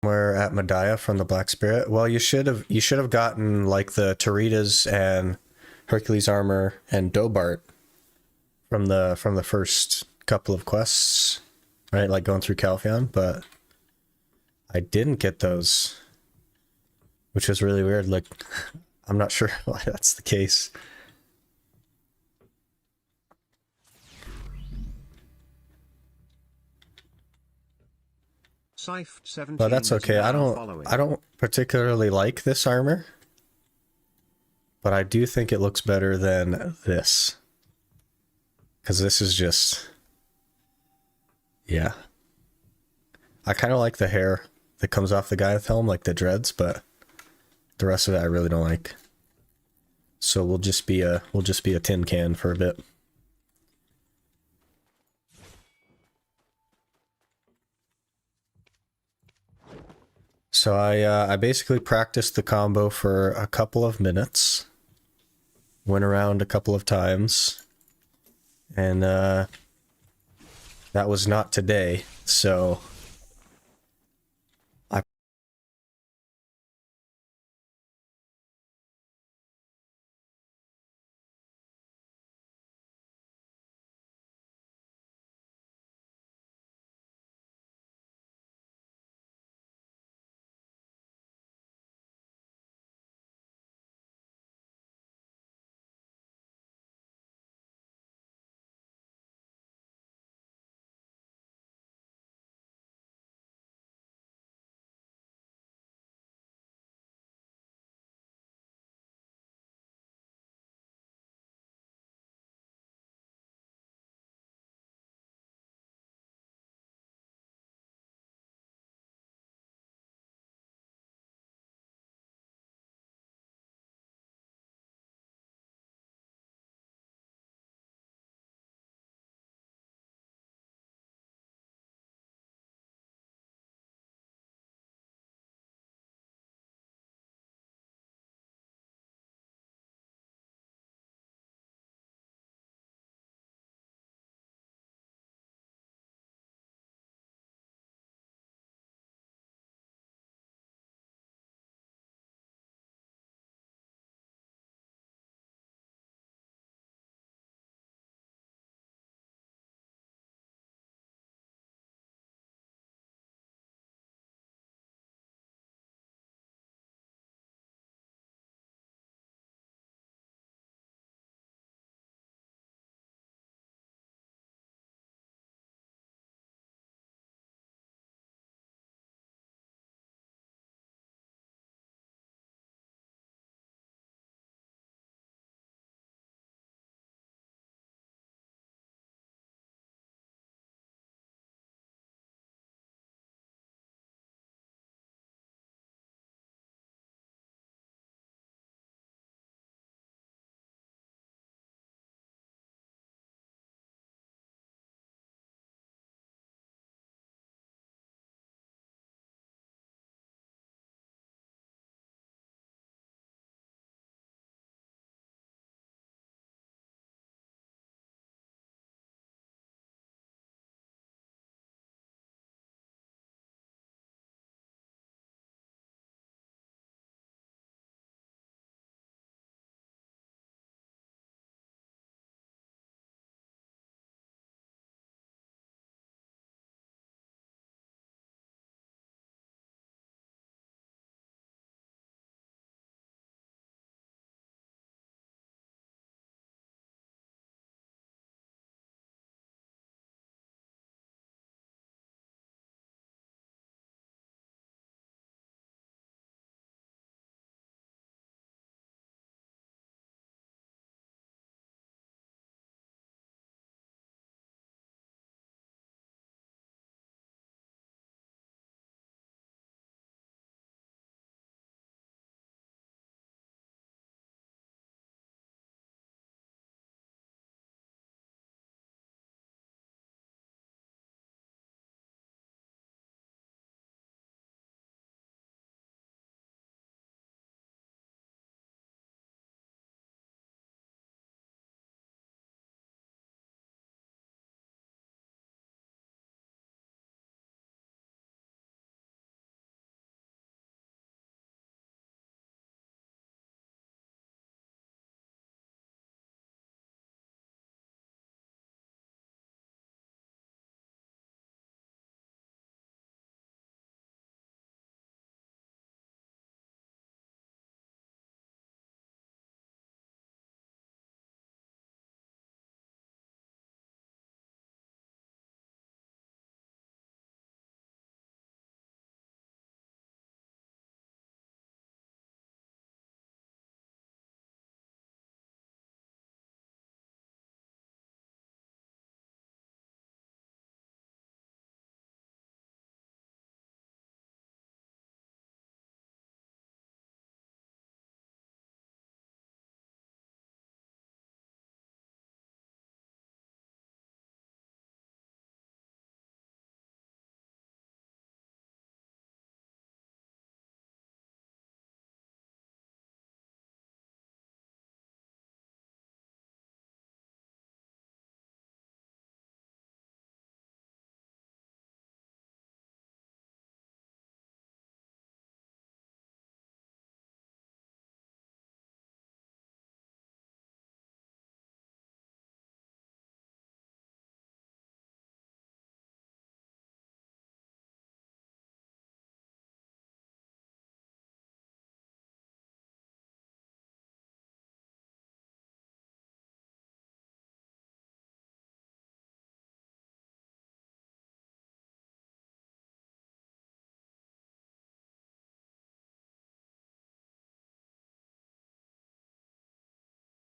We're at Medaya from the Black Spirit. Well, you should have gotten like the Toritas and Hercules armor and Dobart from the first couple of quests, right? Like going through Calpheon, but I didn't get those, which is really weird. Like, I'm not sure why that's the case. But that's okay. I don't particularly like this armor, but I do think it looks better than this. Because this is just, yeah. I kind of like the hair that comes off the Gaiath helm, like the dreads, but the rest of it I really don't like. So we'll just be a tin can for a bit. So I basically practiced the combo for a couple of minutes, went around a couple of times, and that was not today. So I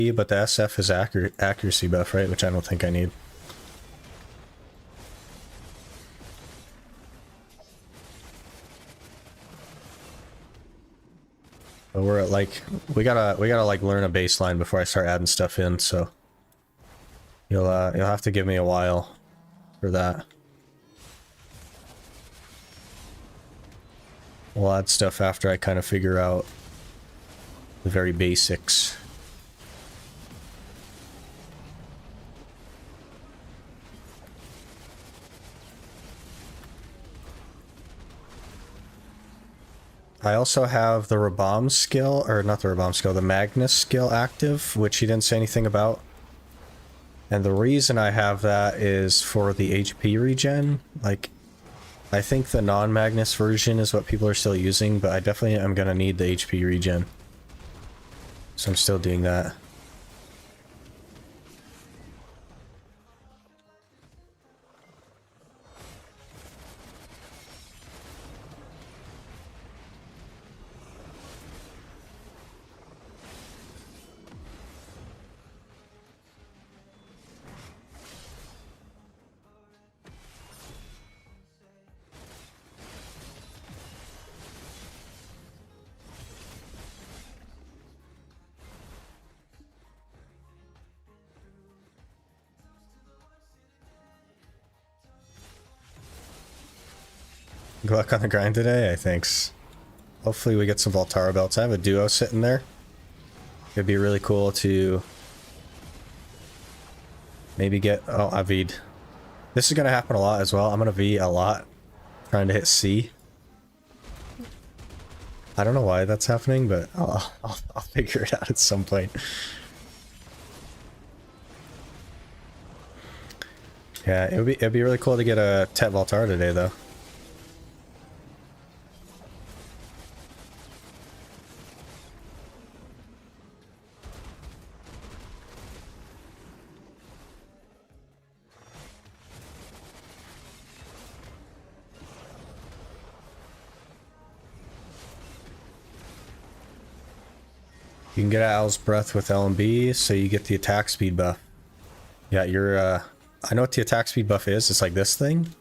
but the SF is accuracy buff, right? Which I don't think I need. But we're at like we gotta like learn a baseline before I start adding stuff in, so you'll have to give me a while for that. We'll add stuff after I kind of figure out the very basics. I also have the Rabam skill, or not the Rabam skill, the Magnus skill active, which he didn't say anything about. And the reason I have that is for the HP regen. Like, I think the non-Magnus version is what people are still using, but I definitely am going to need the HP regen. So I'm still doing that. Good luck on the grind today, thanks. Hopefully we get some Valtara belts. I have a duo sitting there. It'd be really cool to maybe get... Oh, I V'd. This is going to happen a lot as well. I'm going to V a lot, trying to hit C. I don't know why that's happening, but I'll figure it out at some point. Yeah, it'd be really cool to get a Tet Valtara today, though. You can get Owl's Breath with LMB, so you get the attack speed buff. Yeah, you're, I know what the attack speed buff is. It's like this thing.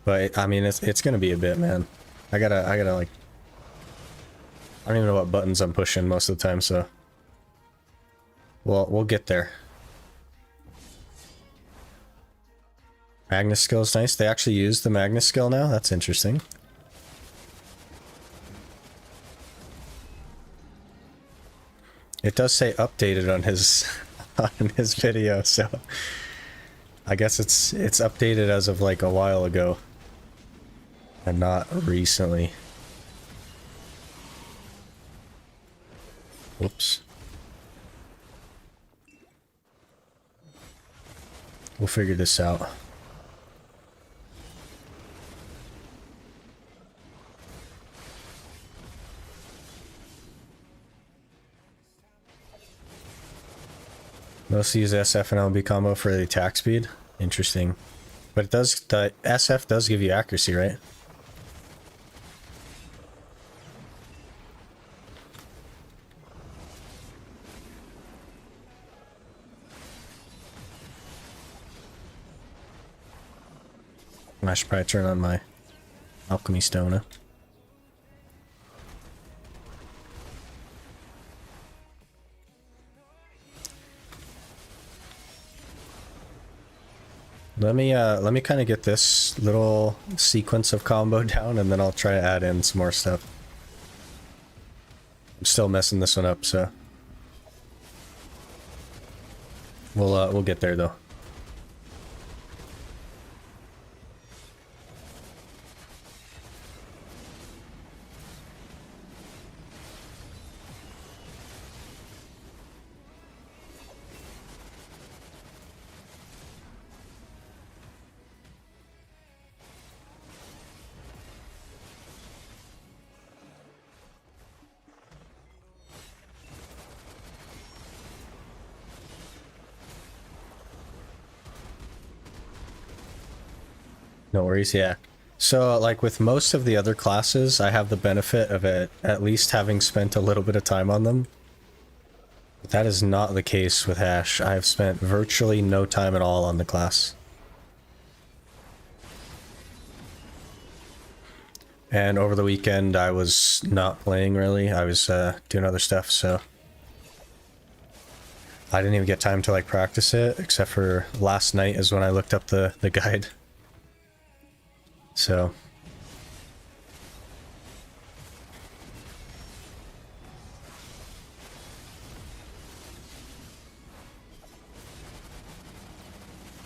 But, I mean, it's gonna be a bit, man. I gotta, like... I don't even know what buttons I'm pushing most of the time, so... We'll get there. Magnus skill is nice. They actually use the Magnus skill now? That's interesting. It does say updated on his on his video, so I guess it's updated as of like a while ago and not recently. Whoops. We'll figure this out. Mostly use SF and LB combo for the attack speed. Interesting. But it does, the SF does give you accuracy, right? I should probably turn on my alchemy stone, huh? Let me kind of get this little sequence of combo down, and then I'll try to add in some more stuff. I'm still messing this one up, so we'll get there though. No worries, yeah. So, like with most of the other classes, I have the benefit of it at least having spent a little bit of time on them. That is not the case with Hash. I have spent virtually no time at all on the class. And over the weekend, I was not playing really. I was doing other stuff, so I didn't even get time to like practice it, except for last night is when I looked up the guide. So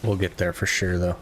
we'll get there for sure, though.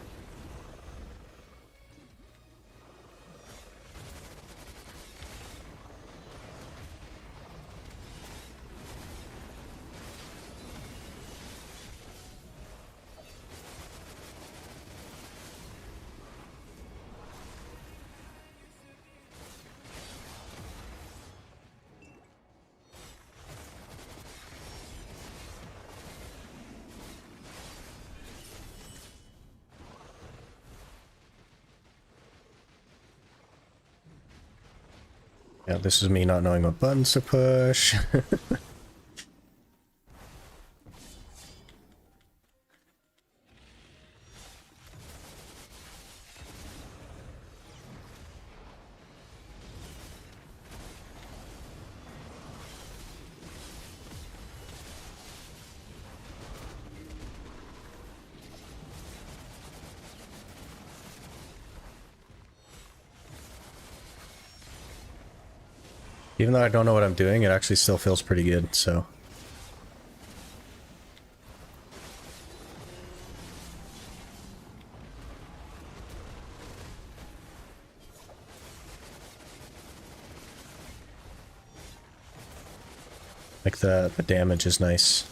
Yeah, this is me not knowing what buttons to push. Even though I don't know what I'm doing, it actually still feels pretty good, so. Like the damage is nice.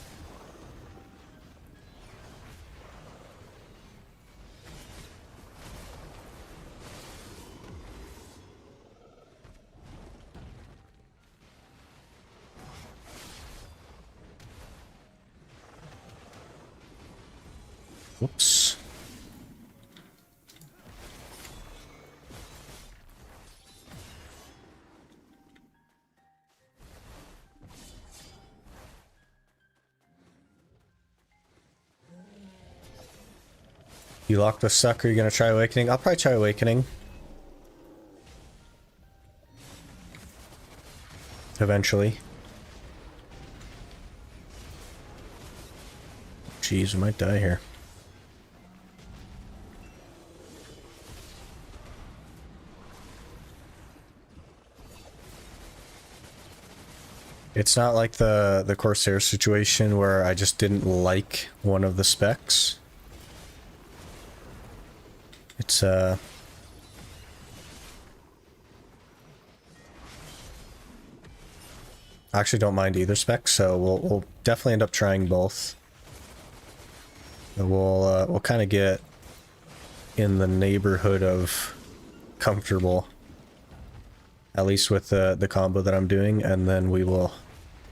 Whoops. You locked the sucker, you're gonna try Awakening? I'll probably try Awakening. Eventually. Jeez, we might die here. It's not like the Corsair situation where I just didn't like one of the specs. It's I actually don't mind either spec, so we'll definitely end up trying both. And we'll kind of get in the neighborhood of comfortable, at least with the combo that I'm doing, and then we will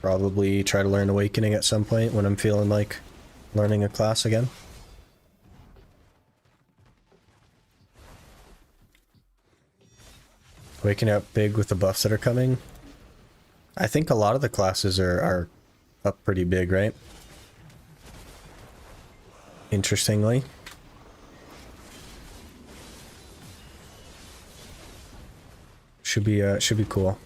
probably try to learn Awakening at some point when I'm feeling like learning a class again. Waking up big with the buffs that are coming. I think a lot of the classes are up pretty big, right? Interestingly. Should be cool.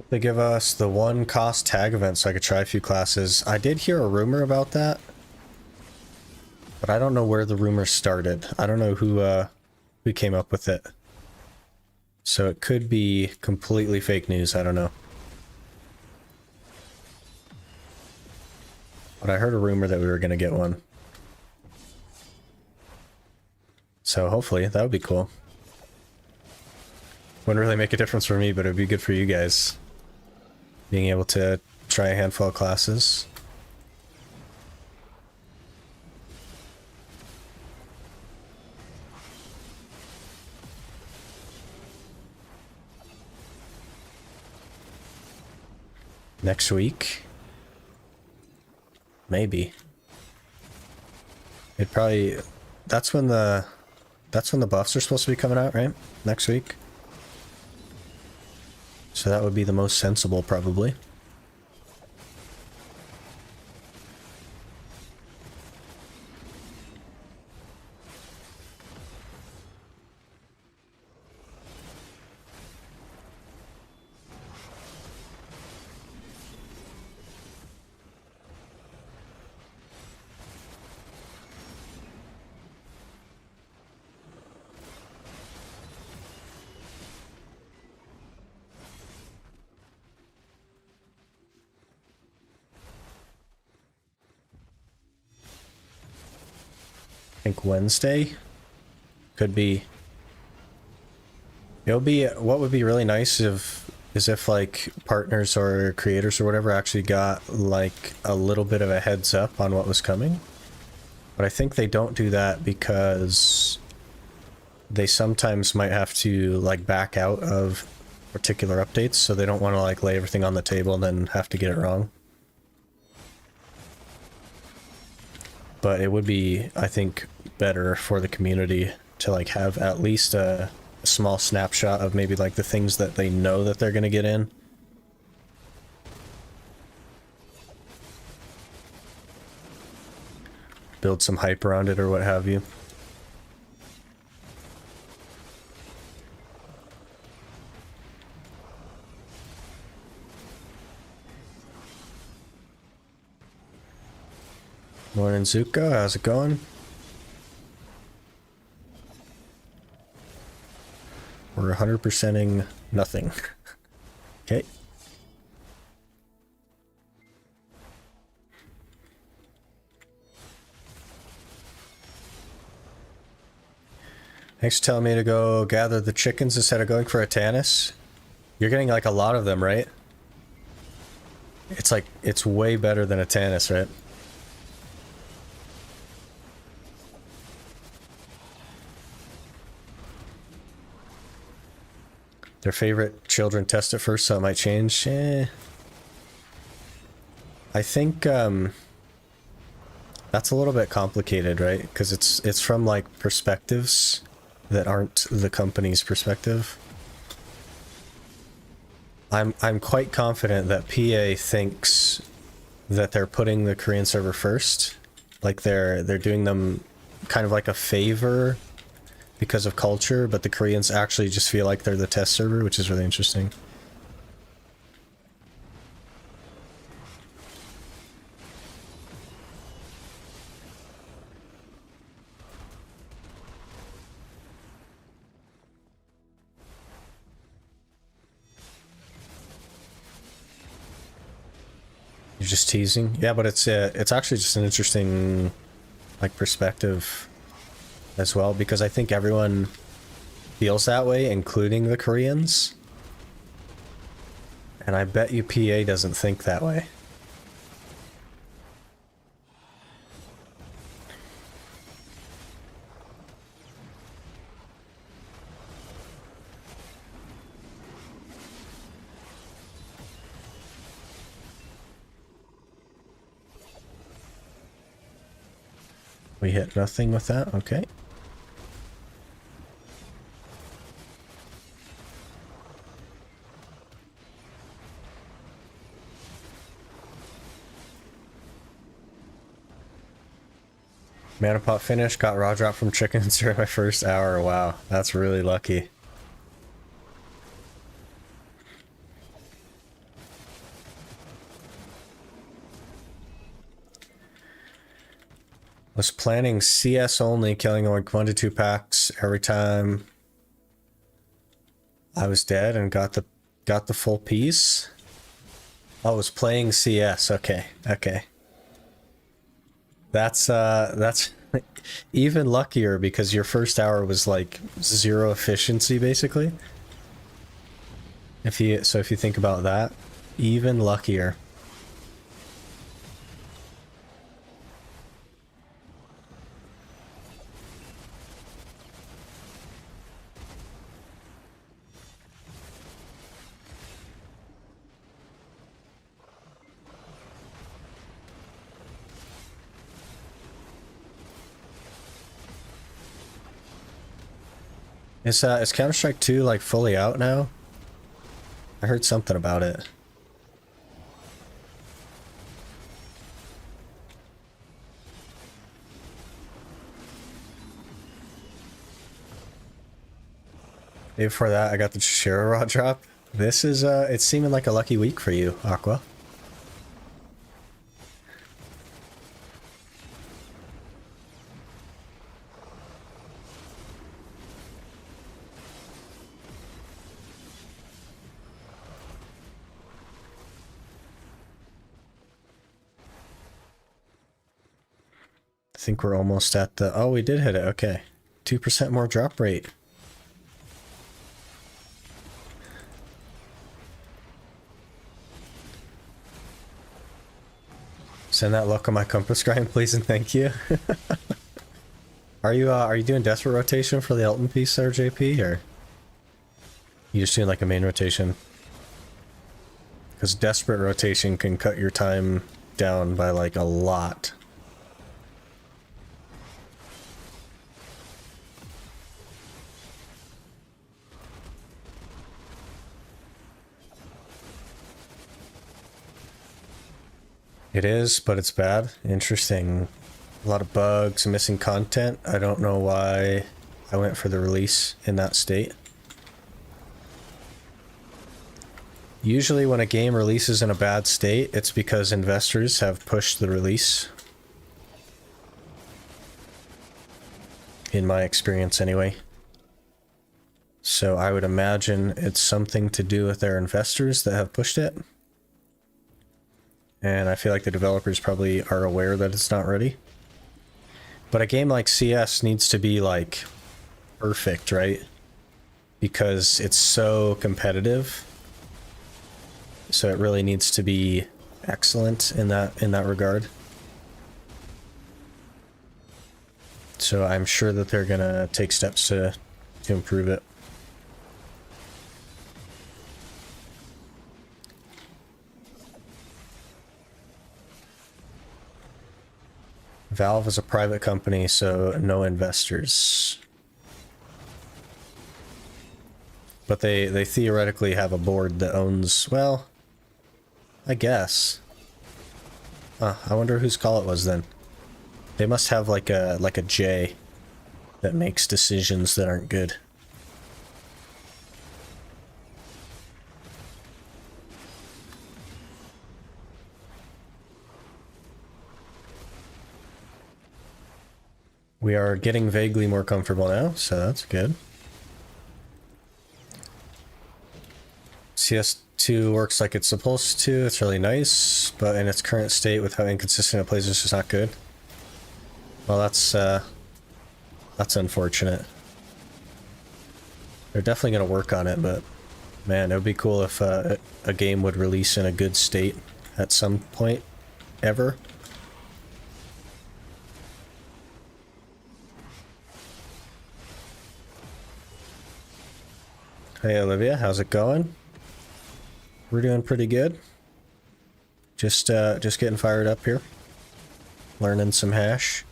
They give us the one cost tag event so I could try a few classes. I did hear a rumor about that, but I don't know where the rumor started. I don't know who came up with it. So it could be completely fake news, I don't know. But I heard a rumor that we were gonna get one. So hopefully that would be cool. Wouldn't really make a difference for me, but it'd be good for you guys. Being able to try a handful of classes. Next week? Maybe. It probably... That's when the buffs are supposed to be coming out, right? Next week? So that would be the most sensible, probably. I think Wednesday could be. It'll be, what would be really nice is if like partners or creators or whatever actually got like a little bit of a heads up on what was coming. But I think they don't do that because they sometimes might have to like back out of particular updates, so they don't want to like lay everything on the table and then have to get it wrong. But it would be, I think, better for the community to like have at least a small snapshot of maybe like the things that they know that they're going to get in. Build some hype around it or what have you. Morning, Zuko. How's it going? We're 100%ing nothing. Okay. Thanks for telling me to go gather the chickens instead of going for a Tannis. You're getting like a lot of them, right? It's like, it's way better than a Tannis, right? Their favorite children test it first, so it might change. I think that's a little bit complicated, right? Because it's from like perspectives that aren't the company's perspective. I'm quite confident that PA thinks that they're putting the Korean server first, like they're doing them kind of like a favor because of culture, but the Koreans actually just feel like they're the test server, which is really interesting. You're just teasing? Yeah, but it's actually just an interesting like perspective as well, because I think everyone feels that way, including the Koreans. And I bet you PA doesn't think that way. We hit nothing with that, okay. Mana pot finish, got raw drop from chickens during my first hour. Wow, that's really lucky. Was planning CS only, killing like 1 to 2 packs every time I was dead and got the full piece. I was playing CS, okay. That's even luckier because your first hour was like zero efficiency basically. If you think about that, even luckier. Is Counter-Strike 2 like fully out now? I heard something about it. Day before that, I got the Shiro Raw drop. This is, it's seeming like a lucky week for you, Aqua. I think we're almost at the... Oh, we did hit it. Okay. 2% more drop rate. Send that luck on my compass grind, please, and thank you. Are you doing desperate rotation for the Elton piece there, JP, or you just doing like a main rotation? Because desperate rotation can cut your time down by like a lot. It is, but it's bad. Interesting. A lot of bugs, missing content. I don't know why I went for the release in that state. Usually when a game releases in a bad state, it's because investors have pushed the release. In my experience anyway. So I would imagine it's something to do with their investors that have pushed it. And I feel like the developers probably are aware that it's not ready. But a game like CS needs to be like perfect, right? Because it's so competitive. So it really needs to be excellent in that regard. So I'm sure that they're gonna take steps to improve it. Valve is a private company, so no investors. But they theoretically have a board that owns, well, I guess. I wonder whose call it was then. They must have like a J that makes decisions that aren't good. We are getting vaguely more comfortable now, so that's good. CS2 works like it's supposed to. It's really nice, but in its current state with how inconsistent it plays, it's just not good. Well, that's unfortunate. They're definitely going to work on it, but man, it would be cool if a game would release in a good state at some point ever. Hey Olivia, how's it going? We're doing pretty good. Just getting fired up here. Learning some hash.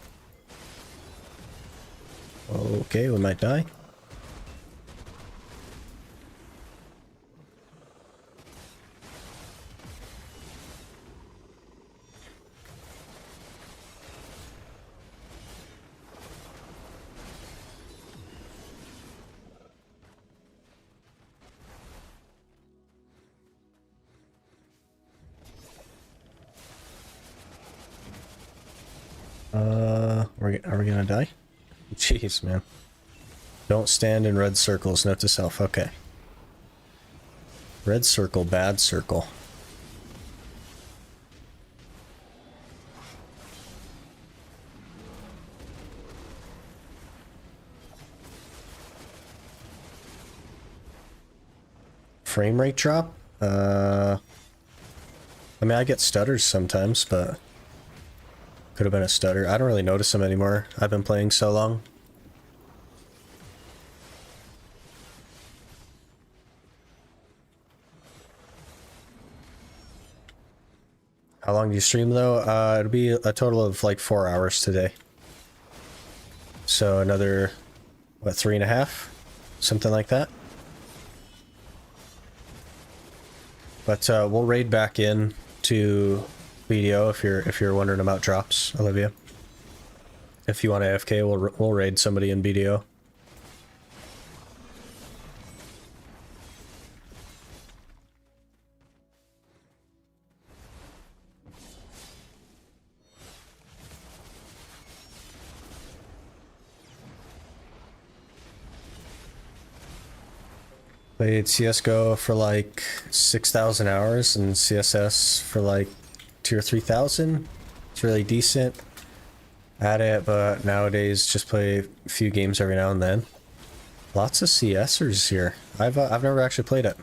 Okay, we might die. Are we gonna die? Jeez, man. Don't stand in red circles, note to self. Okay. Red circle, bad circle. frame rate drop? I mean, I get stutters sometimes, but could have been a stutter. I don't really notice them anymore. I've been playing so long. How long do you stream though? It'll be a total of like 4 hours today. So another, what, 3.5? Something like that. But we'll raid back in to BDO if you're wondering about drops, Olivia. If you want AFK, we'll raid somebody in BDO. Played CSGO for like 6,000 hours and CSS for like 2,000 or 3,000. It's really decent at it, but nowadays just play a few games every now and then. Lots of CSers here. I've never actually played it.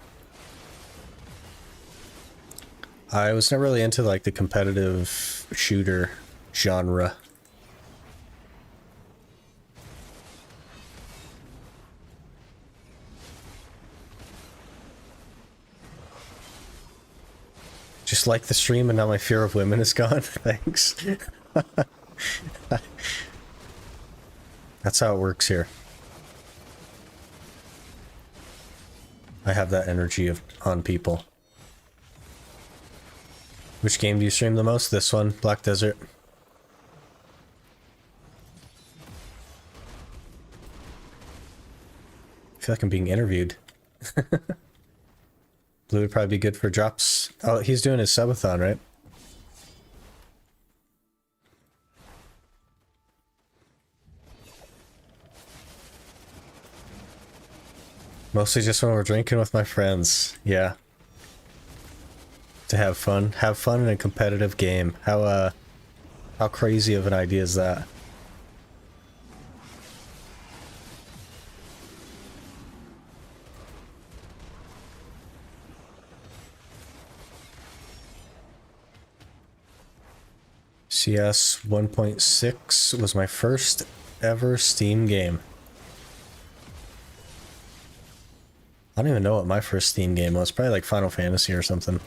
I was never really into like the competitive shooter genre. Just like the stream and now my fear of women is gone. Thanks. That's how it works here. I have that energy on people. Which game do you stream the most? This one, Black Desert. I feel like I'm being interviewed. Blue would probably be good for drops. Oh, he's doing his subathon, right? Mostly just when we're drinking with my friends. Yeah. To have fun. Have fun in a competitive game. How crazy of an idea is that? CS 1.6 was my first ever Steam game. I don't even know what my first Steam game was. Probably like Final Fantasy or something.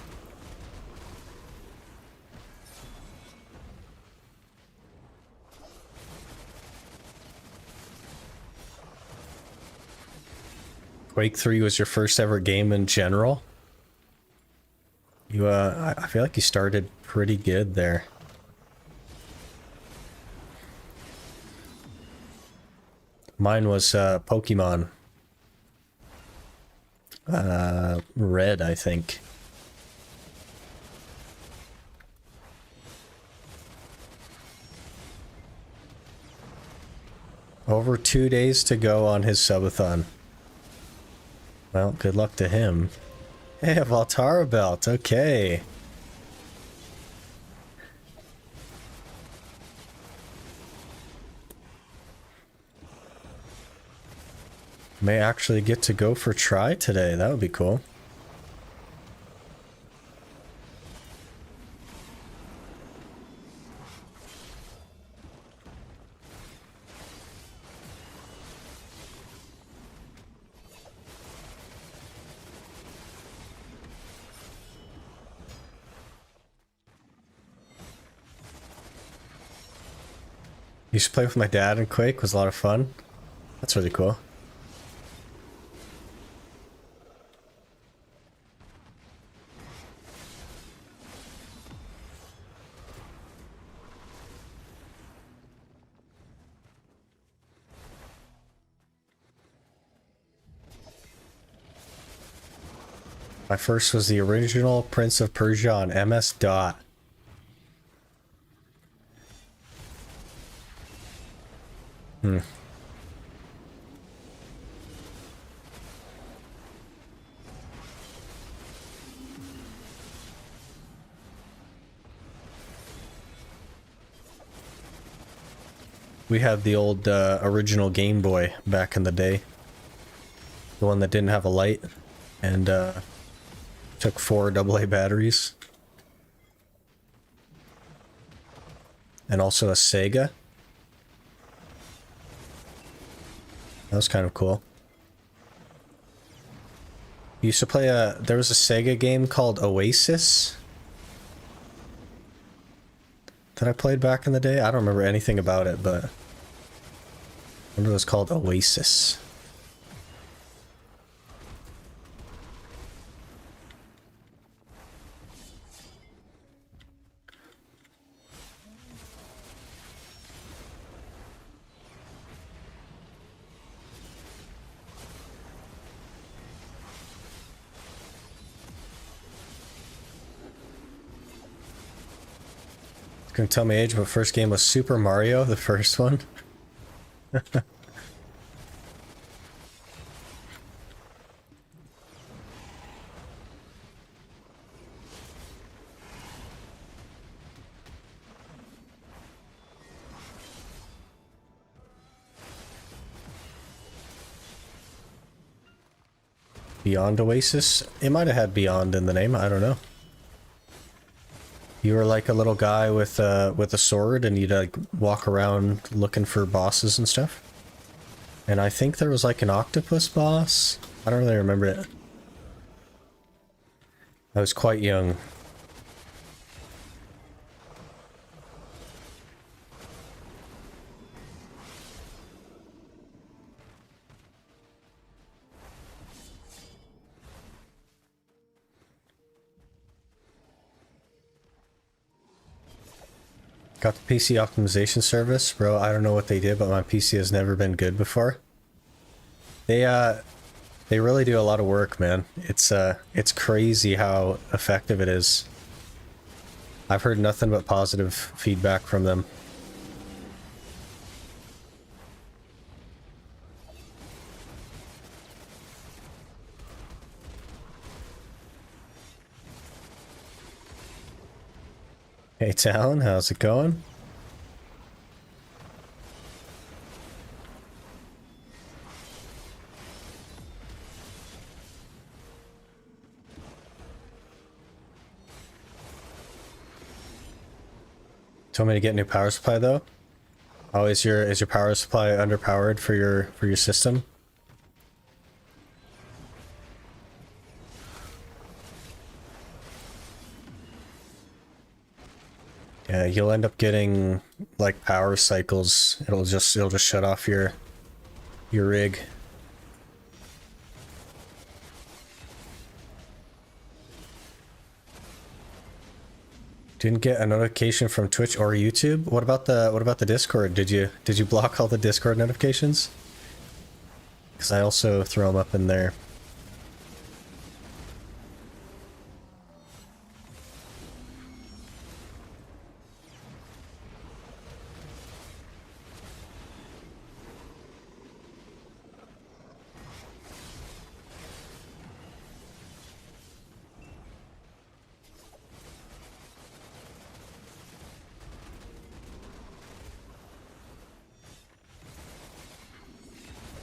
Quake 3 was your first ever game in general? You, I feel like you started pretty good there. Mine was Pokemon. Red, I think. Over 2 days to go on his subathon. Well, good luck to him. Hey, a Valtara belt, okay. May actually get to go for try today. That would be cool. Used to play with my dad in Quake. Was a lot of fun. That's really cool. My first was the original Prince of Persia on MS-DOT. We had the old original Game Boy back in the day. The one that didn't have a light. And Took 4 AA batteries. And also a Sega. That was kind of cool. You used to play there was a Sega game called Oasis that I played back in the day. I don't remember anything about it, but I remember it was called Oasis. Couldn't tell my age, but first game was Super Mario, the first one. Beyond Oasis? It might have had Beyond in the name, I don't know. You were like a little guy with a sword, and you'd like walk around looking for bosses and stuff. And I think there was like an octopus boss. I don't really remember it. I was quite young. Got the PC optimization service, bro. I don't know what they did, but my PC has never been good before. They really do a lot of work, man. It's crazy how effective it is. I've heard nothing but positive feedback from them. Hey Talon, how's it going? Told me to get a new power supply though. Oh, is your power supply underpowered for your system? Yeah, you'll end up getting like power cycles. It'll just shut off your rig. Didn't get a notification from Twitch or YouTube. What about the Discord? Did you block all the Discord notifications? Because I also throw them up in there.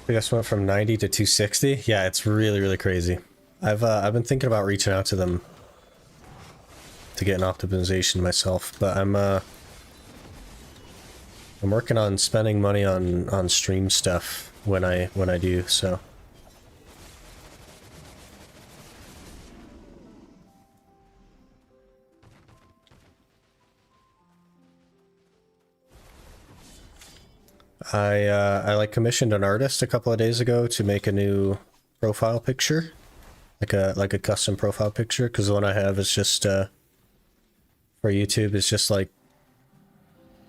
I guess went from 90 to 260. Yeah, it's really crazy. I've been thinking about reaching out to them to get an optimization myself, but I'm working on spending money on stream stuff when I do, so. I like commissioned an artist a couple of days ago to make a new profile picture, like a custom profile picture, because the one I have is just for YouTube. It's just like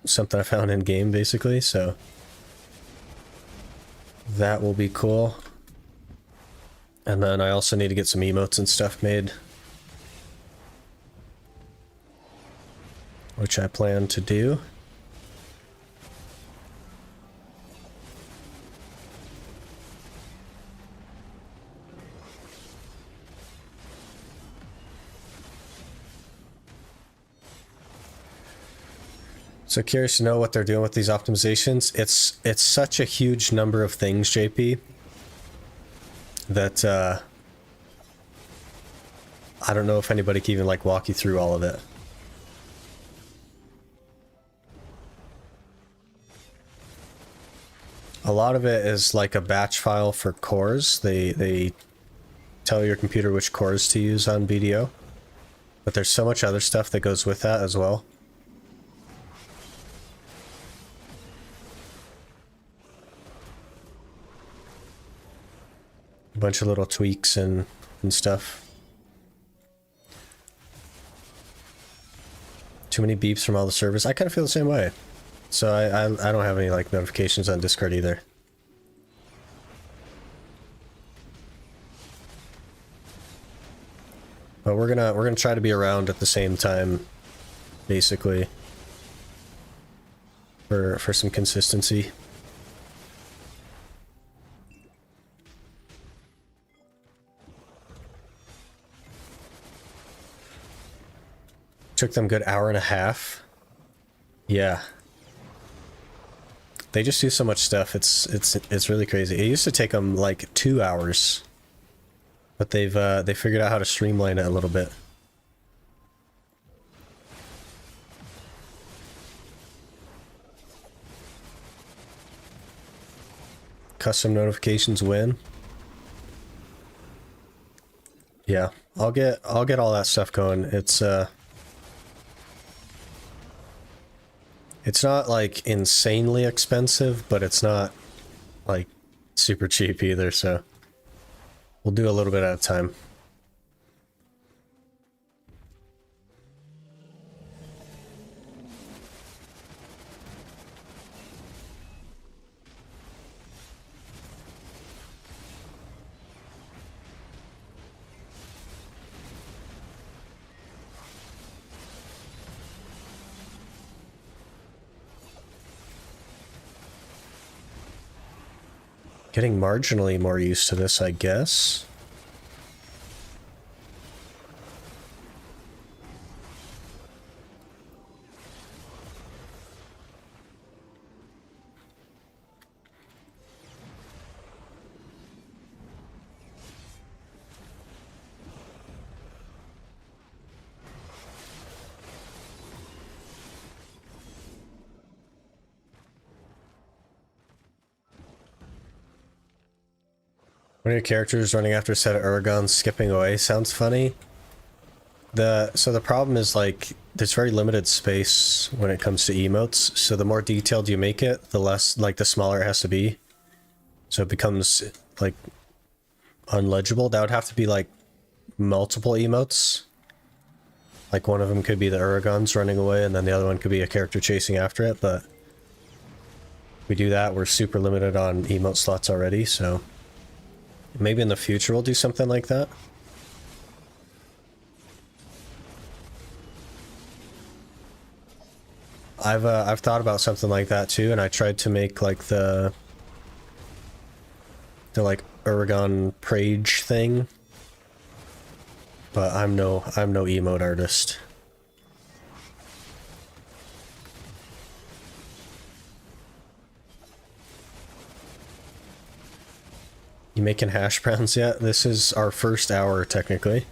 something I found in game basically, so that will be cool. And then I also need to get some emotes and stuff made, which I plan to do. So curious to know what they're doing with these optimizations. It's such a huge number of things, JP, that I don't know if anybody can even like walk you through all of it. A lot of it is like a batch file for cores. They tell your computer which cores to use on BDO. But there's so much other stuff that goes with that as well. A bunch of little tweaks and stuff. Too many beeps from all the servers. I kind of feel the same way. So I don't have any like notifications on Discord either. But we're gonna try to be around at the same time, basically, for some consistency. Took them a good hour and a half. Yeah. They just do so much stuff. It's really crazy. It used to take them like 2 hours. But they figured out how to streamline it a little bit. Custom notifications win. Yeah, I'll get all that stuff going. It's not like insanely expensive, but it's not like super cheap either, so we'll do a little bit at a time. Getting marginally more used to this, I guess. One of your characters running after a set of Uragons skipping away sounds funny. So the problem is like there's very limited space when it comes to emotes, so the more detailed you make it, the less, like, the smaller it has to be. So it becomes like unlegible. That would have to be like multiple emotes. Like one of them could be the Uragons running away and then the other one could be a character chasing after it, but if we do that, we're super limited on emote slots already, so maybe in the future we'll do something like that. I've thought about something like that too, and I tried to make like the like Uragon Prage thing, but I'm no emote artist. You making hash browns yet? This is our first hour, technically,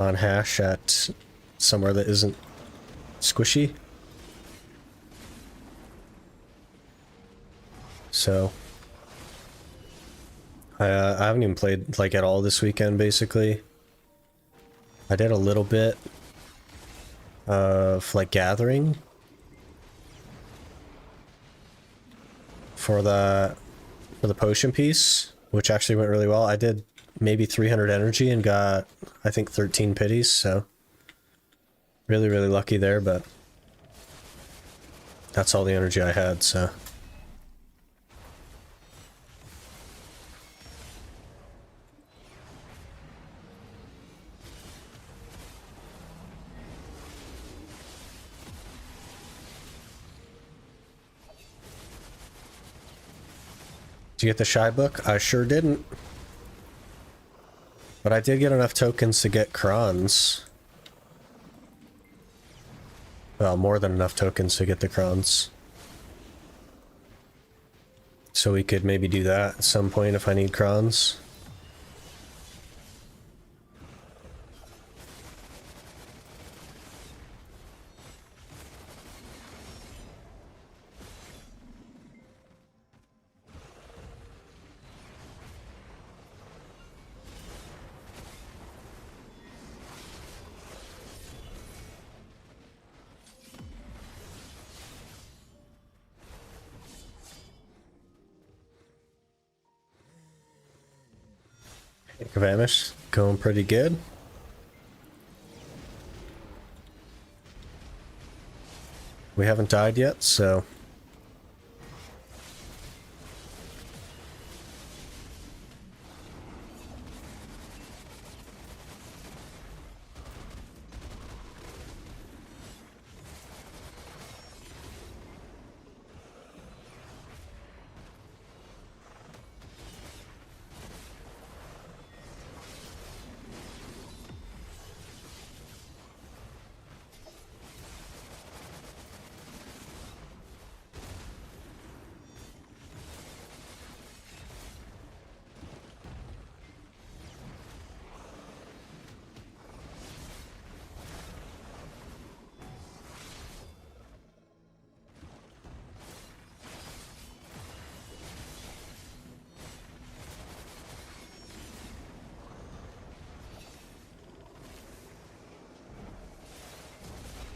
on hash at somewhere that isn't squishy. So, I haven't even played, like, at all this weekend, basically. I did a little bit of, like, gathering for the potion piece, which actually went really well. I did maybe 300 energy and got, I think, 13 pities, so really, really lucky there, but that's all the energy I had, so. Did you get the shy book? I sure didn't. But I did get enough tokens to get crons. Well, more than enough tokens to get the crons. So we could maybe do that at some point if I need crons. Vanish, going pretty good. We haven't died yet, so...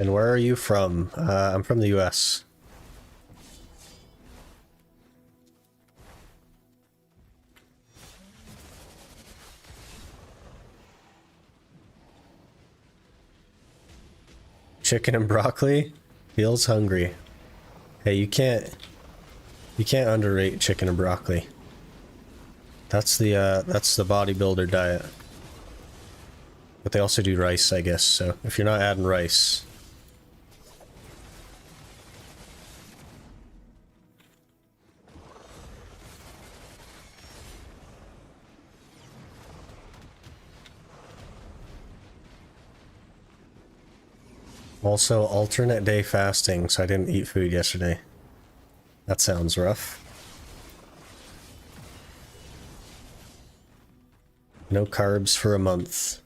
And where are you from? I'm from the US. Chicken and broccoli? Feels hungry. Hey, you can't underrate chicken and broccoli. That's the bodybuilder diet. But they also do rice, I guess, so if you're not adding rice... Also, alternate day fasting, so I didn't eat food yesterday. That sounds rough. No carbs for a month.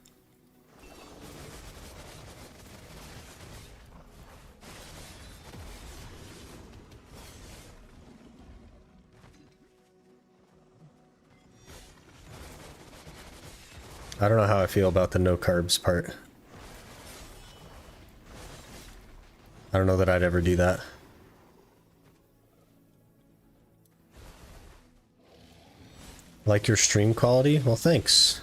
I don't know how I feel about the no carbs part. I don't know that I'd ever do that. Like your stream quality? Well, thanks.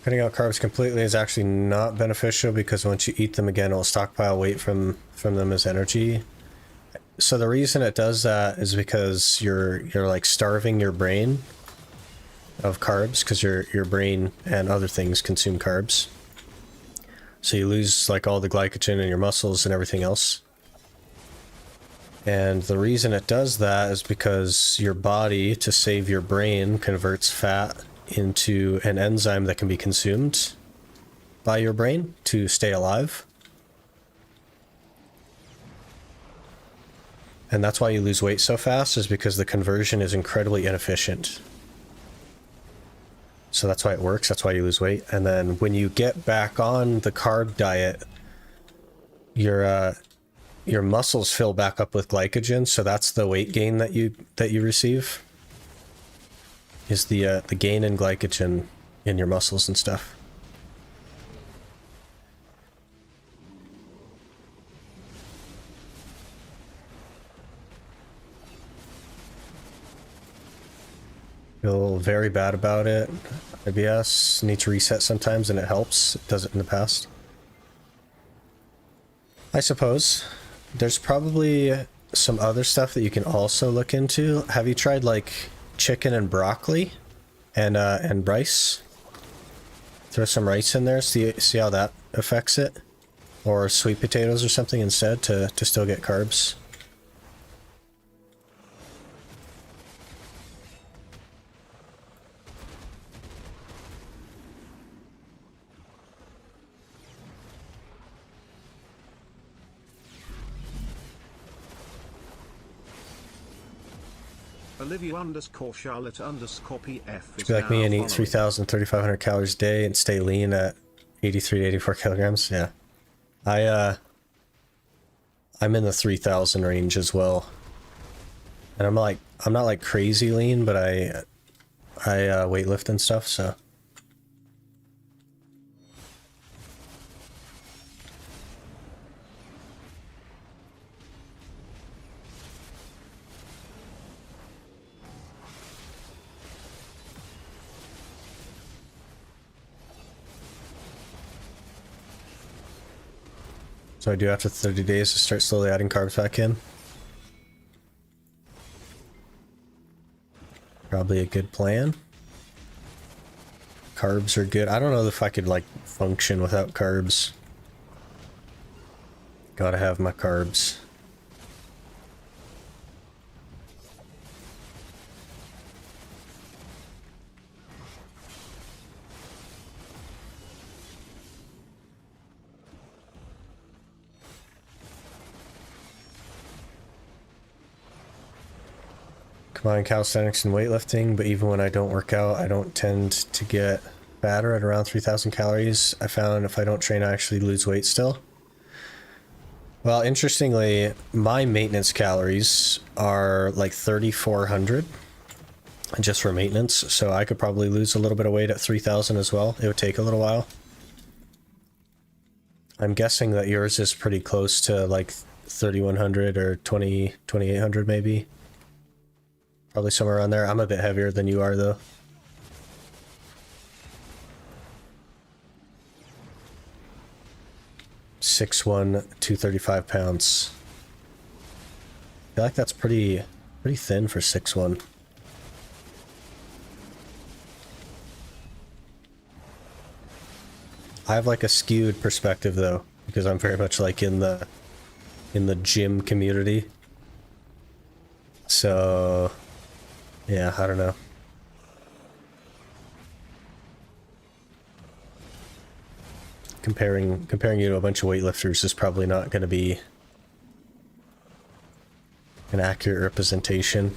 Cutting out carbs completely is actually not beneficial because once you eat them again, it'll stockpile weight from them as energy. So the reason it does that is because you're like starving your brain of carbs because your brain and other things consume carbs. So you lose like all the glycogen in your muscles and everything else. And the reason it does that is because your body, to save your brain, converts fat into an enzyme that can be consumed by your brain to stay alive. And that's why you lose weight so fast, is because the conversion is incredibly inefficient. So that's why it works, that's why you lose weight. And then when you get back on the carb diet, your muscles fill back up with glycogen, so that's the weight gain that you receive. Is the gain in glycogen in your muscles and stuff. Feel very bad about it. IBS, need to reset sometimes and it helps. It does it in the past. I suppose. There's probably some other stuff that you can also look into. Have you tried like chicken and broccoli and rice? Throw some rice in there, see how that affects it. Or sweet potatoes or something instead to still get carbs. Olivia_Charlotte_PF Be like me and eat 3,000, 3,500 calories a day and stay lean at 83 to 84 kilograms. Yeah. I'm in the 3,000 range as well. And I'm not like crazy lean, but I weightlift and stuff, so. So I do after 30 days to start slowly adding carbs back in. Probably a good plan. Carbs are good. I don't know if I could like function without carbs. Gotta have my carbs. Combine calisthenics and weightlifting, but even when I don't work out, I don't tend to get fatter at around 3,000 calories. I found if I don't train, I actually lose weight still. Well, interestingly, my maintenance calories are like 3,400 just for maintenance, so I could probably lose a little bit of weight at 3,000 as well. It would take a little while. I'm guessing that yours is pretty close to like 3,100 or 2,800 maybe. Probably somewhere around there. I'm a bit heavier than you are, though. Six one, 235 pounds. I feel like that's pretty thin for 6'1". I have like a skewed perspective though, because I'm very much like in the gym community. So yeah, I don't know. Comparing you to a bunch of weightlifters is probably not going to be an accurate representation.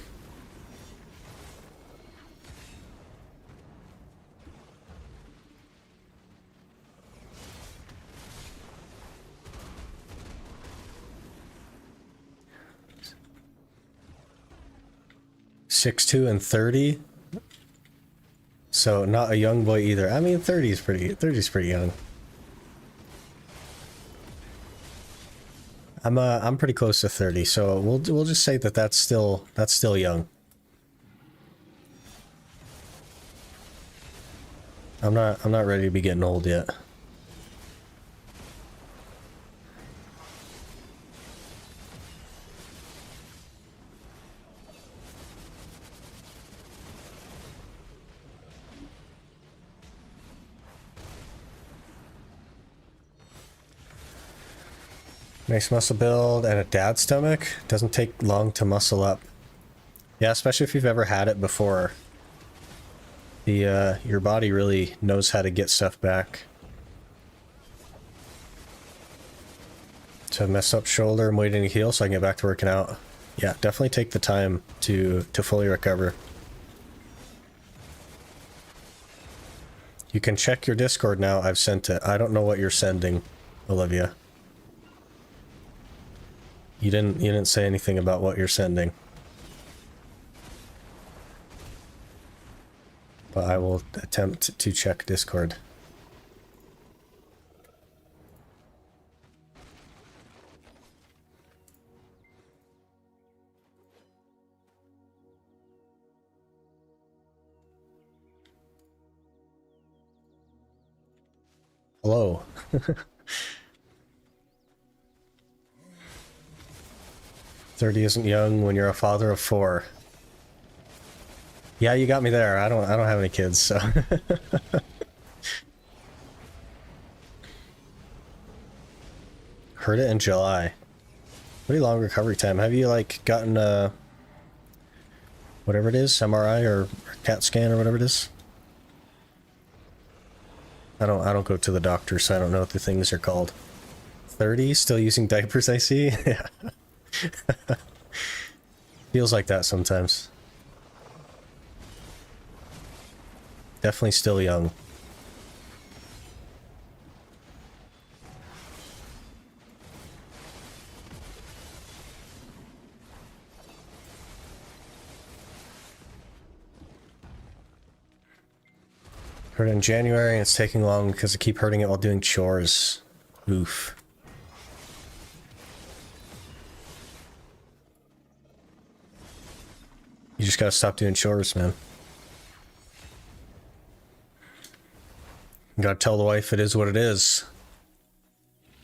(6'2" and 30. So not a young boy either. I mean, 30's pretty young. I'm pretty close to 30, so we'll just say that that's still young. I'm not ready to be getting old yet. Nice muscle build and a dad stomach. Doesn't take long to muscle up. Yeah, especially if you've ever had it before. Your body really knows how to get stuff back. So I've messed up shoulder, I'm waiting to heal so I can get back to working out. Yeah, definitely take the time to fully recover. You can check your Discord now. I've sent it. I don't know what you're sending, Olivia. You didn't say anything about what you're sending. But I will attempt to check Discord. Hello. 30 isn't young when you're a father of 4. Yeah, you got me there. I don't have any kids, so. Heard it in July. Pretty long recovery time. Have you like gotten whatever it is, MRI or CAT scan or whatever it is? I don't go to the doctor, so I don't know what the things are called. 30, still using diapers, I see. Yeah. Feels like that sometimes. Definitely still young. Hurt in January, and it's taking long because I keep hurting it while doing chores. Oof. You just gotta stop doing chores, man. You gotta tell the wife it is what it is.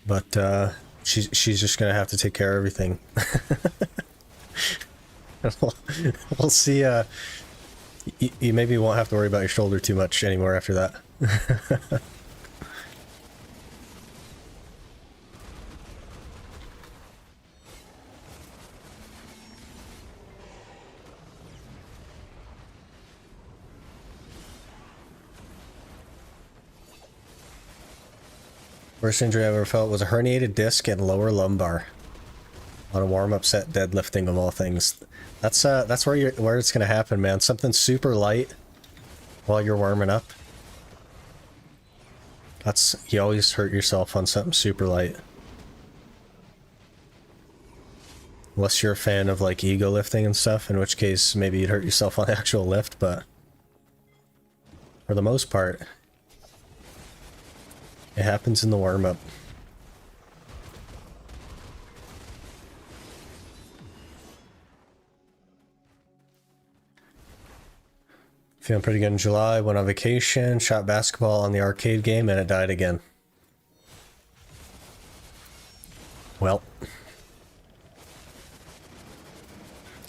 But, she's just gonna have to take care of everything. We'll see, you maybe won't have to worry about your shoulder too much anymore after that. Worst injury I ever felt was a herniated disc and lower lumbar on a warm-up set deadlifting of all things. That's where it's gonna happen, man. Something super light while you're warming up. You always hurt yourself on something super light. Unless you're a fan of like ego lifting and stuff, in which case maybe you'd hurt yourself on the actual lift, but for the most part, it happens in the warm-up. Feeling pretty good in July, went on vacation, shot basketball on the arcade game, and it died again. Well.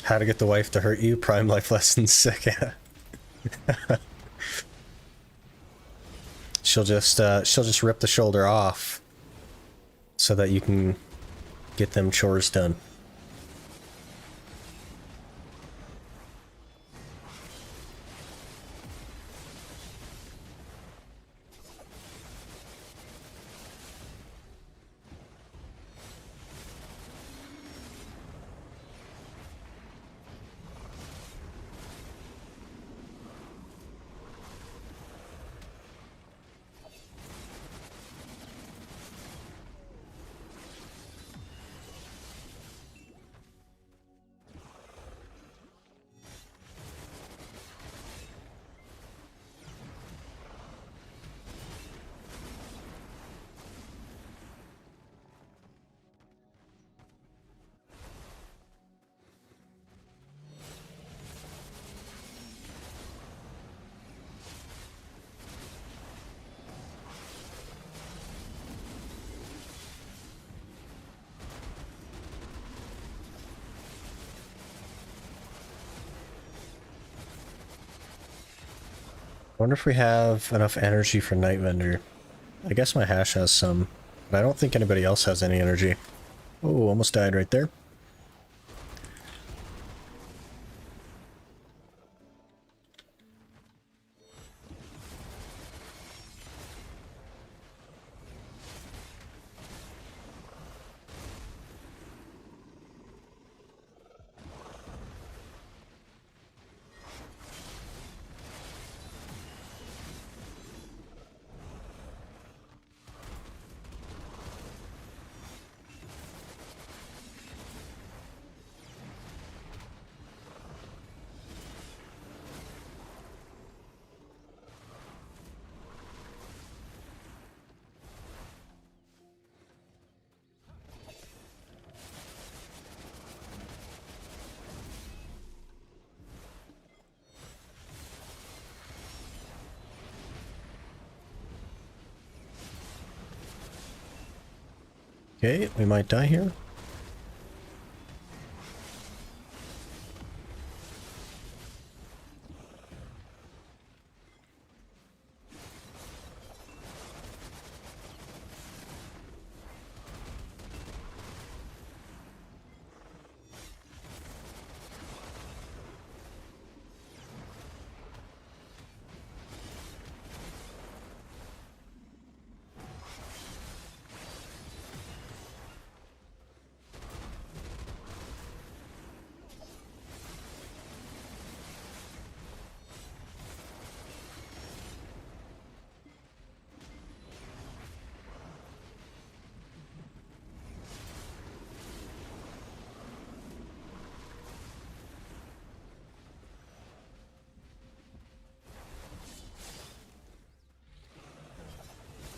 How to get the wife to hurt you, prime life lessons, sick. She'll just rip the shoulder off so that you can get them chores done. I wonder if we have enough energy for Night Vendor. I guess my hash has some, but I don't think anybody else has any energy. Oh, almost died right there. Okay, we might die here.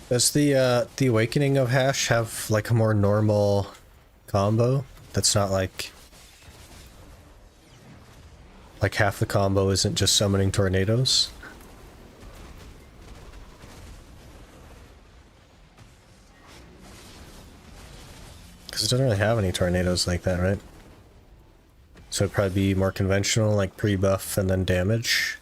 Does the Awakening of Hash have like a more normal combo that's not like half the combo isn't just summoning tornadoes? Because it doesn't really have any tornadoes like that, right? So it'd probably be more conventional, like pre-buff and then damage.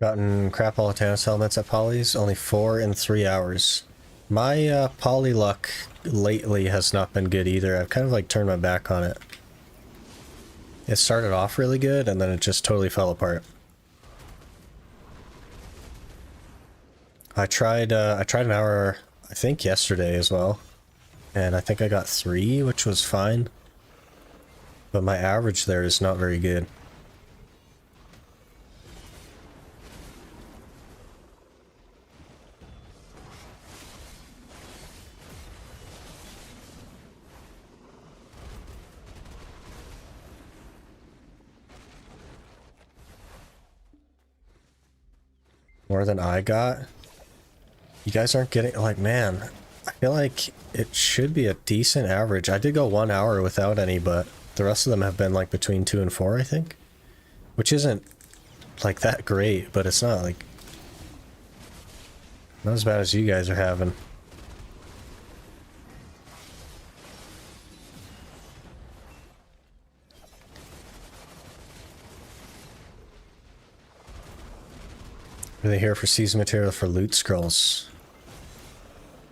Gotten crap all Tannis helmets at Polly's, only 4 in 3 hours. My Poly luck lately has not been good either. I've kind of like turned my back on it. It started off really good and then it just totally fell apart. I tried an hour, I think yesterday as well, and I think I got 3, which was fine. But my average there is not very good. More than I got? You guys aren't getting, like, man, I feel like it should be a decent average. I did go 1 hour without any, but the rest of them have been like between 2 and 4, I think. Which isn't like that great, but it's not like, not as bad as you guys are having. Are they here for season material for loot scrolls?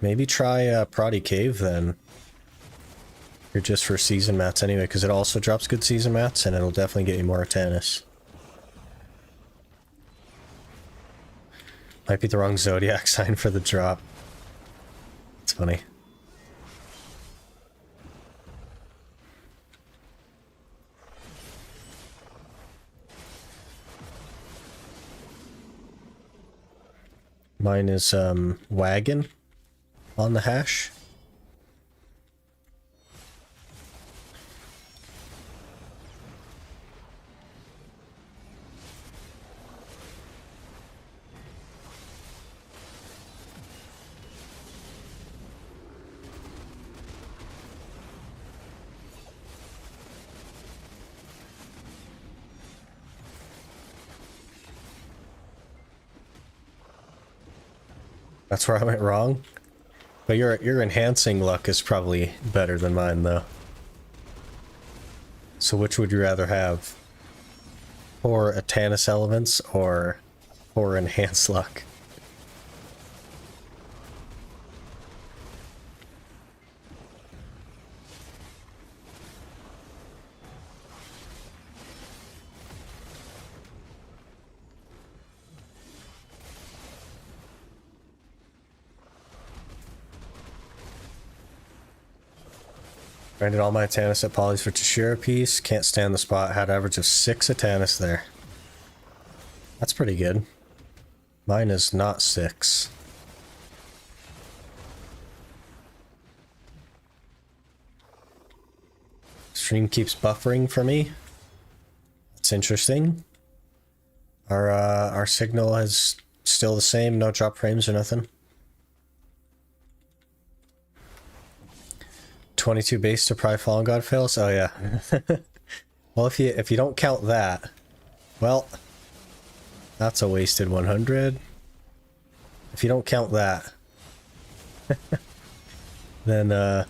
Maybe try Proddy Cave then. You're just for season mats anyway, because it also drops good season mats and it'll definitely get you more Tannis. Might be the wrong zodiac sign for the drop. It's funny. Mine is wagon on the hash. That's where I went wrong. But your enhancing luck is probably better than mine, though. So which would you rather have? Poor Atanus elements or poor enhanced luck? Granted all my Atanus at Polys for Tashira piece. Can't stand the spot. Had average of 6 Atanus there. That's pretty good. Mine is not 6. Stream keeps buffering for me. That's interesting. Our signal is still the same. No drop frames or nothing. 22 base to probably Fallen God fails? Oh yeah. Well, if you don't count that, well, that's a wasted 100. If you don't count that, then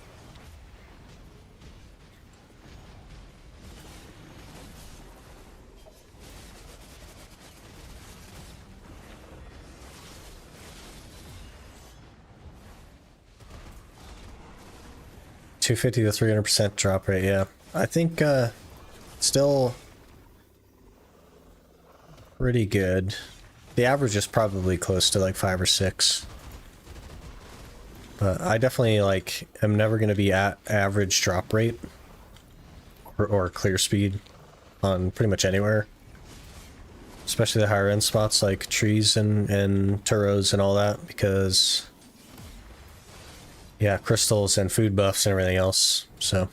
250 to 300% drop rate, yeah. I think still pretty good. The average is probably close to like 5 or 6. But I definitely like am never going to be at average drop rate or clear speed on pretty much anywhere. Especially the higher end spots like trees and Turos and all that, because yeah, crystals and food buffs and everything else, so.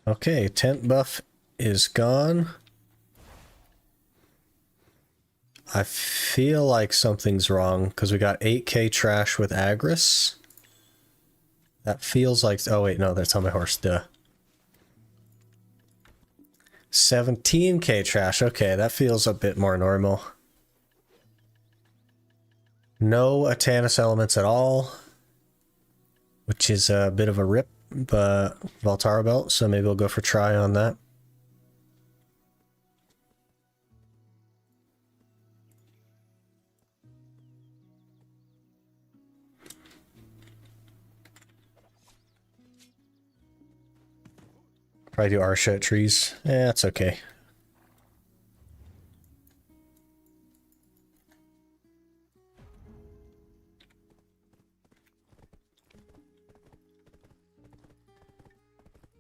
Okay, tent buff is gone. I feel like something's wrong because we got 8k trash with Agris. That feels like... Oh wait, no, that's on my horse, duh. 17k trash, okay, that feels a bit more normal. No Atanus elements at all, which is a bit of a rip, but Valtara belt, so maybe we'll go for try on that. Probably do Arsha at trees. Yeah, it's okay.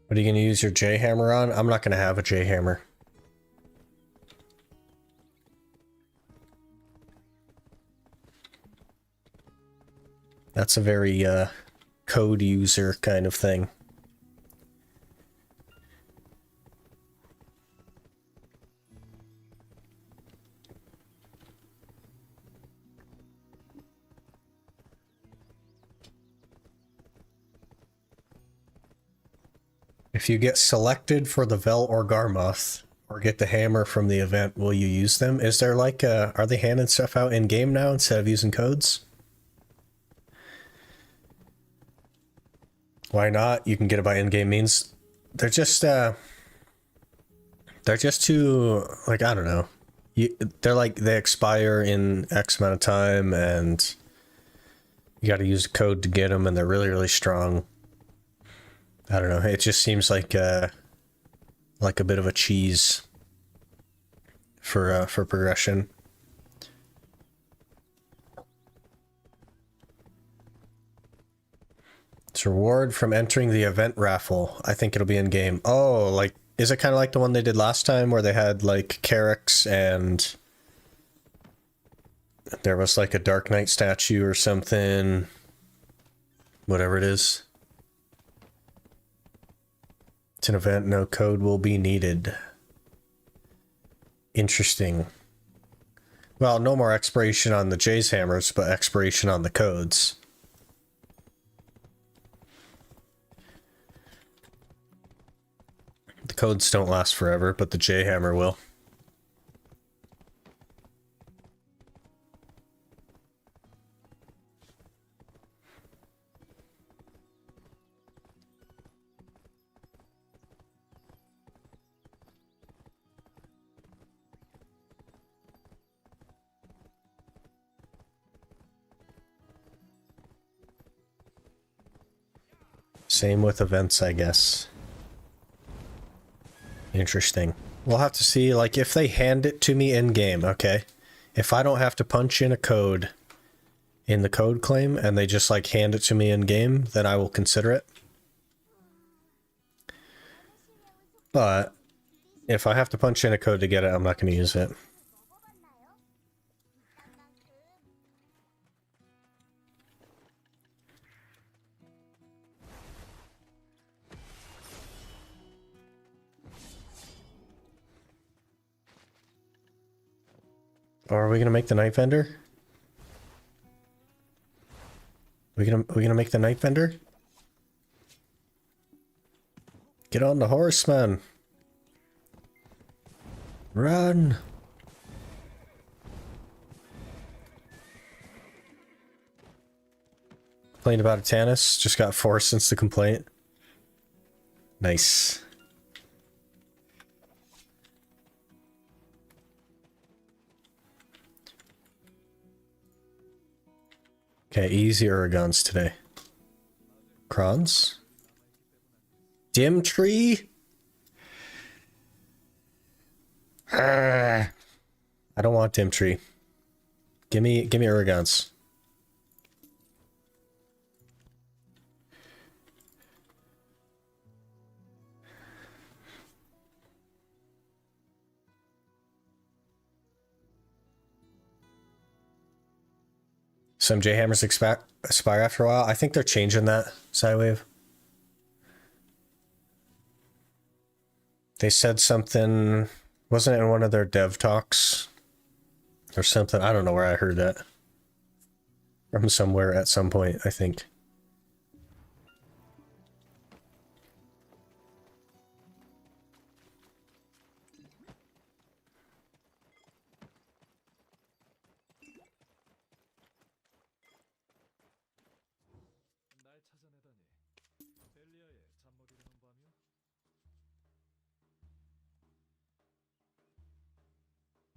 What are you going to use your J hammer on? I'm not going to have a J hammer. That's a very code user kind of thing. If you get selected for the Vel or Garmoth, or get the hammer from the event, will you use them? Is there like are they handing stuff out in game now instead of using codes? Why not? You can get it by in-game means. They're just too, like, I don't know. They're like, they expire in X amount of time, and you got to use a code to get them, and they're really, really strong. I don't know. It just seems like a bit of a cheese for progression. It's reward from entering the event raffle. I think it'll be in game. Oh, like, is it kind of like the one they did last time where they had like Carrix and there was like a Dark Knight statue or something? Whatever it is. It's an event, no code will be needed. Interesting. Well, no more expiration on the J's hammers, but expiration on the codes. The codes don't last forever, but the J-hammer will. Same with events, I guess. Interesting. We'll have to see, like, if they hand it to me in-game, okay? If I don't have to punch in a code in the code claim and they just, like, hand it to me in-game, then I will consider it. But if I have to punch in a code to get it, I'm not going to use it. Or are we gonna make the night vendor? We gonna make the night vendor? Get on the horse, man. Run. Complained about a Tannis. Just got forced since the complaint. Nice. Okay, easy Uragons today. Crons? Dim tree? I don't want dim tree. Give me Uragons. Some J-hammers expire after a while. I think they're changing that, Sidewave. They said something, wasn't it in one of their dev talks? Or something, I don't know where I heard that. From somewhere at some point, I think.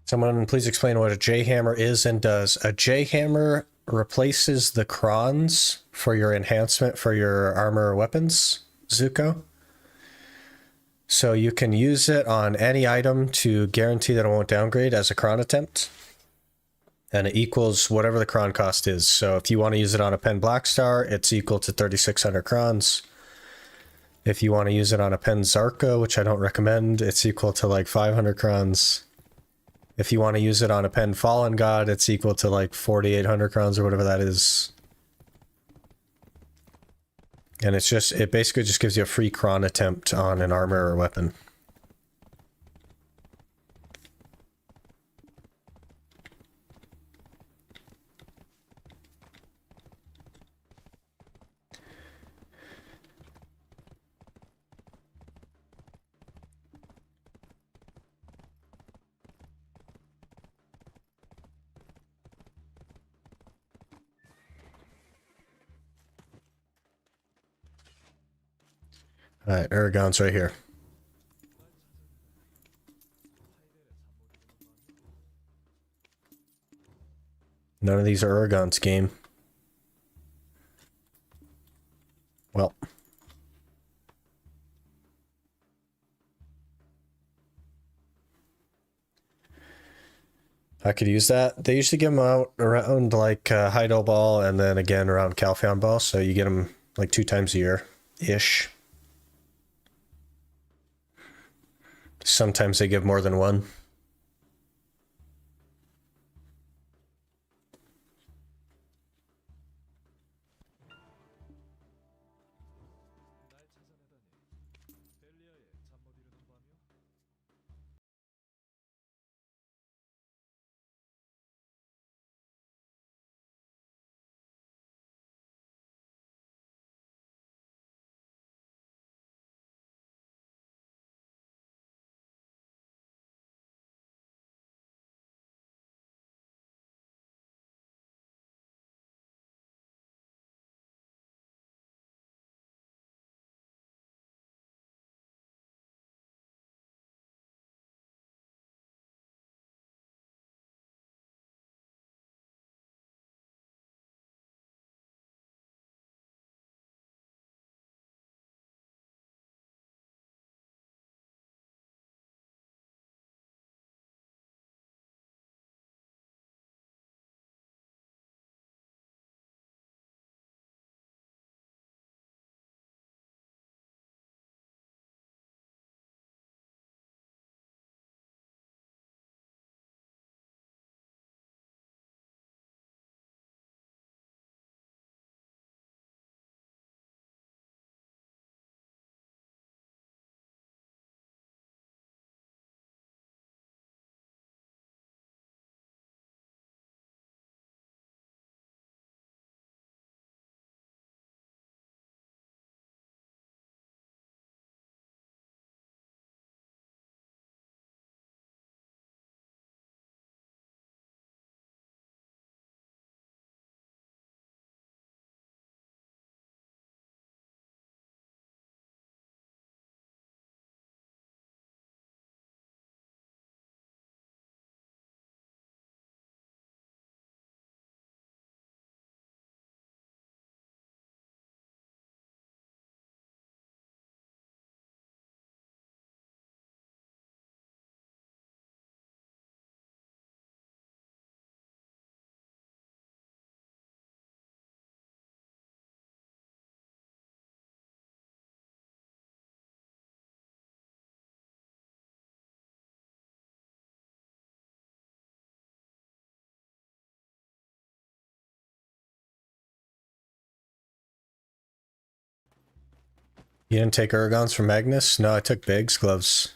Someone please explain what a J-hammer is and does. A J-hammer replaces the crons for your enhancement for your armor or weapons, Zuko. So you can use it on any item to guarantee that it won't downgrade as a cron attempt. And it equals whatever the cron cost is. So if you want to use it on a Pen Blackstar, it's equal to 3,600 crons. If you want to use it on a Pen Zarka, which I don't recommend, it's equal to like 500 crons. If you want to use it on a Pen Fallen God, it's equal to like 4,800 crowns or whatever that is. And it's just, it basically just gives you a free cron attempt on an armor or weapon. Alright, Aragon's right here. None of these are Aragon's game. Well. I could use that. They usually give them out around like Heido Ball and then again around Calpheon Ball, so you get them like 2 times a year-ish. Sometimes they give more than one. You didn't take Urgons from Magnus? No, I took Biggs gloves.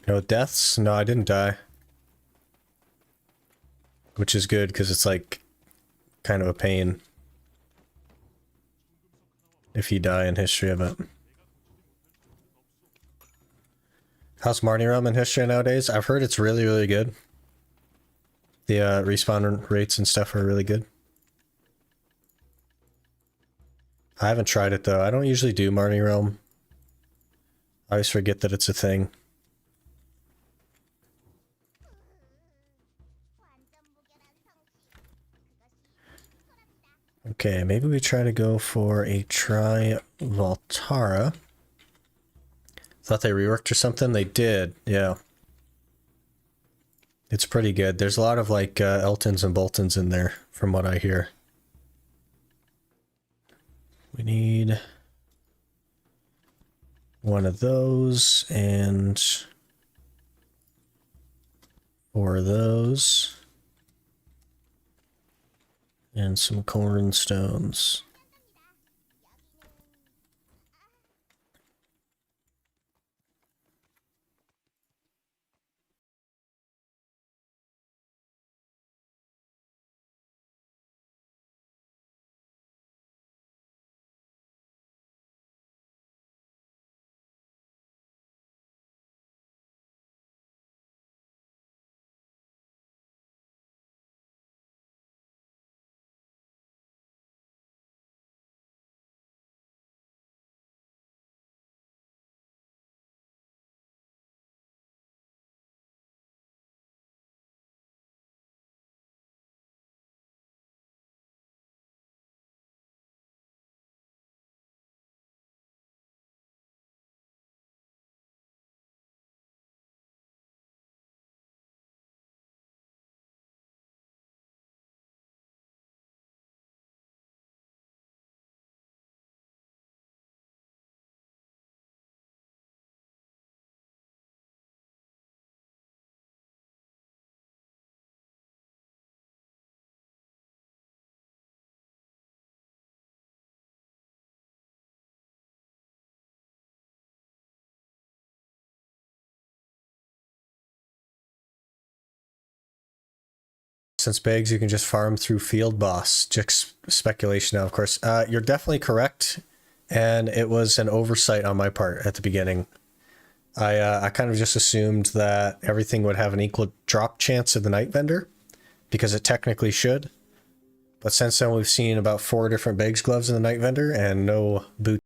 No deaths? No, I didn't die. Which is good, because it's like kind of a pain if you die in history of it. How's Marnie Realm in history nowadays? I've heard it's really, really good. The respawn rates and stuff are really good. I haven't tried it though. I don't usually do Marnie Realm. I always forget that it's a thing. Okay, maybe we try to go for a Valtara. Thought they reworked or something? They did, yeah. It's pretty good. There's a lot of like Eltons and Boltons in there, from what I hear. We need one of those and 4 of those. And some cornstones. Since Bags, you can just farm through field boss. Just speculation now, of course. You're definitely correct, and it was an oversight on my part at the beginning. I kind of just assumed that everything would have an equal drop chance of the Night Vendor, because it technically should. But since then, we've seen about 4 different Bags gloves in the Night Vendor, and no boot.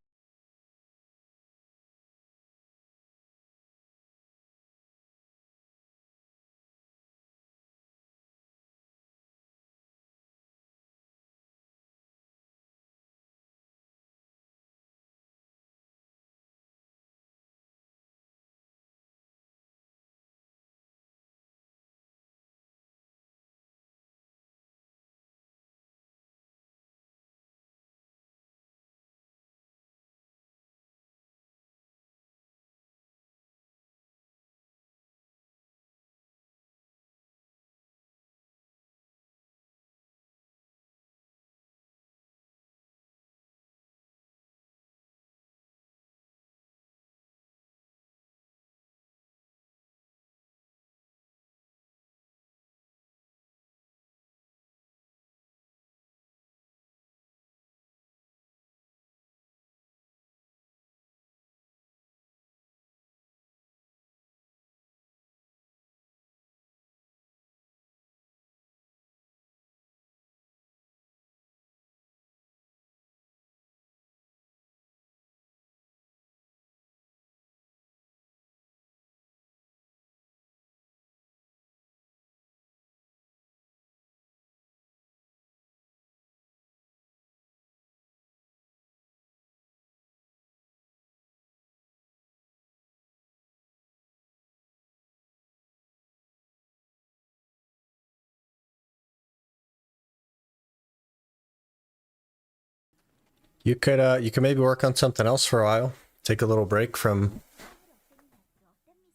You could maybe work on something else for a while. Take a little break from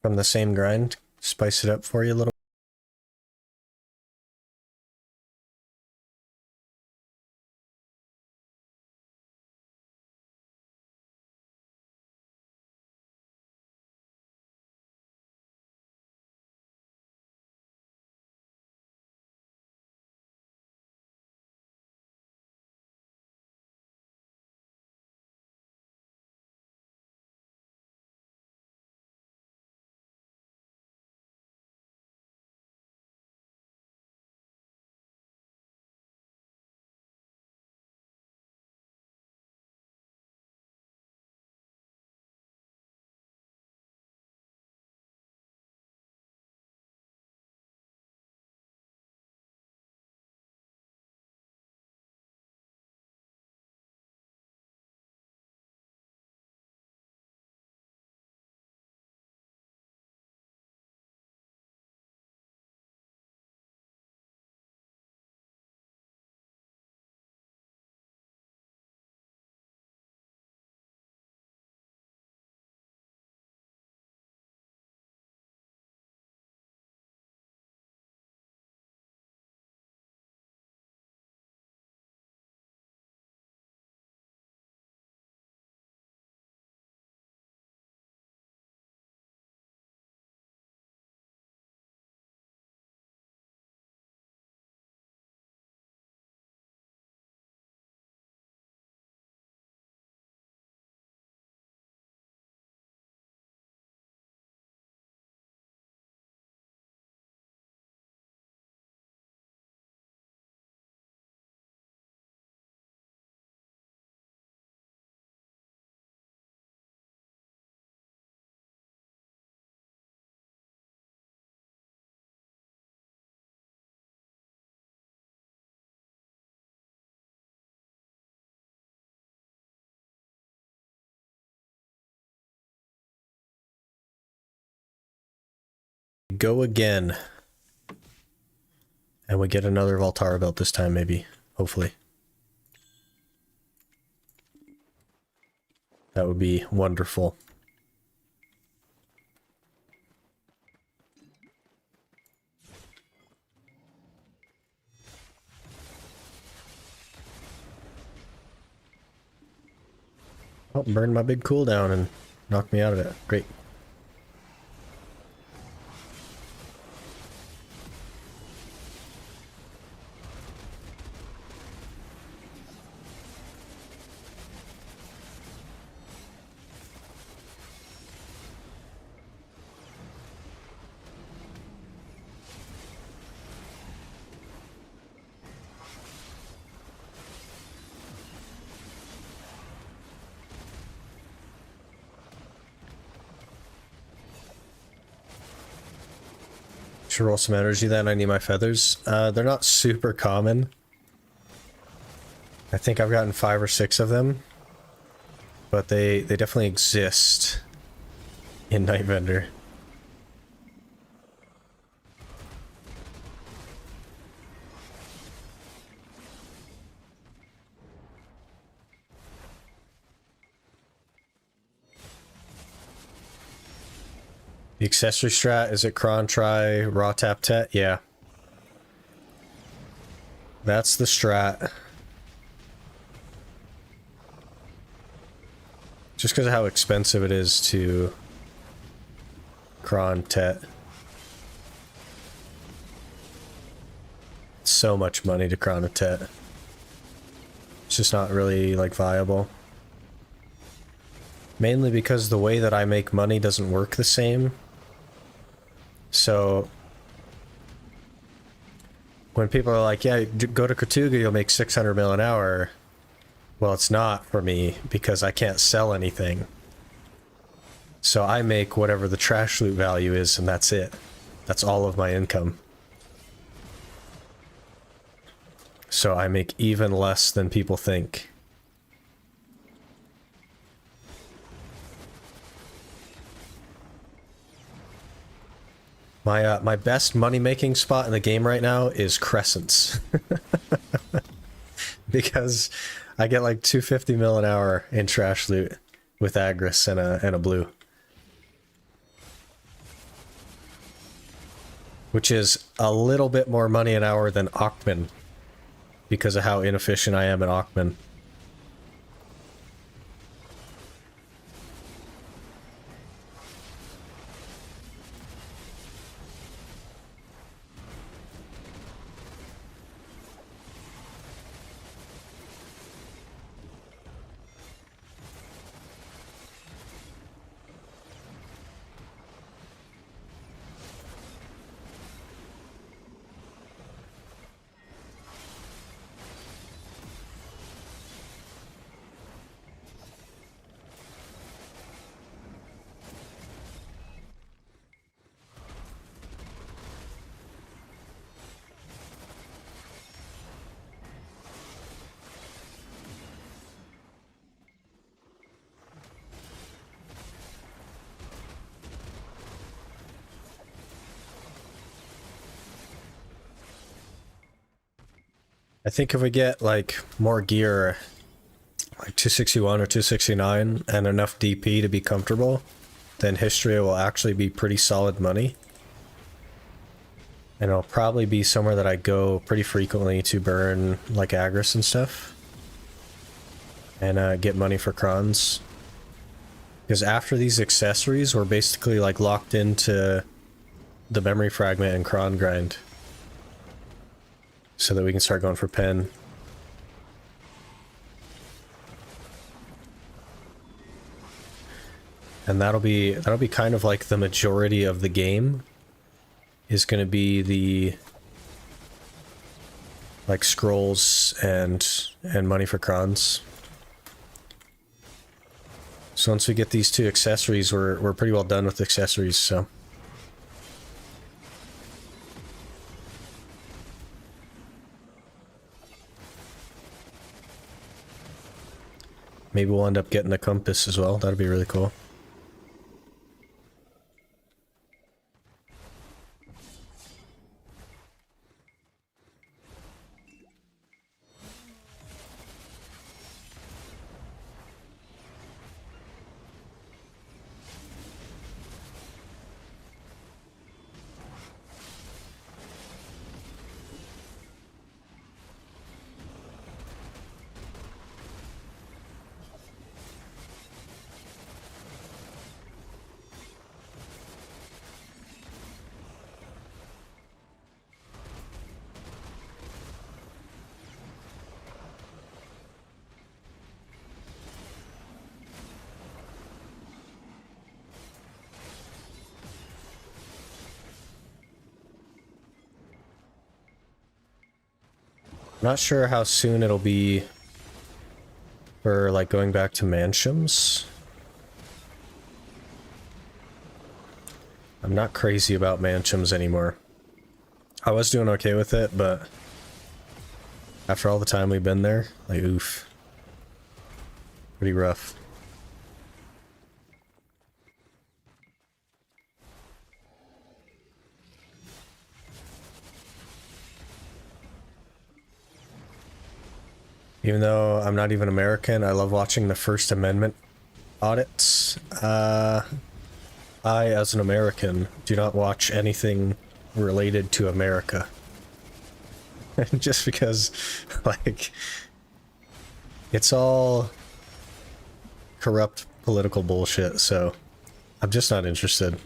the same grind. Spice it up for you a little. go again. And we get another Valtara belt this time, maybe. Hopefully. That would be wonderful. Oh, burned my big cooldown and knocked me out of it. Great. Should roll some energy then. I need my feathers. They're not super common. I think I've gotten 5 or 6 of them. But they definitely exist in Night Vendor. The accessory strat, is it cron, try, raw tap tet? Yeah. That's the strat. Just because of how expensive it is to cron tet. So much money to cron a tet. It's just not really, like, viable. Mainly because the way that I make money doesn't work the same. So when people are like, yeah, go to Katuga, you'll make 600 mil an hour. Well, it's not for me because I can't sell anything. So I make whatever the trash loot value is, and that's it. That's all of my income. So I make even less than people think. My best money-making spot in the game right now is Crescents. Because I get like 250 mil an hour in trash loot with Agris and a blue. Which is a little bit more money an hour than Aukman, because of how inefficient I am at Aukman. I think if we get like more gear, like 261 or 269, and enough DP to be comfortable, then History will actually be pretty solid money. And it'll probably be somewhere that I go pretty frequently to burn like Agris and stuff. And get money for crons. Because after these accessories, we're basically like locked into the memory fragment and cron grind. So that we can start going for pen. And that'll be kind of like the majority of the game is going to be the like scrolls and money for crons. So once we get these 2 accessories, we're pretty well done with accessories, so. Maybe we'll end up getting a compass as well. That'd be really cool. I'm not sure how soon it'll be for like going back to Mansions. I'm not crazy about Mansions anymore. I was doing okay with it, but after all the time we've been there, like oof. Pretty rough. Even though I'm not even American, I love watching the First Amendment audits. I, as an American, do not watch anything related to America. Just because, like, it's all corrupt political bullshit, so I'm just not interested.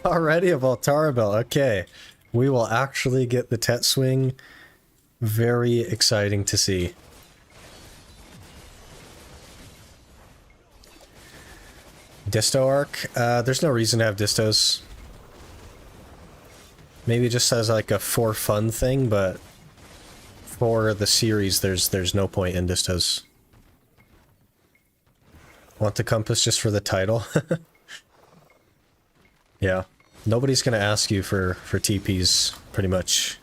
Already a Valtara belt, okay. We will actually get the Tet swing. Very exciting to see. Disto arc? There's no reason to have distos. Maybe just as like a for fun thing, but for the series there's no point in distos. Want the compass just for the title? Yeah. Nobody's gonna ask you for TPs, pretty much.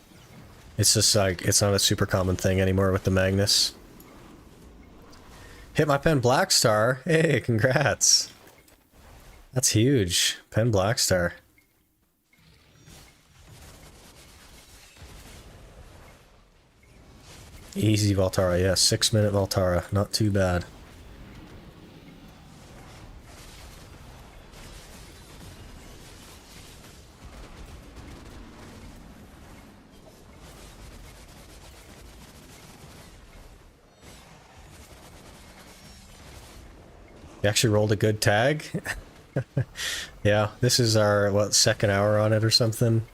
It's just like, it's not a super common thing anymore with the Magnus. Hit my pen Black Star. Hey, congrats. That's huge. Pen Black Star. Easy Valtara, yeah. 6-minute Valtara. Not too bad. You actually rolled a good tag? Yeah, this is our, what, second hour on it or something?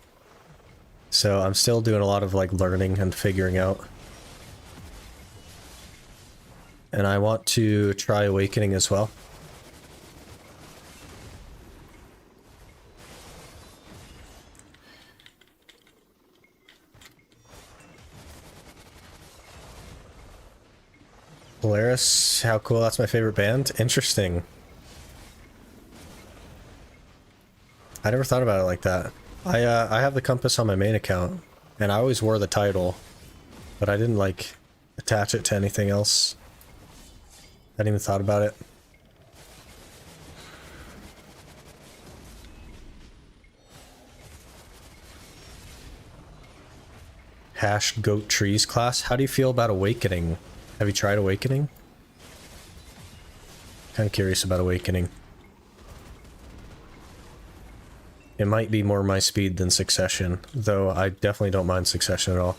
So I'm still doing a lot of, like, learning and figuring out. And I want to try Awakening as well. Polaris, how cool, that's my favorite band. Interesting. I never thought about it like that. I have the compass on my main account, and I always wore the title, but I didn't, like, attach it to anything else. I hadn't even thought about it. Hash Goat Trees class. How do you feel about Awakening? Have you tried Awakening? Kind of curious about Awakening. It might be more my speed than Succession, though I definitely don't mind Succession at all.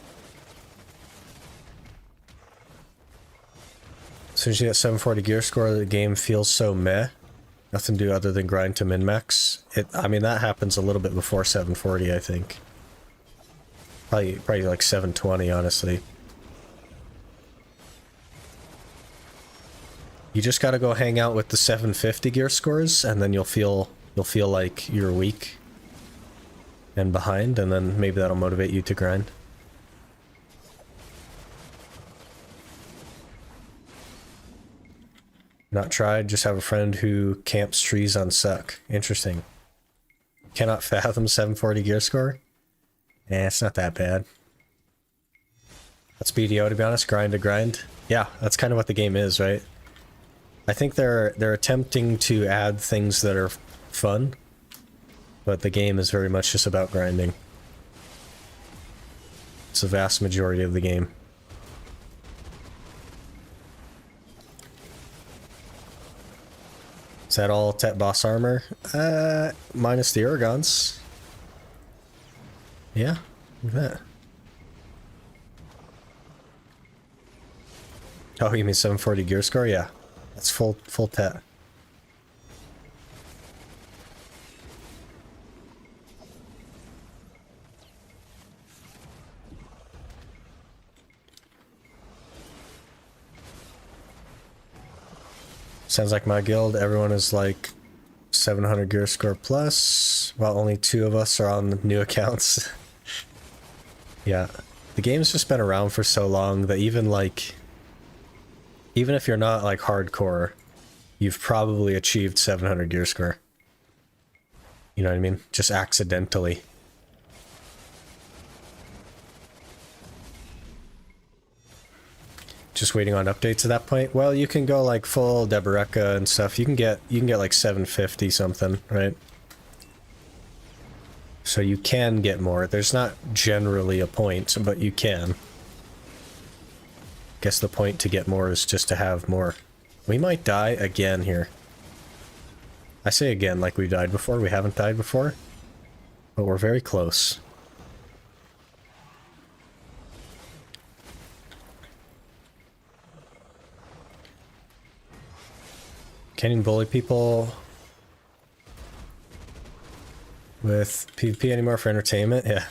As soon as you get 740 gear score, the game feels so meh. Nothing to do other than grind to min-max. I mean, that happens a little bit before 740, I think. Probably like 720, honestly. You just gotta go hang out with the 750 gear scores, and then you'll feel like you're weak and behind, and then maybe that'll motivate you to grind. Not tried, just have a friend who camps trees on suck. Interesting. Cannot fathom 740 gear score? Eh, it's not that bad. That's BDO, to be honest. Grind to grind. Yeah, that's kind of what the game is, right? I think they're attempting to add things that are fun, but the game is very much just about grinding. It's the vast majority of the game. Is that all Tet boss armor? Minus the Urgons. Yeah, look at that. Oh, you mean 740 gear score? Yeah. That's full Tet. Sounds like my guild, everyone is like 700 gear score plus, while only 2 of us are on new accounts. Yeah. The game's just been around for so long that even like, even if you're not like hardcore, you've probably achieved 700 gear score. You know what I mean? Just accidentally. Just waiting on updates at that point. Well, you can go like full Deboreka and stuff. You can get like 750 something, right? So you can get more. There's not generally a point, but you can. Guess the point to get more is just to have more. We might die again here. I say again like we died before. We haven't died before. But we're very close. Can you bully people with PvP anymore for entertainment? Yeah.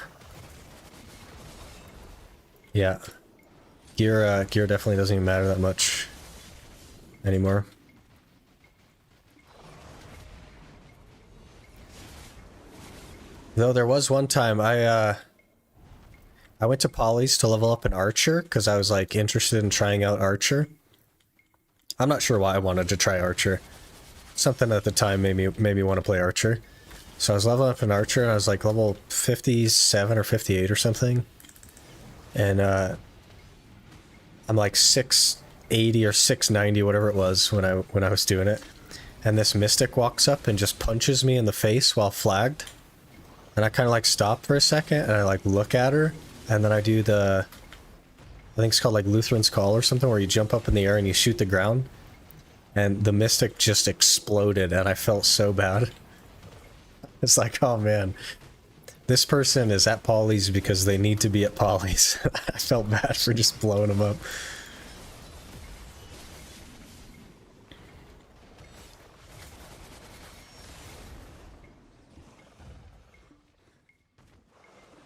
Yeah. Gear definitely doesn't even matter that much anymore. Though there was one time I went to Polly's to level up an archer because I was like interested in trying out archer. I'm not sure why I wanted to try archer. Something at the time made me want to play archer. So I was leveling up an archer and I was like level 57 or 58 or something. And I'm like 680 or 690, whatever it was when I was doing it. And this mystic walks up and just punches me in the face while flagged. And I kind of like stop for a second and I like look at her. And then I do the, I think it's called like Lutheran's Call or something, where you jump up in the air and you shoot the ground. And the mystic just exploded and I felt so bad. It's like, oh man, this person is at Polly's because they need to be at Polly's. I felt bad for just blowing them up.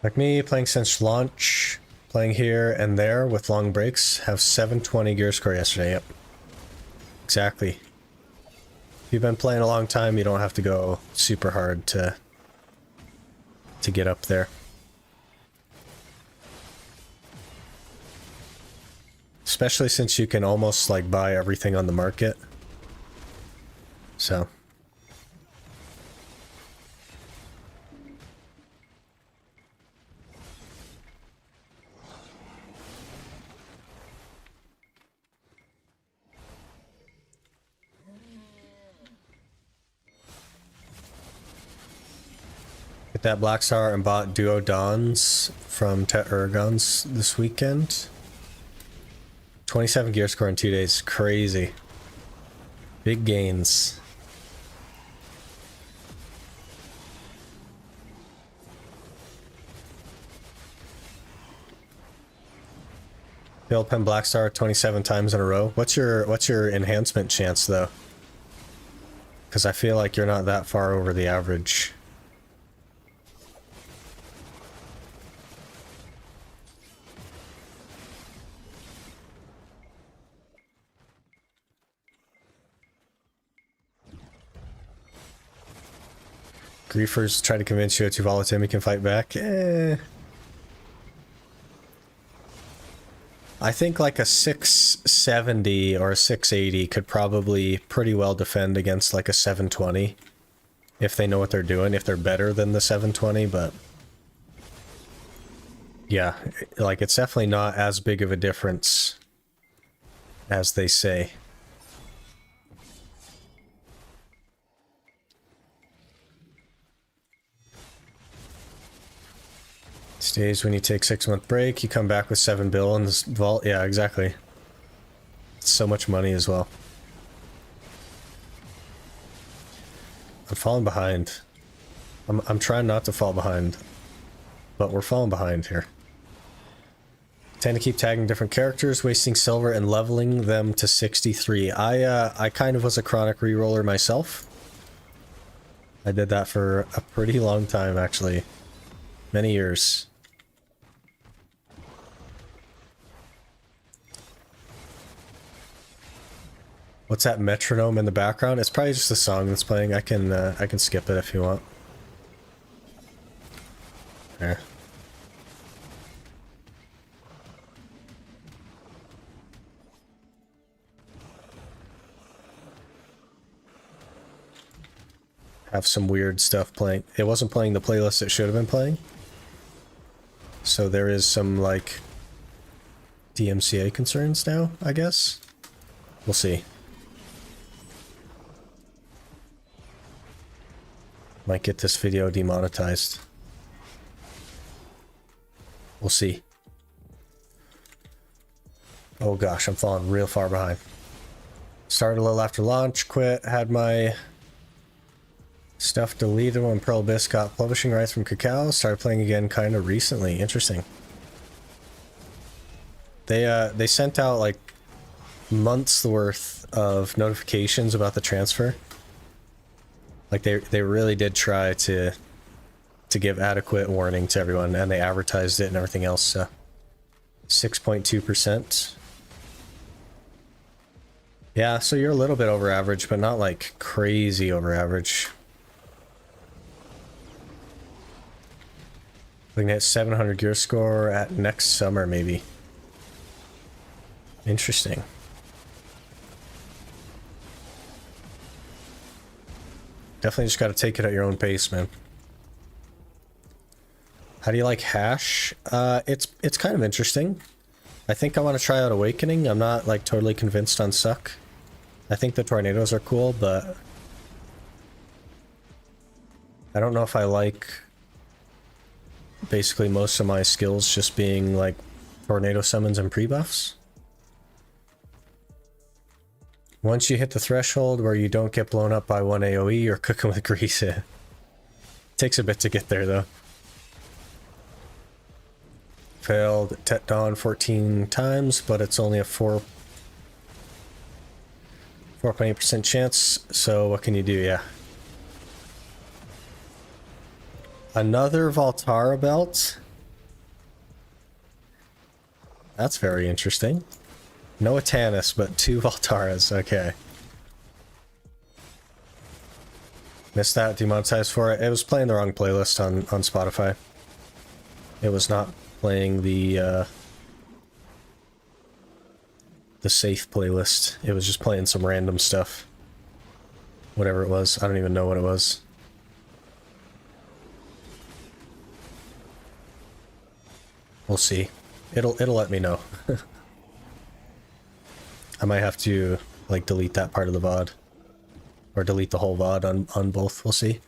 Like me, playing since launch, playing here and there with long breaks, have 720 gear score yesterday, yep. Exactly. If you've been playing a long time, you don't have to go super hard to get up there. Especially since you can almost like buy everything on the market. So. Get that Black Star and bought Duo Dons from Tet Urgons this weekend. 27 gear score in 2 days. Crazy. Big gains. Build Pen Black Star 27 times in a row. What's your enhancement chance though? Because I feel like you're not that far over the average. Griefers try to convince you that you Volatim can fight back. I think like a 670 or a 680 could probably pretty well defend against like a 720. If they know what they're doing, if they're better than the 720, but... yeah, like it's definitely not as big of a difference as they say. Days when you take 6-month break, you come back with 7 bill in this vault. Yeah, exactly. It's so much money as well. I'm falling behind. I'm trying not to fall behind, but we're falling behind here. Tend to keep tagging different characters, wasting silver and leveling them to 63. I kind of was a chronic reroller myself. I did that for a pretty long time, actually. Many years. What's that metronome in the background? It's probably just the song that's playing. I can skip it if you want. There. have some weird stuff playing. It wasn't playing the playlist it should have been playing. So there is some, like, DMCA concerns now, I guess. We'll see. Might get this video demonetized. We'll see. Oh gosh, I'm falling real far behind. Started a little after launch, quit, had my stuff deleted when Pearl Abyss got publishing rights from Kakao, started playing again kind of recently. Interesting. They sent out like months worth of notifications about the transfer. Like they really did try to give adequate warning to everyone, and they advertised it and everything else. So 6.2%. Yeah, so you're a little bit over average, but not like crazy over average. We can hit 700 gear score at next summer, maybe. Interesting. Definitely just got to take it at your own pace, man. How do you like Hash? It's kind of interesting. I think I want to try out Awakening. I'm not like totally convinced on Suck. I think the tornadoes are cool, but I don't know if I like basically most of my skills just being like tornado summons and pre-buffs. Once you hit the threshold where you don't get blown up by one AoE, you're cooking with grease. It takes a bit to get there though. Failed Tet Dawn 14 times, but it's only a 4.8% chance, so what can you do? Yeah. Another Valtara belt? That's very interesting. No Atanus, but 2 Valtaras, okay. Missed that, demonetized for it. It was playing the wrong playlist on Spotify. It was not playing the safe playlist. It was just playing some random stuff. Whatever it was. I don't even know what it was. We'll see. It'll let me know. I might have to like delete that part of the VOD. Or delete the whole VOD on both. We'll see.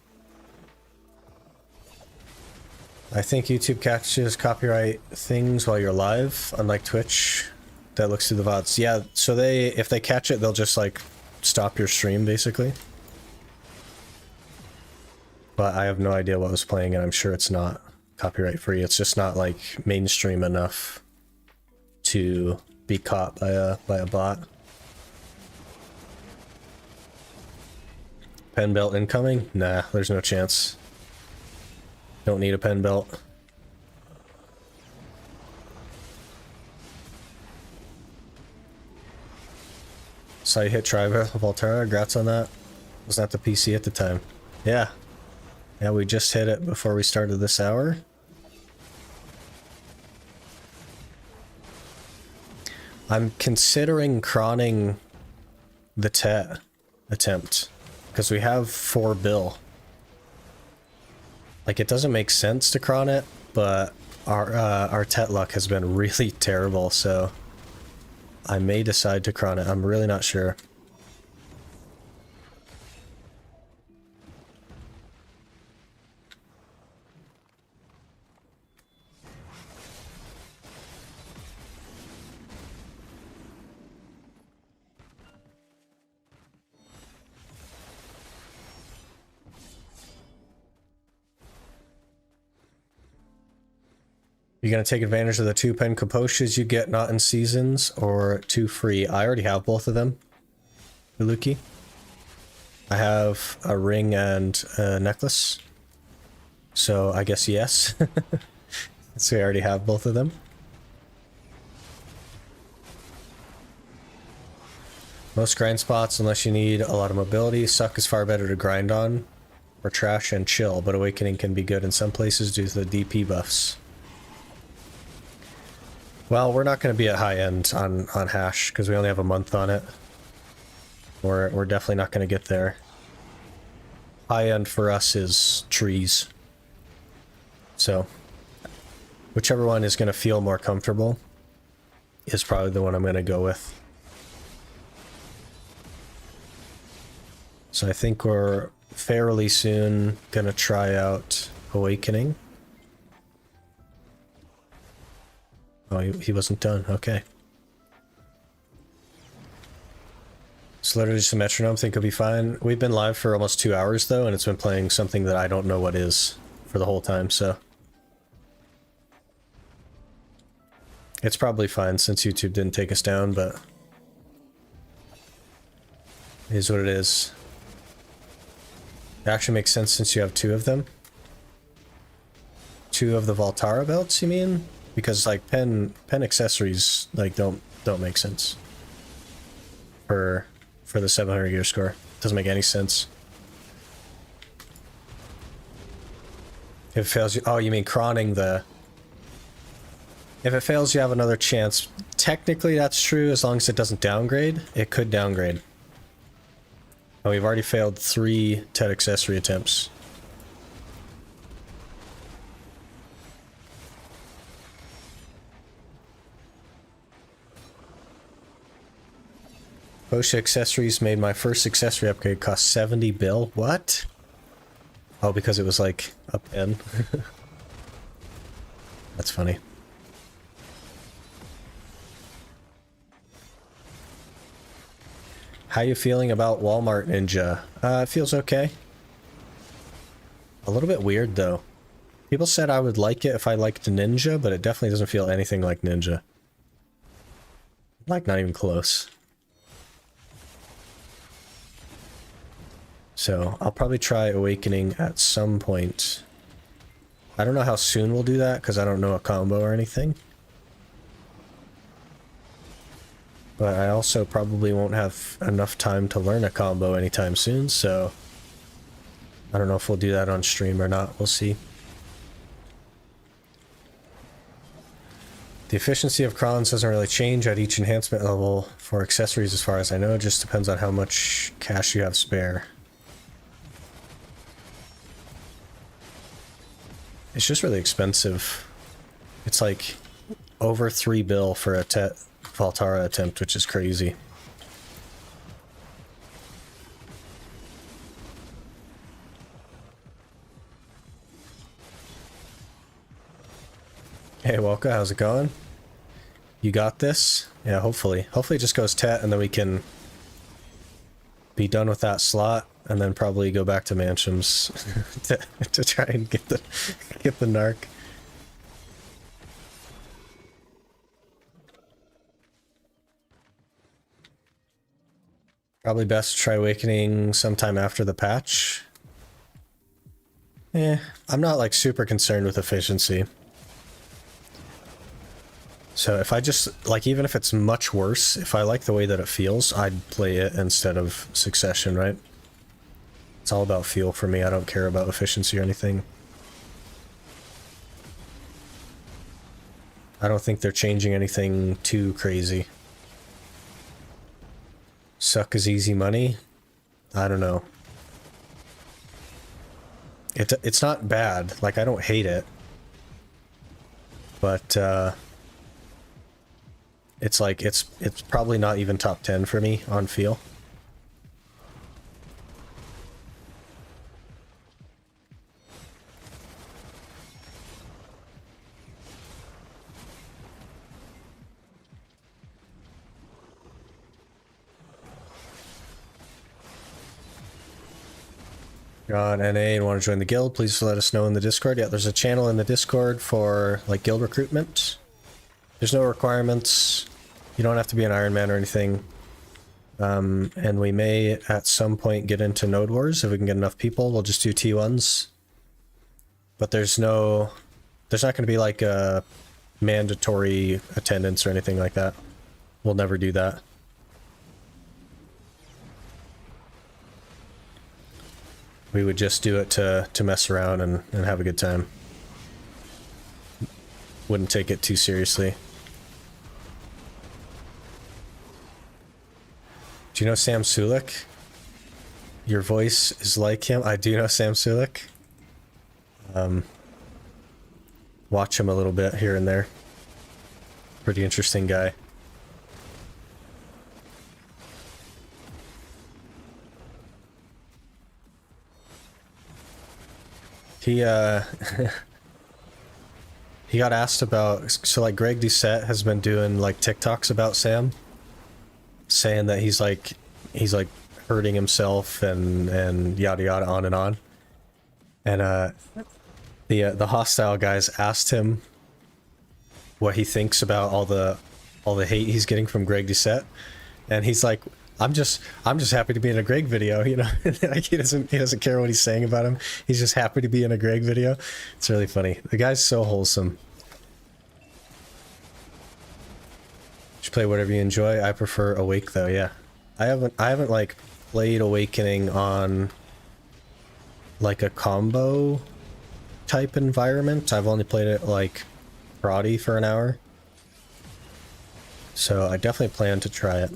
I think YouTube catches copyright things while you're live, unlike Twitch that looks through the VODs. Yeah, so if they catch it, they'll just like stop your stream basically. But I have no idea what was playing, and I'm sure it's not copyright free. It's just not like mainstream enough to be caught by a bot. Pen belt incoming? Nah, there's no chance. Don't need a pen belt. So you hit Triva Valtara, congrats on that. Was not the PC at the time. Yeah. Yeah, we just hit it before we started this hour. I'm considering cronning the Tet attempt, because we have 4 bill. Like, it doesn't make sense to cron it, but our Tet luck has been really terrible, so I may decide to cron it. I'm really not sure. You're going to take advantage of the 2 pen Kaposhas you get not in seasons, or 2 free. I already have both of them, Uluki. I have a ring and a necklace. So I guess yes. So I already have both of them. Most grind spots, unless you need a lot of mobility. Suck is far better to grind on, or trash and chill, but Awakening can be good in some places due to the DP buffs. Well, we're not going to be at high end on Hash, because we only have a month on it. We're definitely not going to get there. high end for us is trees. So whichever one is going to feel more comfortable is probably the one I'm going to go with. So I think we're fairly soon going to try out Awakening. Oh, he wasn't done. Okay. It's literally just a metronome. Think it'll be fine. We've been live for almost 2 hours, though, and it's been playing something that I don't know what is for the whole time, so... It's probably fine since YouTube didn't take us down, but... It is what it is. It actually makes sense since you have 2 of them. 2 of the Valtara belts, you mean? Because, like, pen accessories, like, don't make sense. For the 700 gear score. Doesn't make any sense. If it fails you... Oh, you mean crawning the... If it fails, you have another chance. Technically, that's true as long as it doesn't downgrade. It could downgrade. And we've already failed 3 TED accessory attempts. Porsche accessories made my first accessory upgrade cost 70 bill. What? Oh, because it was like a pen. That's funny. How you feeling about Walmart Ninja? It feels okay. A little bit weird though. People said I would like it if I liked Ninja, but it definitely doesn't feel anything like Ninja. Like, not even close. So, I'll probably try Awakening at some point. I don't know how soon we'll do that, because I don't know a combo or anything. But I also probably won't have enough time to learn a combo anytime soon, so... I don't know if we'll do that on stream or not, we'll see. The efficiency of crons doesn't really change at each enhancement level for accessories as far as I know, it just depends on how much cash you have spare. It's just really expensive. It's like over 3 bill for a Valtara attempt, which is crazy. Hey Walka, how's it going? You got this? Yeah, hopefully. Hopefully it just goes Tet and then we can be done with that slot and then probably go back to Mansions to try and get the narc. Probably best to try Awakening sometime after the patch. I'm not like super concerned with efficiency. So if I just, like, even if it's much worse, if I like the way that it feels, I'd play it instead of Succession, right? It's all about feel for me, I don't care about efficiency or anything. I don't think they're changing anything too crazy. Suck is easy money? I don't know. It's not bad, like, I don't hate it. But, it's like, it's probably not even top 10 for me on feel. On NA and want to join the guild, please let us know in the Discord. Yeah, there's a channel in the Discord for, like, guild recruitment. There's no requirements. You don't have to be an Ironman or anything. And we may, at some point, get into Node Wars. If we can get enough people, we'll just do T1s. But there's not going to be, like, a mandatory attendance or anything like that. We'll never do that. We would just do it to mess around and have a good time. Wouldn't take it too seriously. Do you know Sam Sulik? Your voice is like him. I do know Sam Sulik. Watch him a little bit here and there. Pretty interesting guy. He he got asked about, so like Greg Doucette has been doing like TikToks about Sam, saying that he's like hurting himself and yada yada on and on. And the hostile guys asked him what he thinks about all the hate he's getting from Greg Doucette, and he's like, I'm just happy to be in a Greg video, you know. Like he doesn't care what he's saying about him. He's just happy to be in a Greg video. It's really funny. The guy's so wholesome. Just play whatever you enjoy. I prefer Awake though. Yeah, I haven't like played Awakening on like a combo type environment. I've only played it like karate for an hour. So I definitely plan to try it.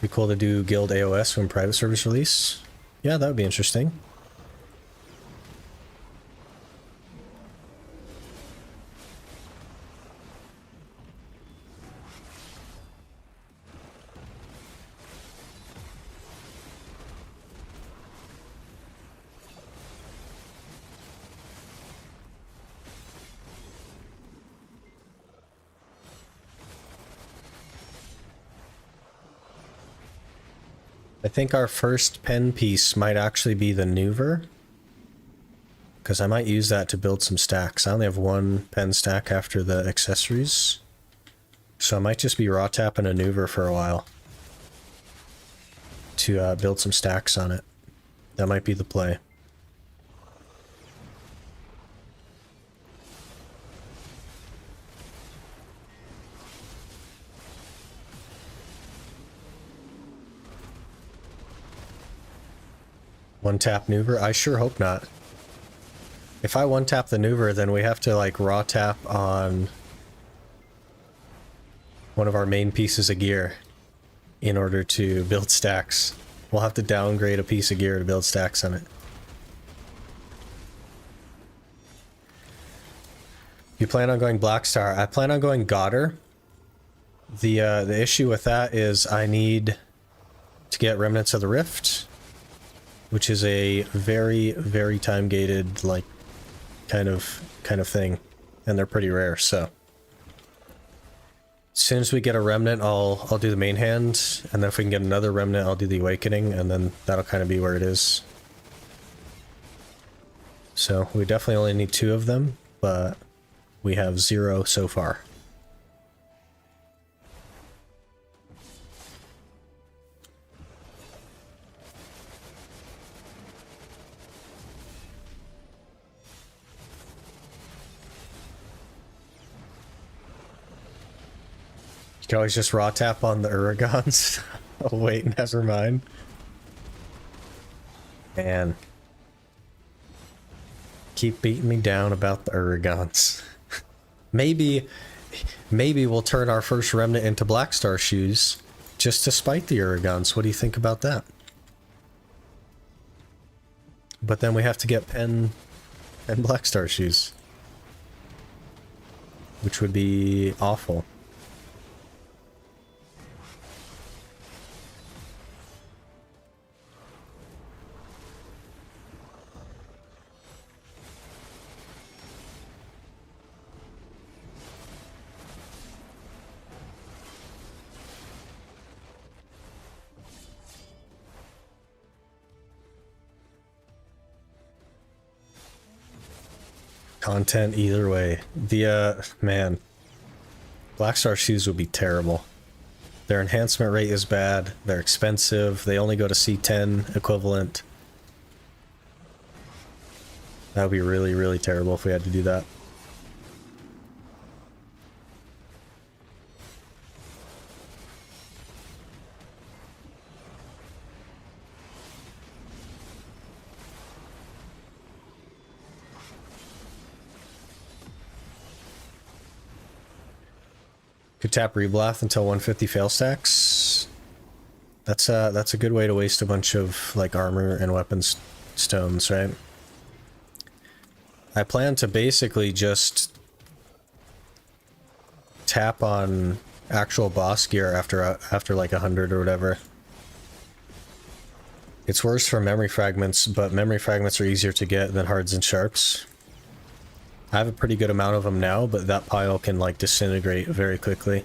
Be cool to do Guild AOS when private service release. Yeah, that would be interesting. I think our first pen piece might actually be the Neuver, because I might use that to build some stacks. I only have one pen stack after the accessories, so I might just be raw tapping a Neuver for a while to build some stacks on it. That might be the play. One tap Neuver? I sure hope not. If I one tap the Neuver, then we have to like raw tap on one of our main pieces of gear in order to build stacks. We'll have to downgrade a piece of gear to build stacks on it. You plan on going Blackstar? I plan on going Goddard. The issue with that is I need to get Remnants of the Rift, which is a very, very time-gated, like, kind of thing, and they're pretty rare, so. As soon as we get a Remnant, I'll do the main hand, and then if we can get another Remnant, I'll do the Awakening, and then that'll kind of be where it is. So, we definitely only need 2 of them, but we have 0 so far. You can always just raw tap on the Uragons. Oh wait, never mind. Man. Keep beating me down about the Uragons. Maybe we'll turn our first Remnant into Blackstar shoes just to spite the Uragons. What do you think about that? But then we have to get Pen and Blackstar shoes, which would be awful. Content either way. The man, Blackstar shoes would be terrible. Their enhancement rate is bad, they're expensive, they only go to C10 equivalent. That would be really, really terrible if we had to do that. Could tap Reblath until 150 fail stacks. That's a good way to waste a bunch of like armor and weapons stones, right? I plan to basically just tap on actual boss gear after like 100 or whatever. It's worse for memory fragments, but memory fragments are easier to get than hards and sharps. I have a pretty good amount of them now, but that pile can like disintegrate very quickly.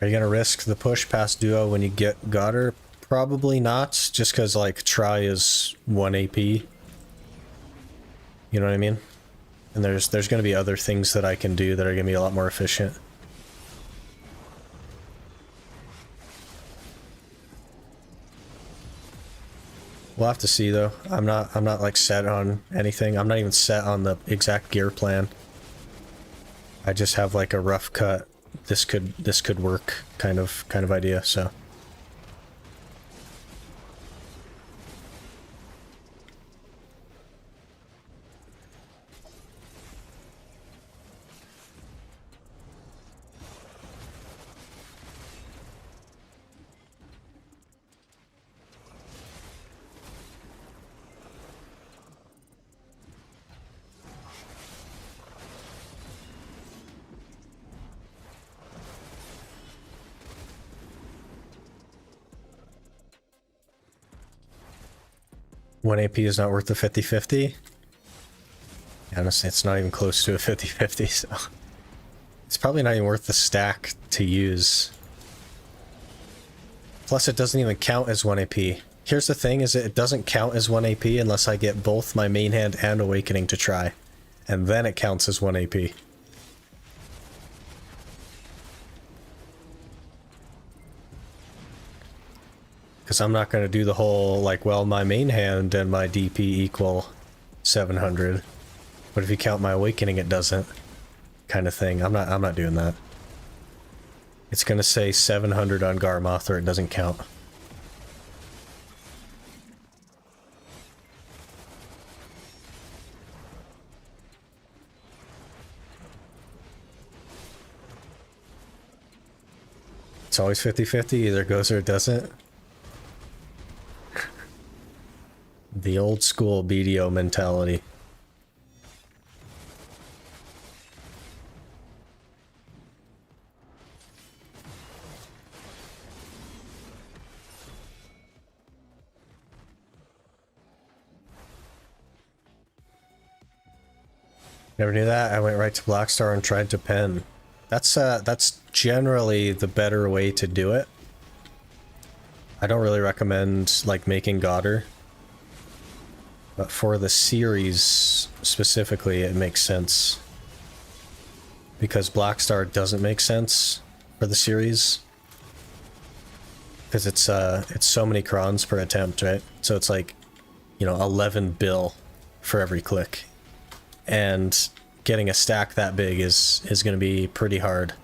Are you gonna risk the push past duo when you get Godder? Probably not, just because like try is 1 AP. You know what I mean? And there's gonna be other things that I can do that are gonna be a lot more efficient. We'll have to see though. I'm not like set on anything. I'm not even set on the exact gear plan. I just have like a rough cut. This could work kind of idea, so. One AP is not worth the 50-50. Honestly, it's not even close to a 50-50, so it's probably not even worth the stack to use. Plus, it doesn't even count as 1 AP. Here's the thing, is it doesn't count as 1 AP unless I get both my main hand and Awakening to try. And then it counts as 1 AP. Because I'm not going to do the whole, like, well, my main hand and my DP equal 700. But if you count my Awakening, it doesn't. Kind of thing. I'm not doing that. It's going to say 700 on Garmoth or it doesn't count. It's always 50-50, either goes or it doesn't. The old school BDO mentality. Never knew that. I went right to Blackstar and tried to pen. That's generally the better way to do it. I don't really recommend like making Godder. But for the series specifically, it makes sense. Because Blackstar doesn't make sense for the series. Because it's so many crons per attempt, right? So it's like, you know, 11 bill for every click. And getting a stack that big is going to be pretty hard.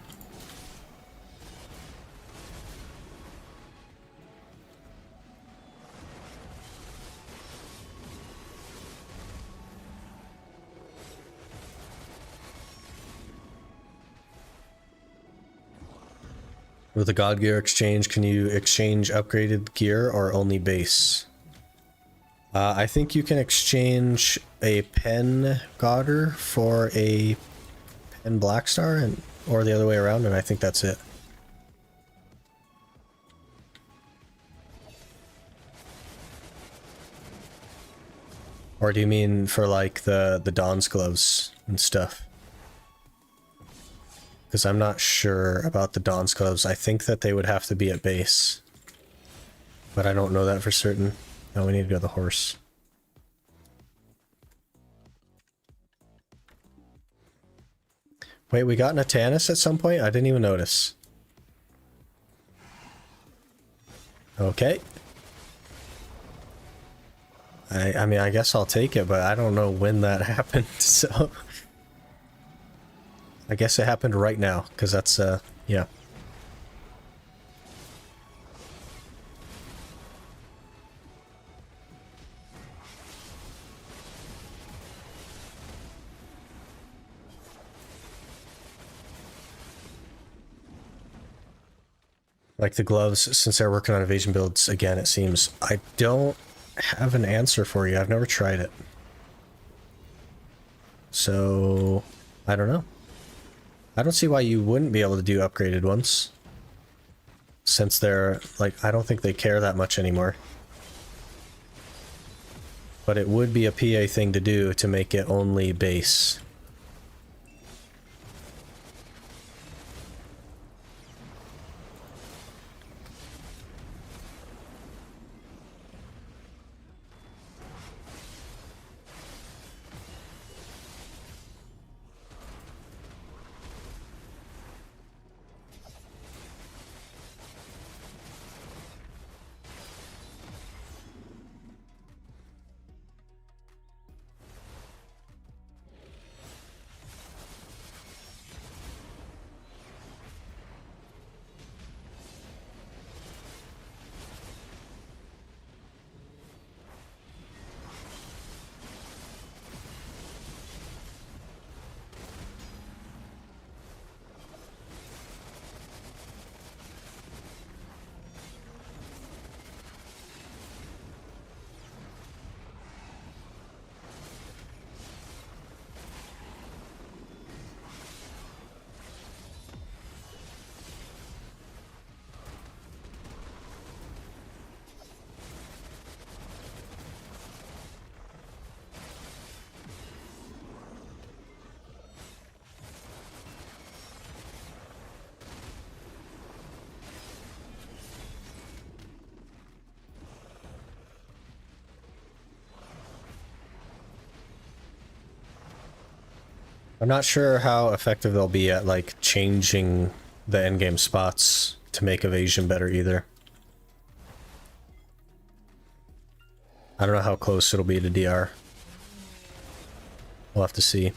With the God Gear exchange, can you exchange upgraded gear or only base? I think you can exchange a pen Godder for a pen Blackstar, and or the other way around, and I think that's it. Or do you mean for like the Dawn's gloves and stuff? Because I'm not sure about the Dawn's gloves. I think that they would have to be at base. But I don't know that for certain. No, we need to go to the horse. Wait, we got Natanis at some point? I didn't even notice. Okay. I mean, I guess I'll take it, but I don't know when that happened, so... I guess it happened right now, because that's, yeah. Like the gloves, since they're working on evasion builds again, it seems. I don't have an answer for you. I've never tried it. So, I don't know. I don't see why you wouldn't be able to do upgraded ones. Since they're, like, I don't think they care that much anymore. But it would be a PA thing to do to make it only base. I'm not sure how effective they'll be at, like, changing the endgame spots to make evasion better either. I don't know how close it'll be to DR. We'll have to see.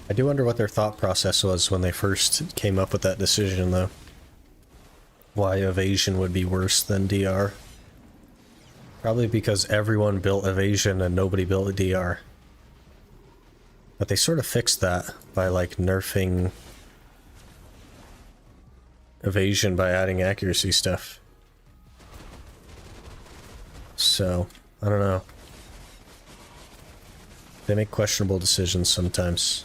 I do wonder what their thought process was when they first came up with that decision, though. Why evasion would be worse than DR. Probably because everyone built evasion and nobody built DR. But they sort of fixed that by, like, nerfing evasion by adding accuracy stuff. So, I don't know. They make questionable decisions sometimes.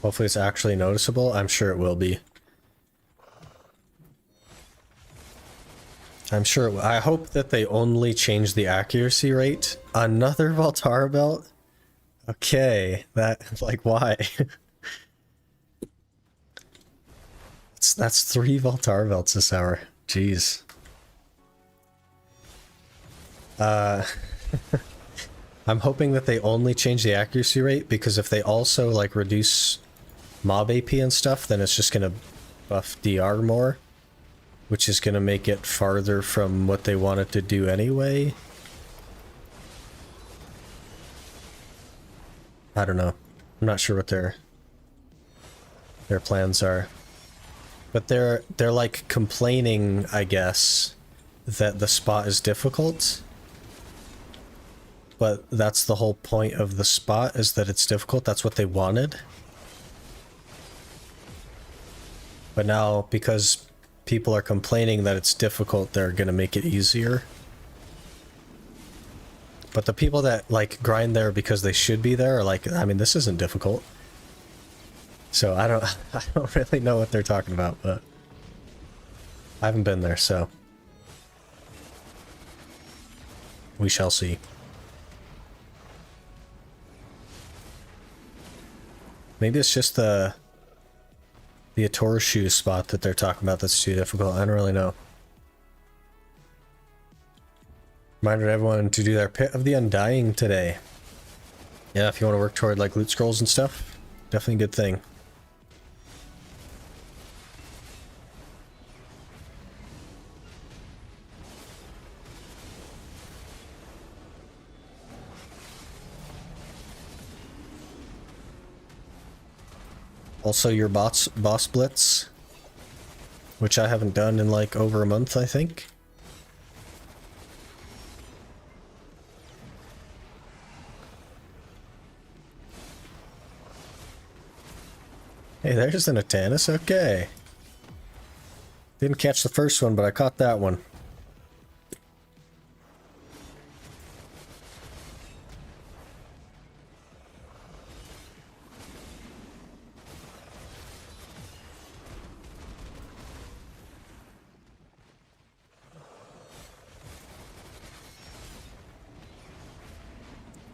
Hopefully it's actually noticeable. I'm sure it will be. I'm sure it will. I hope that they only change the accuracy rate. Another Valtara belt? Okay, that, like, why? That's 3 Valtara belts this hour. Jeez. I'm hoping that they only change the accuracy rate, because if they also, like, reduce mob AP and stuff, then it's just gonna buff DR more, which is gonna make it farther from what they wanted to do anyway. I don't know. I'm not sure what their plans are. But they're like complaining, I guess, that the spot is difficult. But that's the whole point of the spot, is that it's difficult. That's what they wanted. But now, because people are complaining that it's difficult, they're gonna make it easier. But the people that, like, grind there because they should be there are like, I mean, this isn't difficult. So I don't really know what they're talking about, but I haven't been there, so we shall see. Maybe it's just the Atora shoe spot that they're talking about that's too difficult. I don't really know. Reminder to everyone to do their Pit of the Undying today. Yeah, if you want to work toward, like, loot scrolls and stuff, definitely a good thing. Also your boss blitz, which I haven't done in like over a month, I think. Hey, there's an Atanus, okay. Didn't catch the first one, but I caught that one.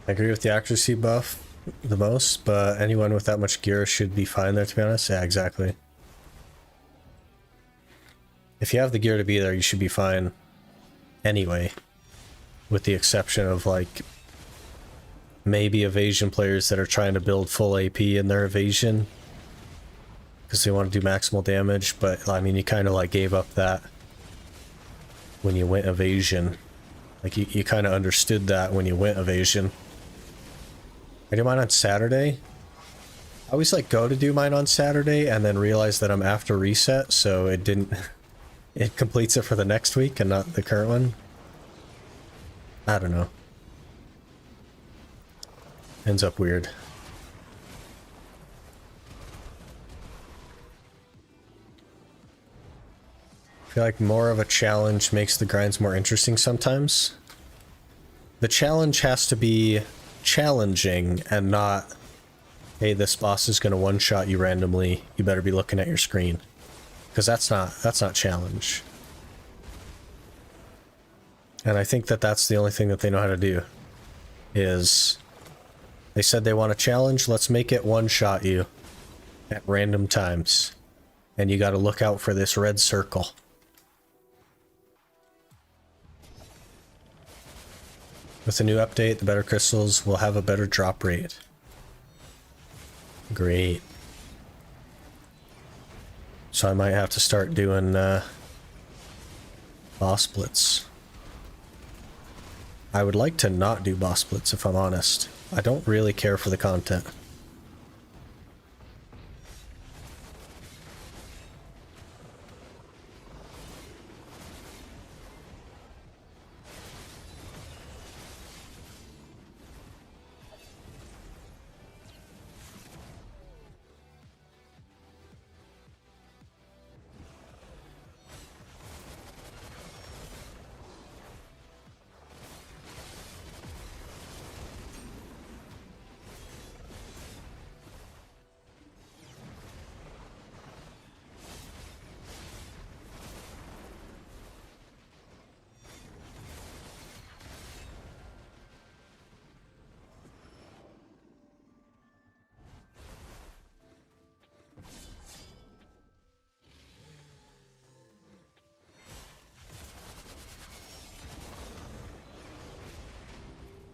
I agree with the accuracy buff the most, but anyone with that much gear should be fine there, to be honest. Yeah, exactly. If you have the gear to be there, you should be fine anyway, with the exception of like maybe evasion players that are trying to build full AP in their evasion because they want to do maximal damage. But I mean, you kind of like gave up that when you went evasion. Like you kind of understood that when you went evasion. I do mine on Saturday. I always like go to do mine on Saturday and then realize that I'm after reset, so it didn't it completes it for the next week and not the current one. I don't know. Ends up weird. I feel like more of a challenge makes the grinds more interesting sometimes. The challenge has to be challenging and not, hey, this boss is going to one-shot you randomly, you better be looking at your screen. Because that's not challenge. And I think that that's the only thing that they know how to do. Is they said they want a challenge, let's make it one-shot you at random times. And you got to look out for this red circle. With the new update, the better crystals will have a better drop rate. Great. So I might have to start doing boss splits. I would like to not do boss splits if I'm honest. I don't really care for the content.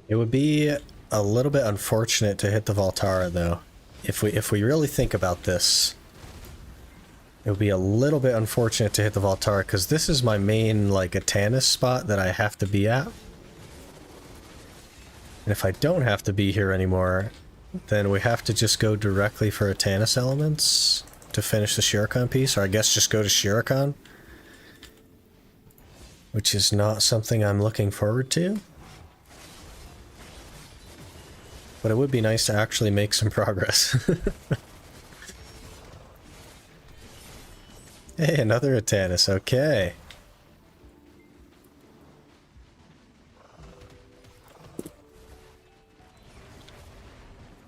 It would be a little bit unfortunate to hit the Valtara, though. If we really think about this, it would be a little bit unfortunate to hit the Valtara, because this is my main, like, Atanus spot that I have to be at. And if I don't have to be here anymore, then we have to just go directly for Atanus elements to finish the Shuriken piece, or I guess just go to Shuriken. Which is not something I'm looking forward to. But it would be nice to actually make some progress. Hey, another Atanus, okay.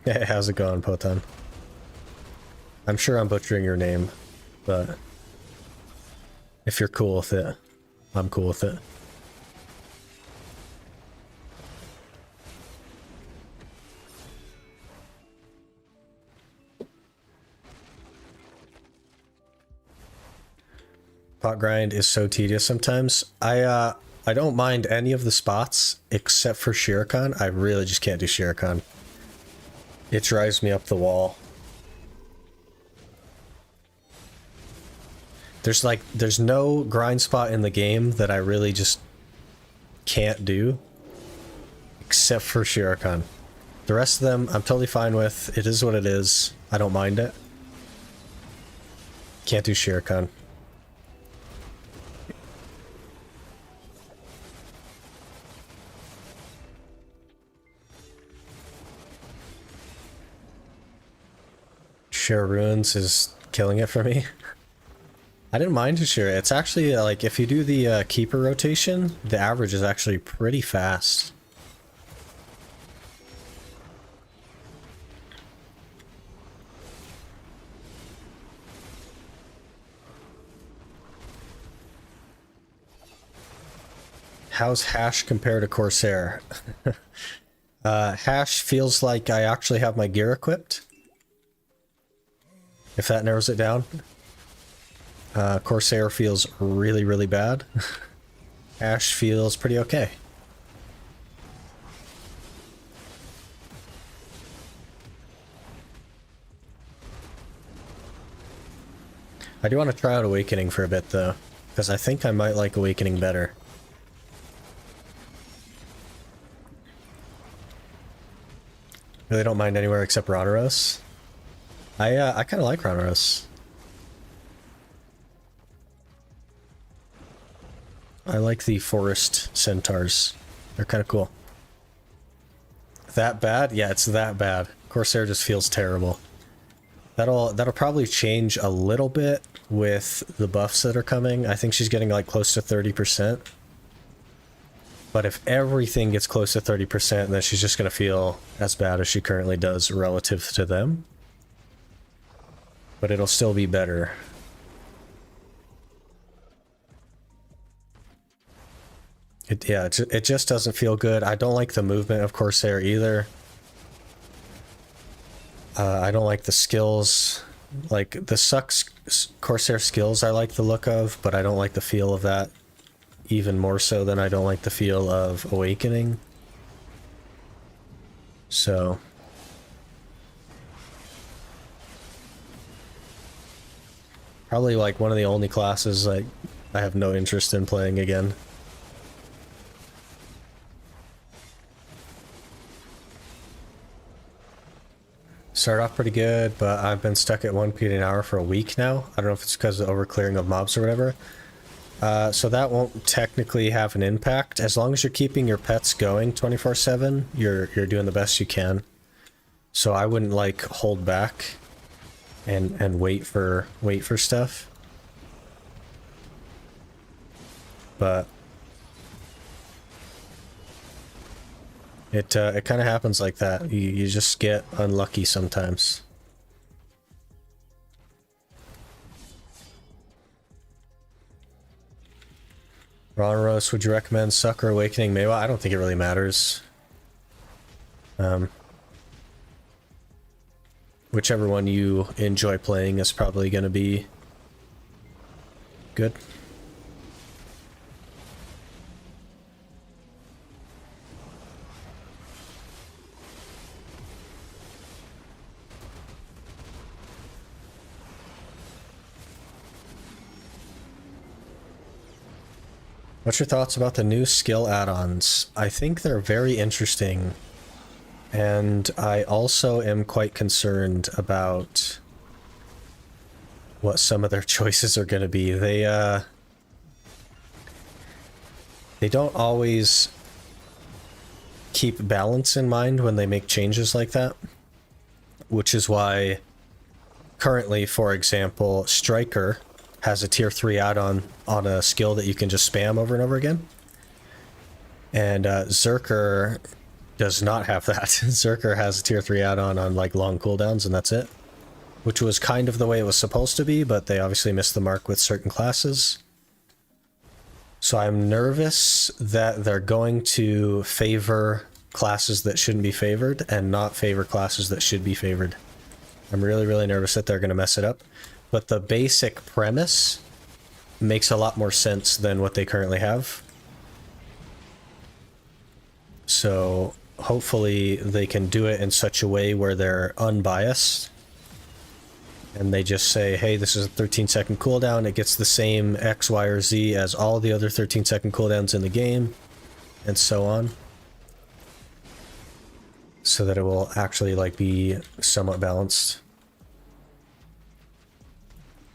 Hey, how's it going, Potan? I'm sure I'm butchering your name, but if you're cool with it, I'm cool with it. Pot grind is so tedious sometimes. I don't mind any of the spots except for Shuriken. I really just can't do Shuriken. It drives me up the wall. There's no grind spot in the game that I really just can't do except for Shuriken. The rest of them I'm totally fine with. It is what it is. I don't mind it. Can't do Shuriken. Share Ruins is killing it for me. I didn't mind to share it. It's actually, like, if you do the keeper rotation, the average is actually pretty fast. How's Hash compare to Corsair? Hash feels like I actually have my gear equipped, if that narrows it down. Corsair feels really, really bad. Hash feels pretty okay. I do want to try out Awakening for a bit, though, because I think I might like Awakening better. Really don't mind anywhere except Rhodoros. I kind of like Rhodoros. I like the forest centaurs. They're kind of cool. That bad? Yeah, it's that bad. Corsair just feels terrible. That'll probably change a little bit with the buffs that are coming. I think she's getting like close to 30%. But if everything gets close to 30%, then she's just going to feel as bad as she currently does relative to them. But it'll still be better. It just doesn't feel good. I don't like the movement of Corsair either. I don't like the skills. Like, the Corsair skills I like the look of, but I don't like the feel of that. Even more so than I don't like the feel of Awakening. So probably like one of the only classes like I have no interest in playing again. Started off pretty good, but I've been stuck at 1 PV an hour for a week now. I don't know if it's because of overclearing of mobs or whatever. So that won't technically have an impact. As long as you're keeping your pets going 24/7, you're doing the best you can. So I wouldn't like hold back and wait for stuff. But it kind of happens like that. You just get unlucky sometimes. Rhodoros, would you recommend Sucker Awakening Mewa? I don't think it really matters. Whichever one you enjoy playing is probably going to be good. What's your thoughts about the new skill add-ons? I think they're very interesting, and I also am quite concerned about what some of their choices are going to be. They don't always keep balance in mind when they make changes like that, which is why currently, for example, Striker has a tier 3 add-on on a skill that you can just spam over and over again. And Zerker does not have that. Zerker has a tier 3 add-on on like long cooldowns and that's it. Which was kind of the way it was supposed to be, but they obviously missed the mark with certain classes. So I'm nervous that they're going to favor classes that shouldn't be favored and not favor classes that should be favored. I'm really, really nervous that they're going to mess it up. But the basic premise makes a lot more sense than what they currently have. So hopefully they can do it in such a way where they're unbiased. And they just say, hey, this is a 13-second cooldown. It gets the same X, Y, or Z as all the other 13-second cooldowns in the game. And so on. So that it will actually like be somewhat balanced.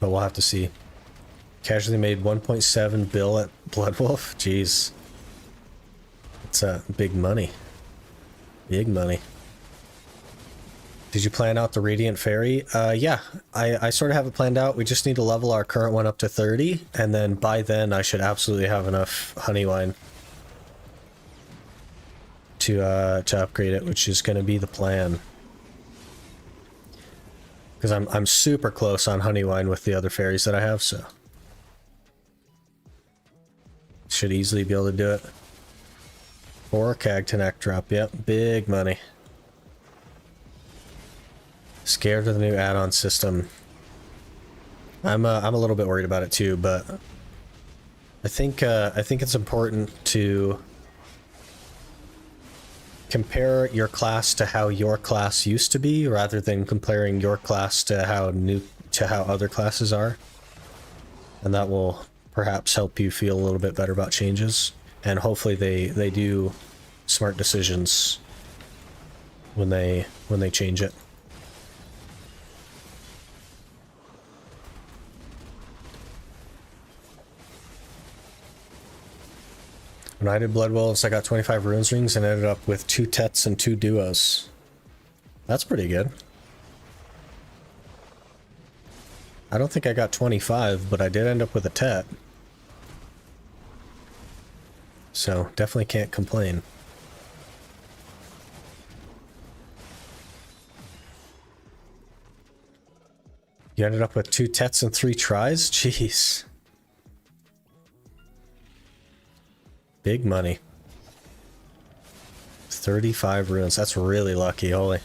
but we'll have to see. Casually made 1.7 bill at Bloodwolf. Jeez. It's big money. Big money. Did you plan out the Radiant Fairy? Yeah, I sort of have it planned out. We just need to level our current one up to 30, and then by then I should absolutely have enough honey wine to upgrade it, which is going to be the plan. Because I'm super close on honey wine with the other fairies that I have, so should easily be able to do it. 4 Cagtanak drop, yep, big money. Scared of the new add-on system. I'm a little bit worried about it too, but I think it's important to compare your class to how your class used to be, rather than comparing your class to how other classes are, and that will perhaps help you feel a little bit better about changes, and hopefully they do smart decisions when they change it. When I did Blood Wolves, I got 25 Runes Rings and ended up with 2 Tets and 2 Duos. That's pretty good. I don't think I got 25, but I did end up with a Tet. So, definitely can't complain. You ended up with 2 Tets and 3 tries? Jeez. Big money. 35 runes. That's really lucky, holy.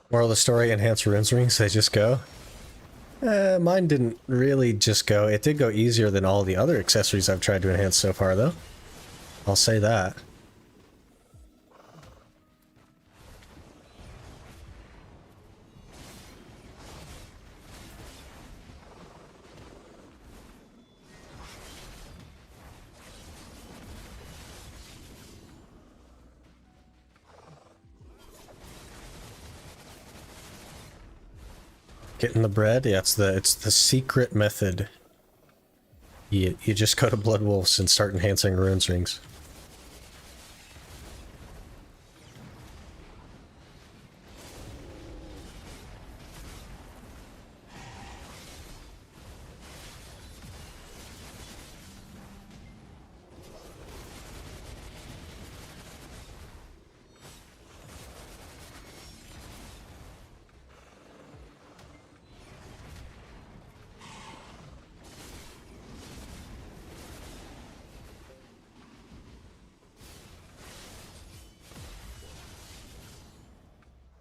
Moral of the story, enhance runes rings, they just go. Mine didn't really just go. It did go easier than all the other accessories I've tried to enhance so far, though. I'll say that. Getting the bread, yeah, it's the secret method. You just go to Blood Wolves and start enhancing runes rings.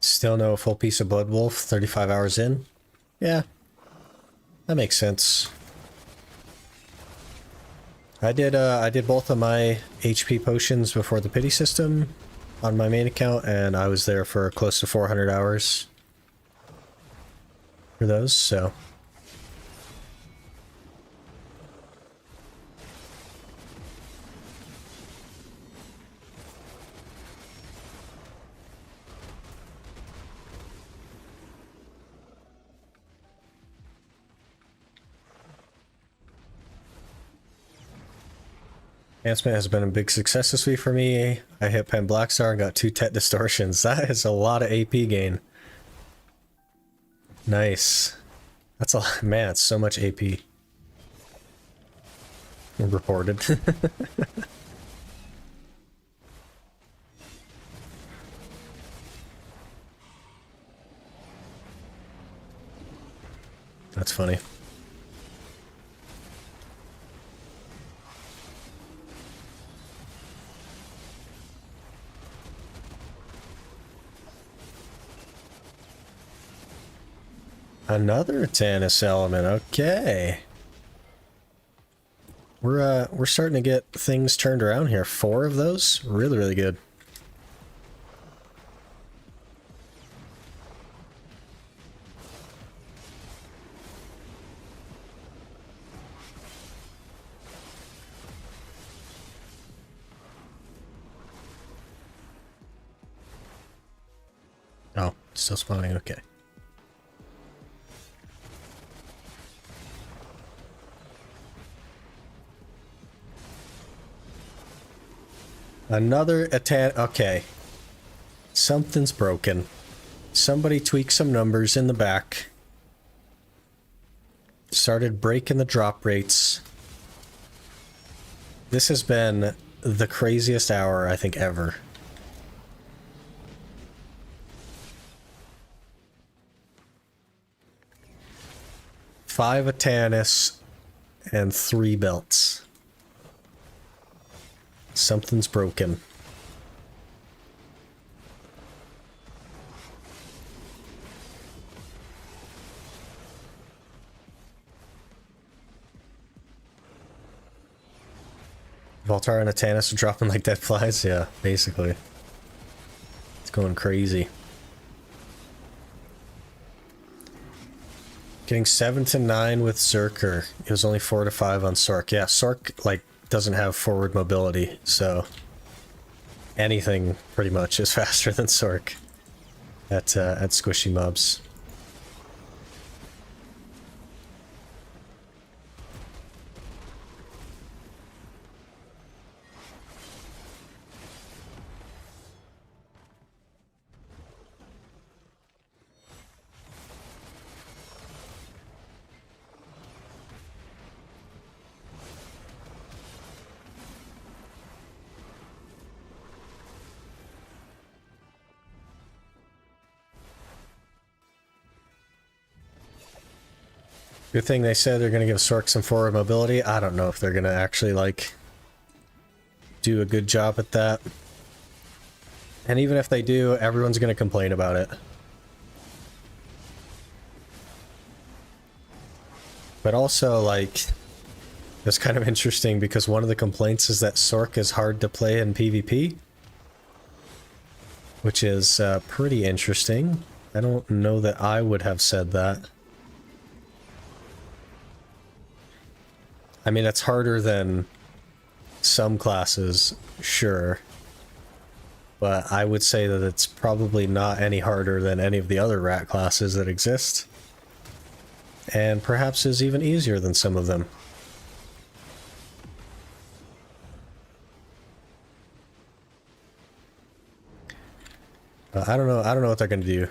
Still no full piece of Blood Wolf, 35 hours in? Yeah, that makes sense. I did both of my HP potions before the pity system on my main account, and I was there for close to 400 hours for those, so... Enhancement has been a big success this week for me. I hit Pen Blackstar and got 2 Tet Distortions. That is a lot of AP gain. Nice. That's a lot. Man, it's so much AP. Reported. That's funny. Another Tannis element, okay. We're starting to get things turned around here. 4 of those? Really, really good. Still spawning, okay. Another attack. Okay. Something's broken. Somebody tweaked some numbers in the back. Started breaking the drop rates. This has been the craziest hour, I think, ever. Five Atanis and 3 belts. Something's broken. Valtara and Atanis are dropping like dead flies? Yeah, basically. It's going crazy. Getting 7 to 9 with Zerker. It was only 4 to 5 on Sork. Yeah, Sork, like, doesn't have forward mobility, so anything pretty much is faster than Sork at squishy mobs. Good thing they said they're going to give Sork some forward mobility. I don't know if they're going to actually, like, do a good job at that. And even if they do, everyone's going to complain about it. But also, like, it's kind of interesting because one of the complaints is that Sork is hard to play in PvP. Which is pretty interesting. I don't know that I would have said that. I mean, it's harder than some classes, sure. But I would say that it's probably not any harder than any of the other rat classes that exist. And perhaps is even easier than some of them. I don't know what they're going to do.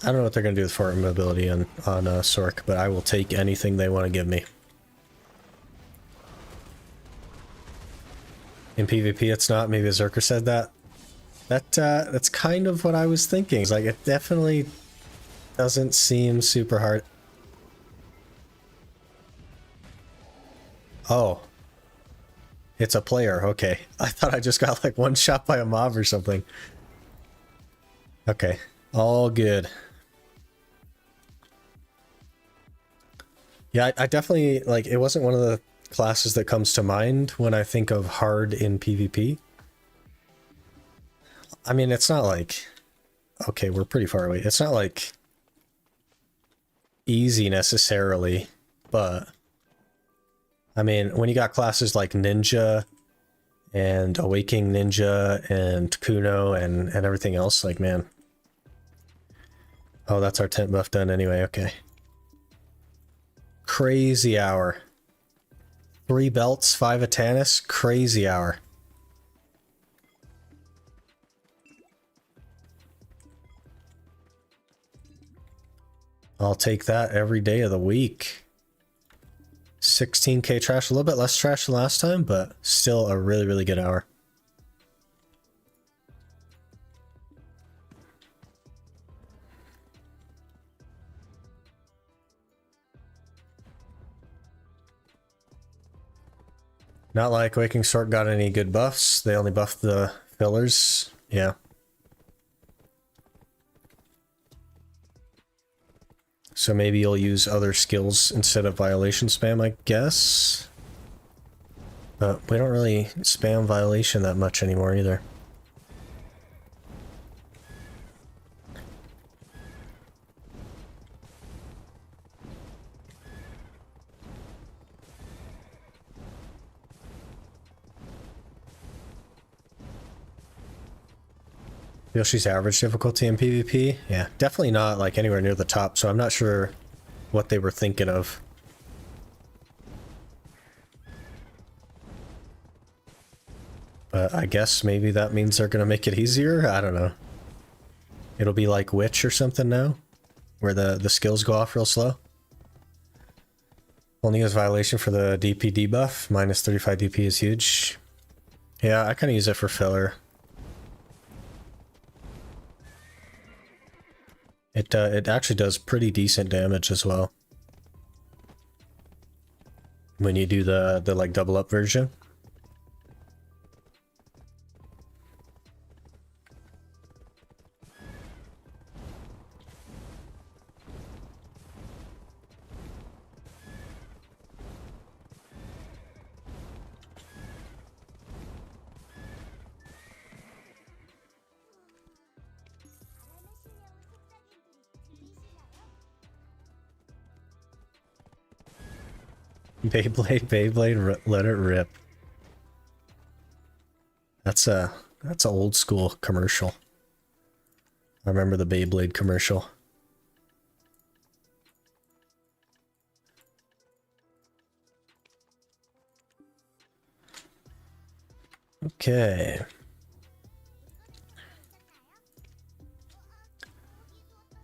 I don't know what they're going to do with forward mobility on Sork, but I will take anything they want to give me. In PvP it's not, maybe Zerker said that. That's kind of what I was thinking. It's like, it definitely doesn't seem super hard. Oh. It's a player, okay. I thought I just got like one shot by a mob or something. Okay, all good. Yeah, I definitely, like, it wasn't one of the classes that comes to mind when I think of hard in PvP. I mean, it's not like... Okay, we're pretty far away. It's not like easy necessarily, but... I mean, when you got classes like Ninja and Awakening Ninja and Kuno and everything else, like, man. Oh, that's our tent buff done anyway, okay. Crazy hour. 3 belts, 5 Atanis, crazy hour. I'll take that every day of the week. 16k trash, a little bit less trash than last time, but still a really, really good hour. Not like Waking Sword got any good buffs. They only buffed the fillers. Yeah. So maybe you'll use other skills instead of violation spam, I guess. But we don't really spam violation that much anymore either. Yoshi's average difficulty in PvP? Yeah, definitely not like anywhere near the top, so I'm not sure what they were thinking of. But I guess maybe that means they're gonna make it easier? I don't know. It'll be like Witch or something now, where the skills go off real slow. Only use violation for the DP debuff. Minus 35 DP is huge. Yeah, I kind of use it for filler. It actually does pretty decent damage as well when you do the like double up version. Beyblade, let it rip. That's a old school commercial. I remember the Beyblade commercial. Okay.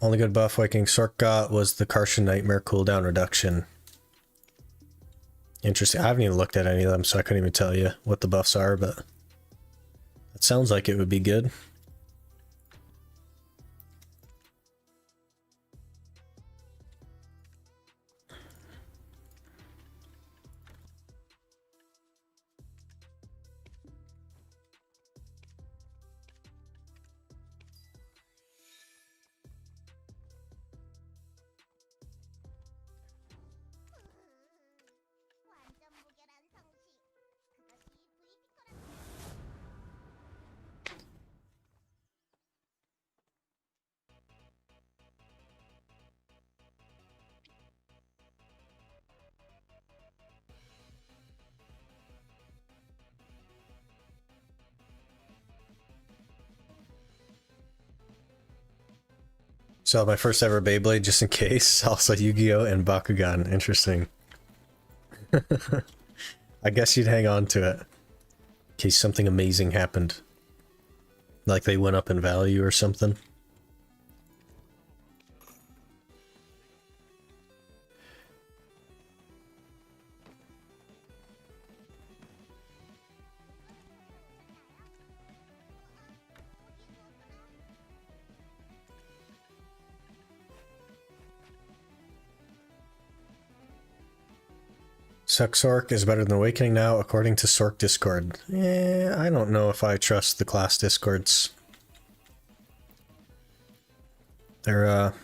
Only good buff Viking Sork got was the Kartian Nightmare cooldown reduction. Interesting. I haven't even looked at any of them, so I couldn't even tell you what the buffs are, but it sounds like it would be good. So my first ever Beyblade, just in case. Also Yu-Gi-Oh! And Bakugan. Interesting. I guess you'd hang on to it in case something amazing happened. Like they went up in value or something. Suck Sork is better than Awakening now, according to Sork Discord. I don't know if I trust the class Discords. They're,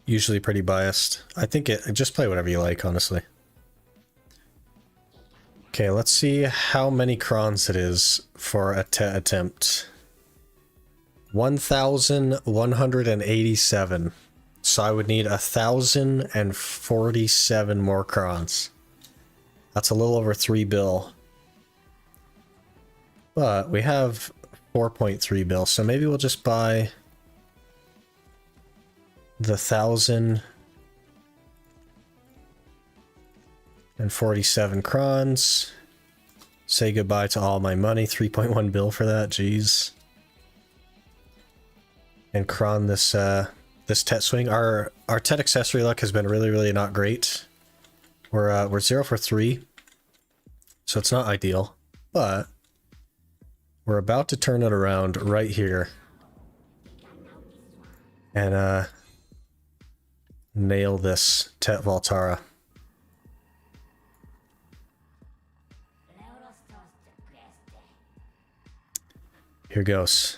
usually pretty biased. I think just play whatever you like, honestly. Okay, let's see how many crons it is for a attempt. 1,187. So I would need 1,047 more crons. That's a little over 3 bill. But we have 4.3 bill, so maybe we'll just buy the 1,047 crons. Say goodbye to all my money. 3.1 bill for that, jeez. And cron this this Tet swing. Our Tet accessory luck has been really not great. We're 0 for 3, so it's not ideal, but we're about to turn it around right here and nail this Tet Valtara. Here goes.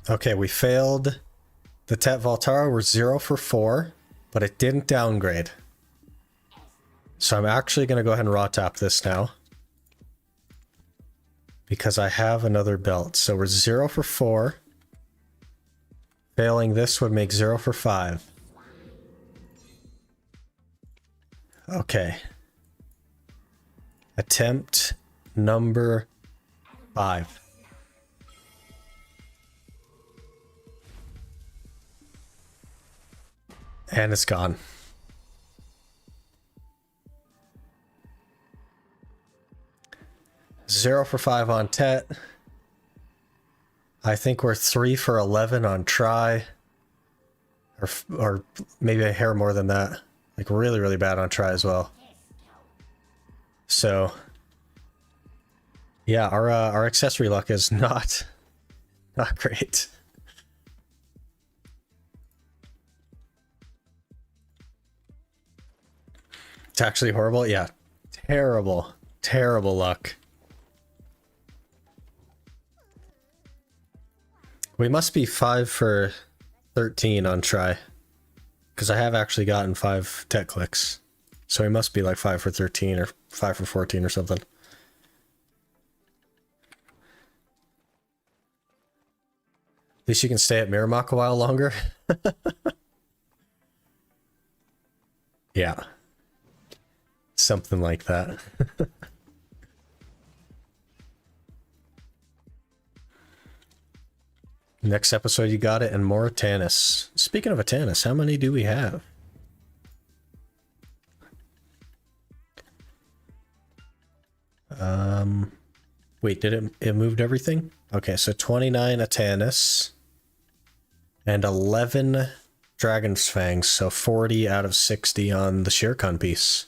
Okay, we failed the Tet Valtara. We're 0 for 4, but it didn't downgrade. So I'm actually going to go ahead and raw tap this now, because I have another belt. So we're 0 for 4. Failing this would make 0 for 5. Okay. Attempt number 5. And it's gone. Zero for 5 on Tet. I think we're 3 for 11 on Try. Or maybe a hair more than that. Like really, really bad on Try as well. So, yeah, our accessory luck is not great. It's actually horrible. Yeah, terrible, terrible luck. We must be 5 for 13 on Try. Because I have actually gotten 5 tech clicks. So we must be like 5 for 13 or 5 for 14 or something. At least you can stay at Miramok a while longer. Yeah. Something like that. Next episode you got it and more Tannis. Speaking of a Tannis, how many do we have? Wait, did it moved everything? Okay, so 29 Atanis and 11 Dragon's Fangs, so 40 out of 60 on the Shirkan piece.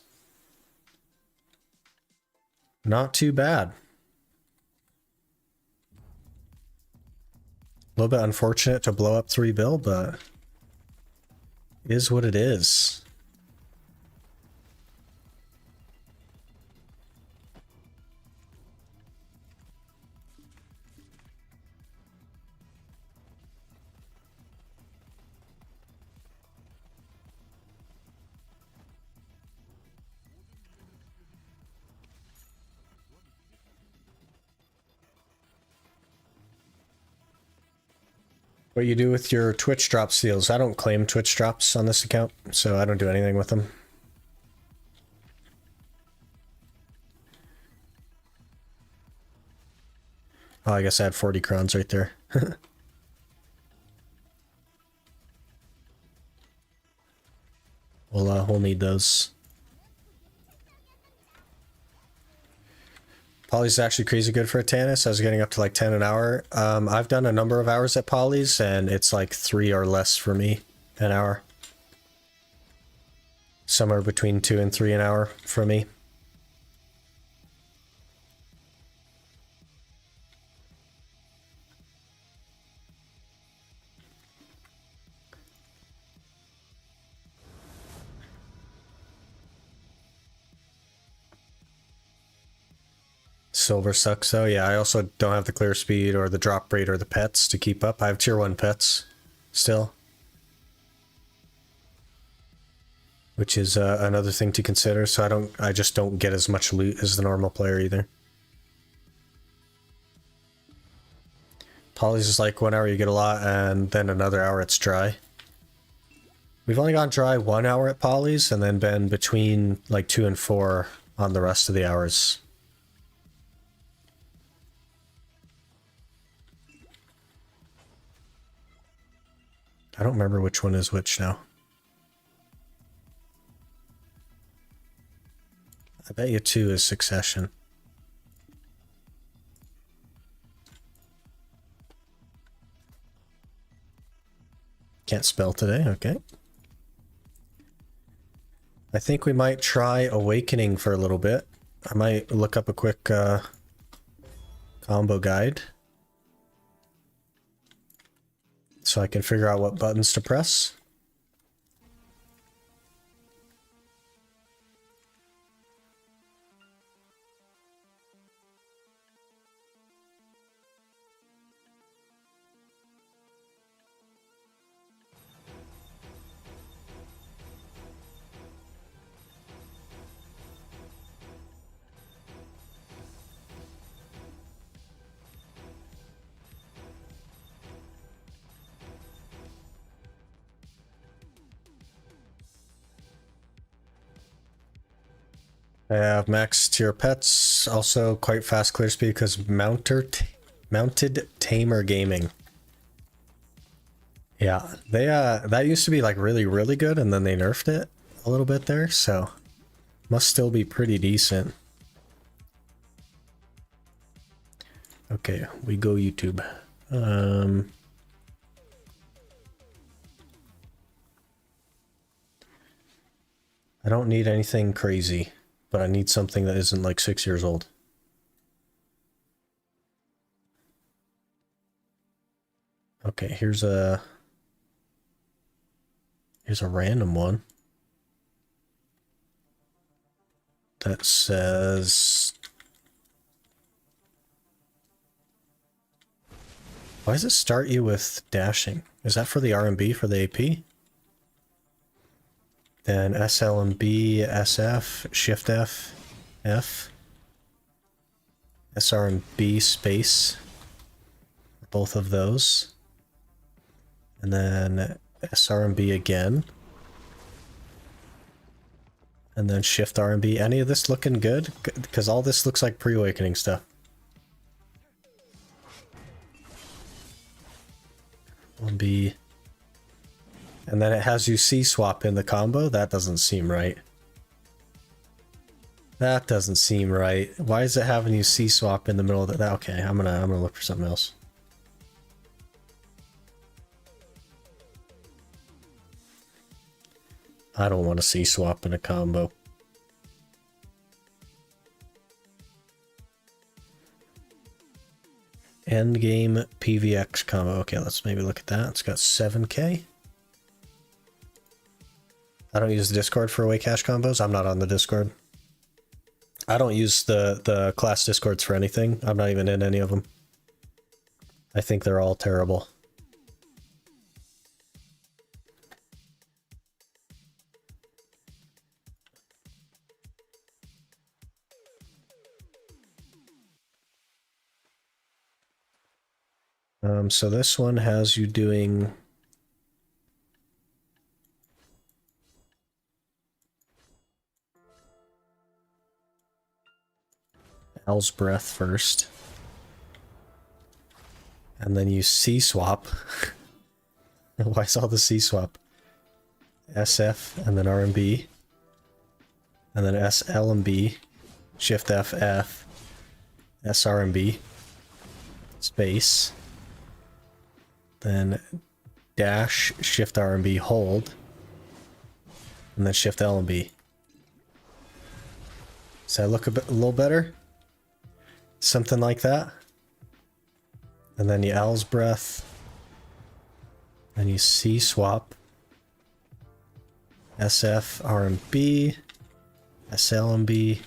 Not too bad. A little bit unfortunate to blow up 3 bill, but is what it is. What you do with your Twitch drop steals? I don't claim Twitch drops on this account, so I don't do anything with them. Oh, I guess I had 40 crowns right there. We'll need those. Poly's actually crazy good for a Tannis. I was getting up to like 10 an hour. I've done a number of hours at Poly's, and it's like 3 or less for me an hour. Somewhere between 2 and 3 an hour for me. Silver sucks though. Yeah, I also don't have the clear speed or the drop rate or the pets to keep up. I have tier 1 pets still. Which is another thing to consider, so I just don't get as much loot as the normal player either. Poly's is like 1 hour you get a lot, and then another hour it's dry. We've only gone dry 1 hour at Poly's, and then been between like 2 and 4 on the rest of the hours. I don't remember which one is which now. I bet you 2 is Succession. Can't spell today, okay. I think we might try Awakening for a little bit. I might look up a quick combo guide, so I can figure out what buttons to press. I have max tier pets, also quite fast clear speed because mounted tamer gaming. Yeah, they that used to be like really good, and then they nerfed it a little bit there, so must still be pretty decent. Okay, we go YouTube. I don't need anything crazy, but I need something that isn't like 6 years old. Okay, here's a random one that says, why does it start you with dashing? Is that for the R&B for the AP? Then SLMB, SF, Shift F, F, SRMB space, both of those. And then SRMB again. And then Shift RMB. Any of this looking good? Because all this looks like pre-awakening stuff. One B. And then it has you C-swap in the combo? That doesn't seem right. That doesn't seem right. Why is it having you C-swap in the middle of that? Okay, I'm gonna look for something else. I don't want to C-swap in a combo. Endgame PVX combo. Okay, let's maybe look at that. It's got 7k. I don't use the Discord for away cash combos. I'm not on the Discord. I don't use the class Discords for anything. I'm not even in any of them. I think they're all terrible. So this one has you doing Owl's Breath first. And then you C-swap. Why is all the C-swap? SF and then R&B. And then SL and B. Shift F, F. SR and B. Space. Then dash, Shift R and B, hold. And then Shift L and B. Does that look a little better? Something like that. And then you Owl's Breath. And you C-swap. SF, R and B. SL and B.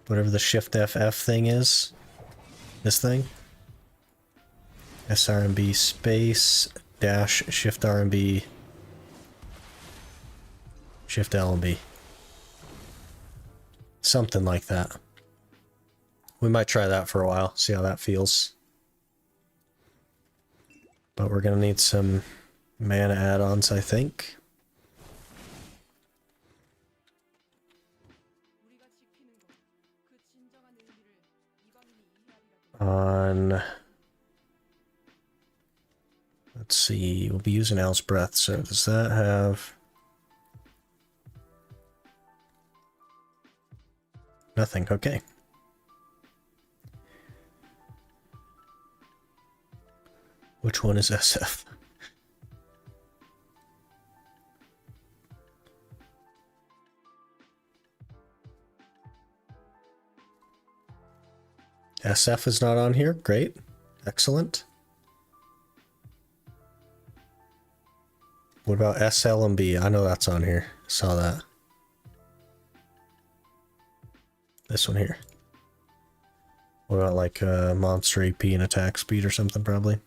Whatever the Shift FF thing is. This thing. SRMB space dash Shift RMB Shift LMB. Something like that. We might try that for a while, see how that feels. But we're gonna need some mana add-ons, I think. On, let's see, we'll be using Owl's Breath, so does that have nothing? Okay. Which one is SF? SF is not on here. Great. Excellent. What about SL and B? I know that's on here. Saw that. This one here. What about like monster AP and attack speed or something probably?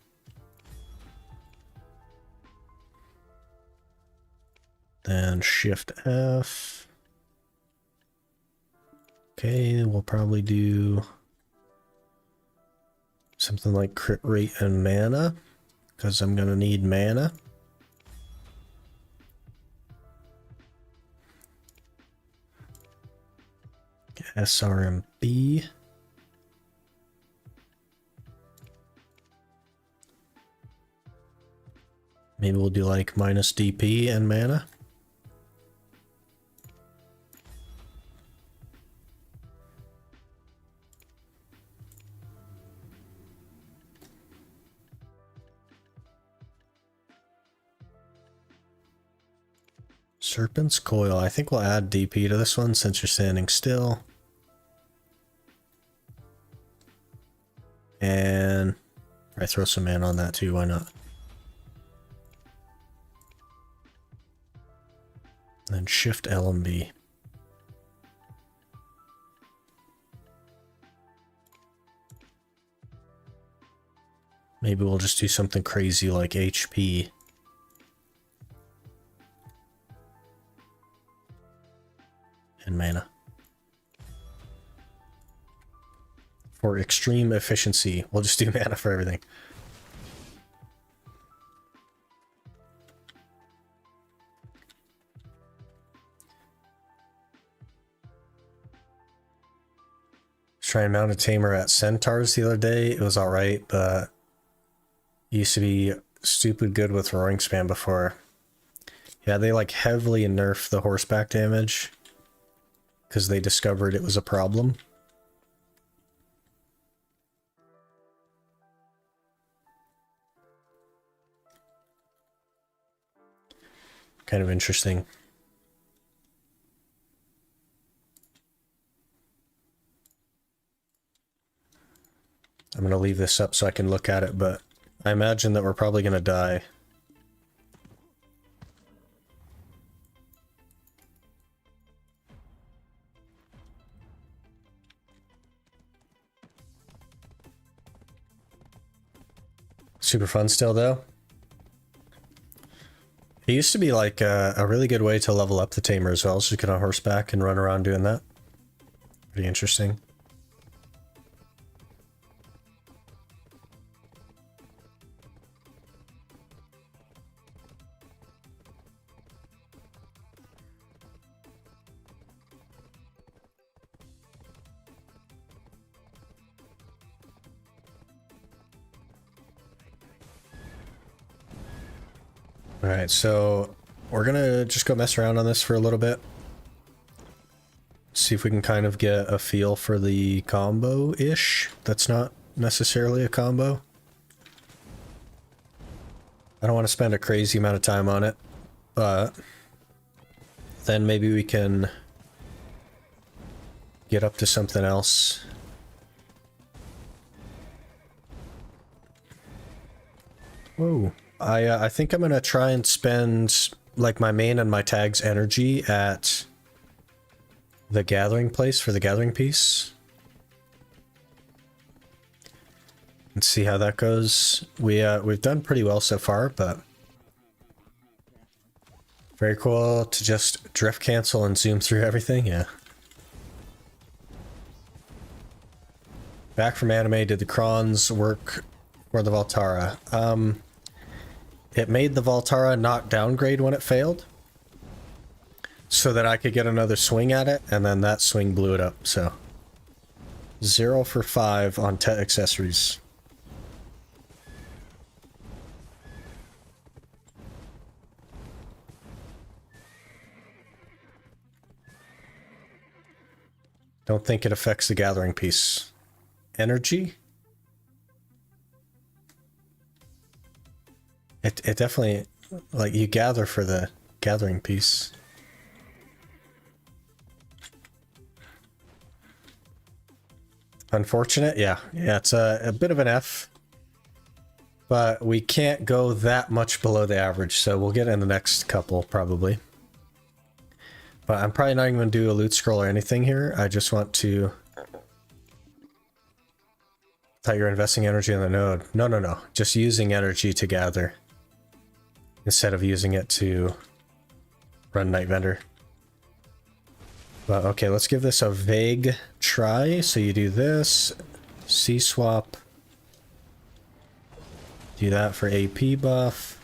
Then Shift F. Okay, we'll probably do something like crit rate and mana, because I'm gonna need mana. SRMB. Maybe we'll do like minus DP and mana. Serpent's Coil. I think we'll add DP to this one since you're standing still. And I throw some mana on that too, why not? Then shift LMB. Maybe we'll just do something crazy like HP. And mana. For extreme efficiency, we'll just do mana for everything. Trying to mount a tamer at centaurs the other day. It was alright, but it used to be stupid good with roaring spam before. Yeah, they like heavily nerfed the horseback damage because they discovered it was a problem. Kind of interesting. I'm going to leave this up so I can look at it, but I imagine that we're probably going to die. Super fun still, though. It used to be like a really good way to level up the tamer as well, so you get on horseback and run around doing that. Pretty interesting. Alright, so we're gonna just go mess around on this for a little bit. See if we can kind of get a feel for the combo-ish. That's not necessarily a combo. I don't want to spend a crazy amount of time on it, but then maybe we can get up to something else. Whoa. I think I'm gonna try and spend like my main and my tag's energy at the gathering place for the gathering piece. Let's see how that goes. We've done pretty well so far, but very cool to just drift cancel and zoom through everything, yeah. Back from anime, did the Krons work for the Valtara? It made the Valtara not downgrade when it failed, so that I could get another swing at it, and then that swing blew it up, so 0 for 5 on tech accessories. Don't think it affects the gathering piece. Energy? It definitely, like, you gather for the gathering piece. Unfortunate? Yeah, it's a bit of an F. But we can't go that much below the average, so we'll get in the next couple, probably. But I'm probably not even going to do a loot scroll or anything here. I just want to... Thought you were investing energy in the node. No. Just using energy to gather, instead of using it to run Night Vendor. But okay, let's give this a vague try. So you do this, C-swap, do that for AP buff,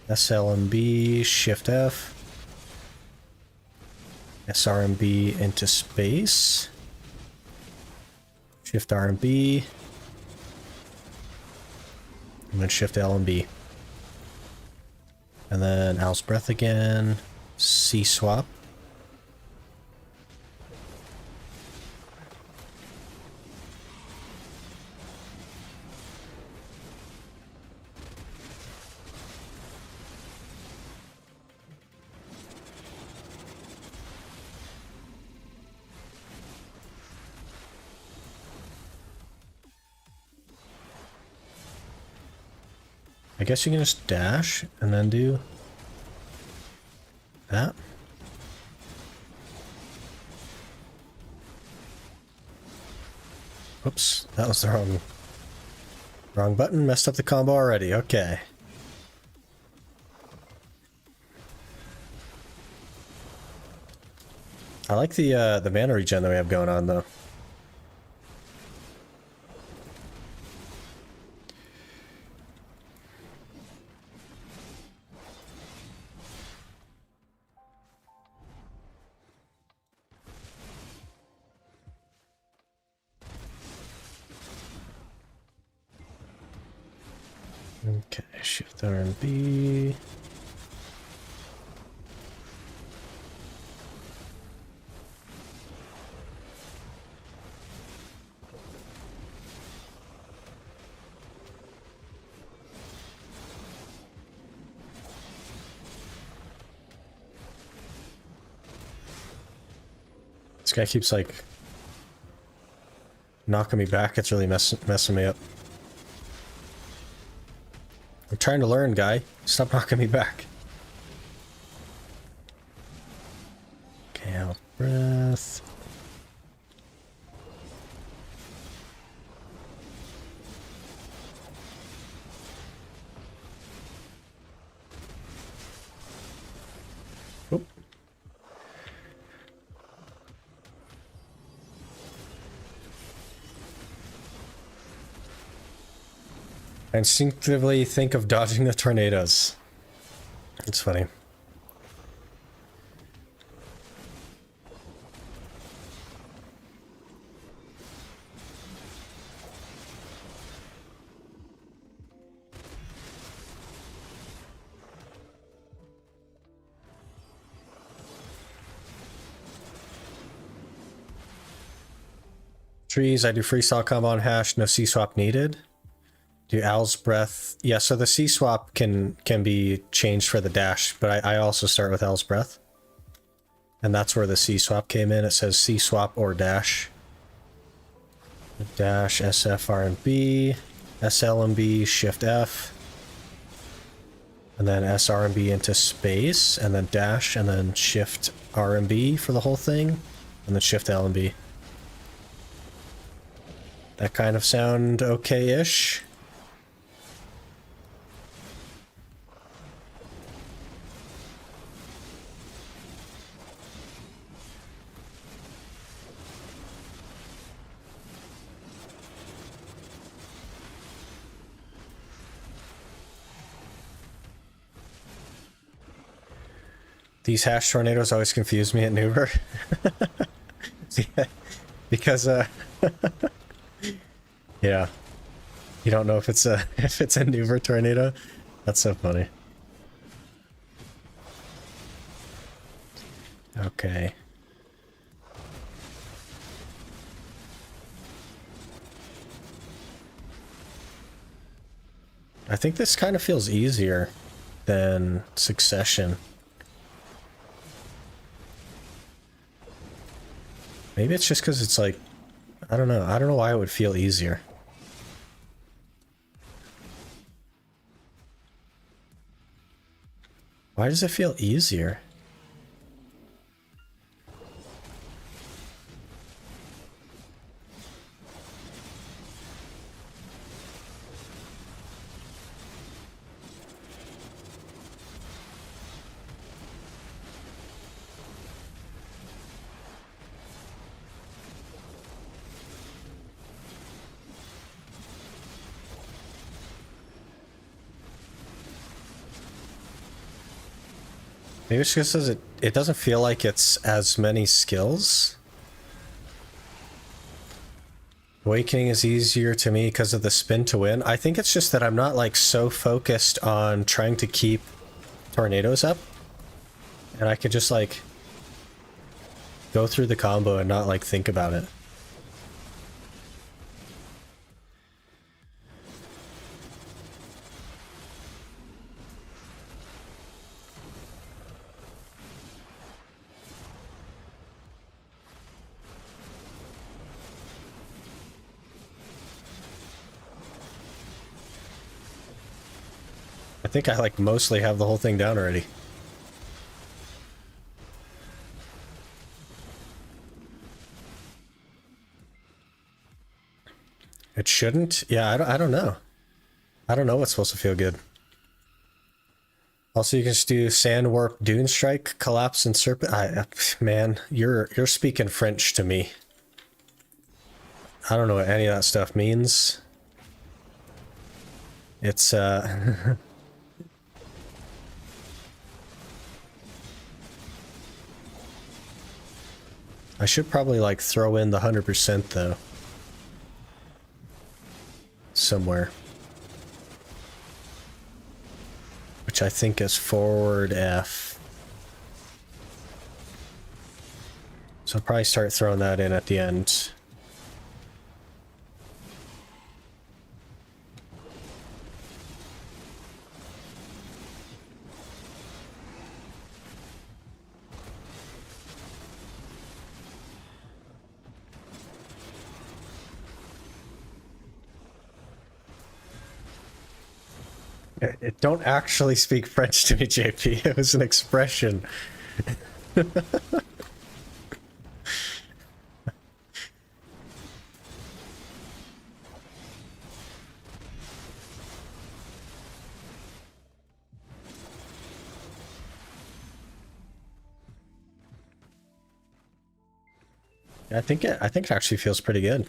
SLMB, Shift F, SRMB into space. Shift R and B. And then Shift L and B. And then Owl's Breath again. C swap. I guess you can just dash and then do that. Oops, that was the wrong button. Messed up the combo already. Okay. I like the mana regen that we have going on though. Okay, Shift R and B. This guy keeps like knocking me back. It's really messing me up. I'm trying to learn, guy. Stop knocking me back. Okay, out breath. Oop. I instinctively think of dodging the tornadoes. It's funny. Trees, I do freestyle combo on hash, no C swap needed. Do Owl's Breath. Yeah, so the C swap can be changed for the dash, but I also start with Owl's Breath. And that's where the C swap came in. It says C swap or dash. Dash, SF, R and B, SL and B, Shift F. And then SR and B into space, and then dash, and then Shift R and B for the whole thing, and then Shift L and B. That kind of sound okay-ish. These hash tornadoes always confuse me at Nuber. Yeah, because yeah, you don't know if it's a Nuber tornado. That's so funny. Okay. I think this kind of feels easier than Succession. Maybe it's just because it's like, I don't know. I don't know why it would feel easier. Why does it feel easier? Maybe it's just because it doesn't feel like it's as many skills. Awakening is easier to me because of the spin to win. I think it's just that I'm not like so focused on trying to keep tornadoes up. And I could just like go through the combo and not like think about it. I think I like mostly have the whole thing down already. It shouldn't? Yeah, I don't know. I don't know what's supposed to feel good. Also, you can just do Sand Warp, Dune Strike, Collapse, and Serpent. Man, you're speaking French to me. I don't know what any of that stuff means. It's, I should probably, like, throw in the 100% though. Somewhere. Which I think is forward F. So I'll probably start throwing that in at the end. It don't actually speak French to me, JP. It was an expression. I think it actually feels pretty good.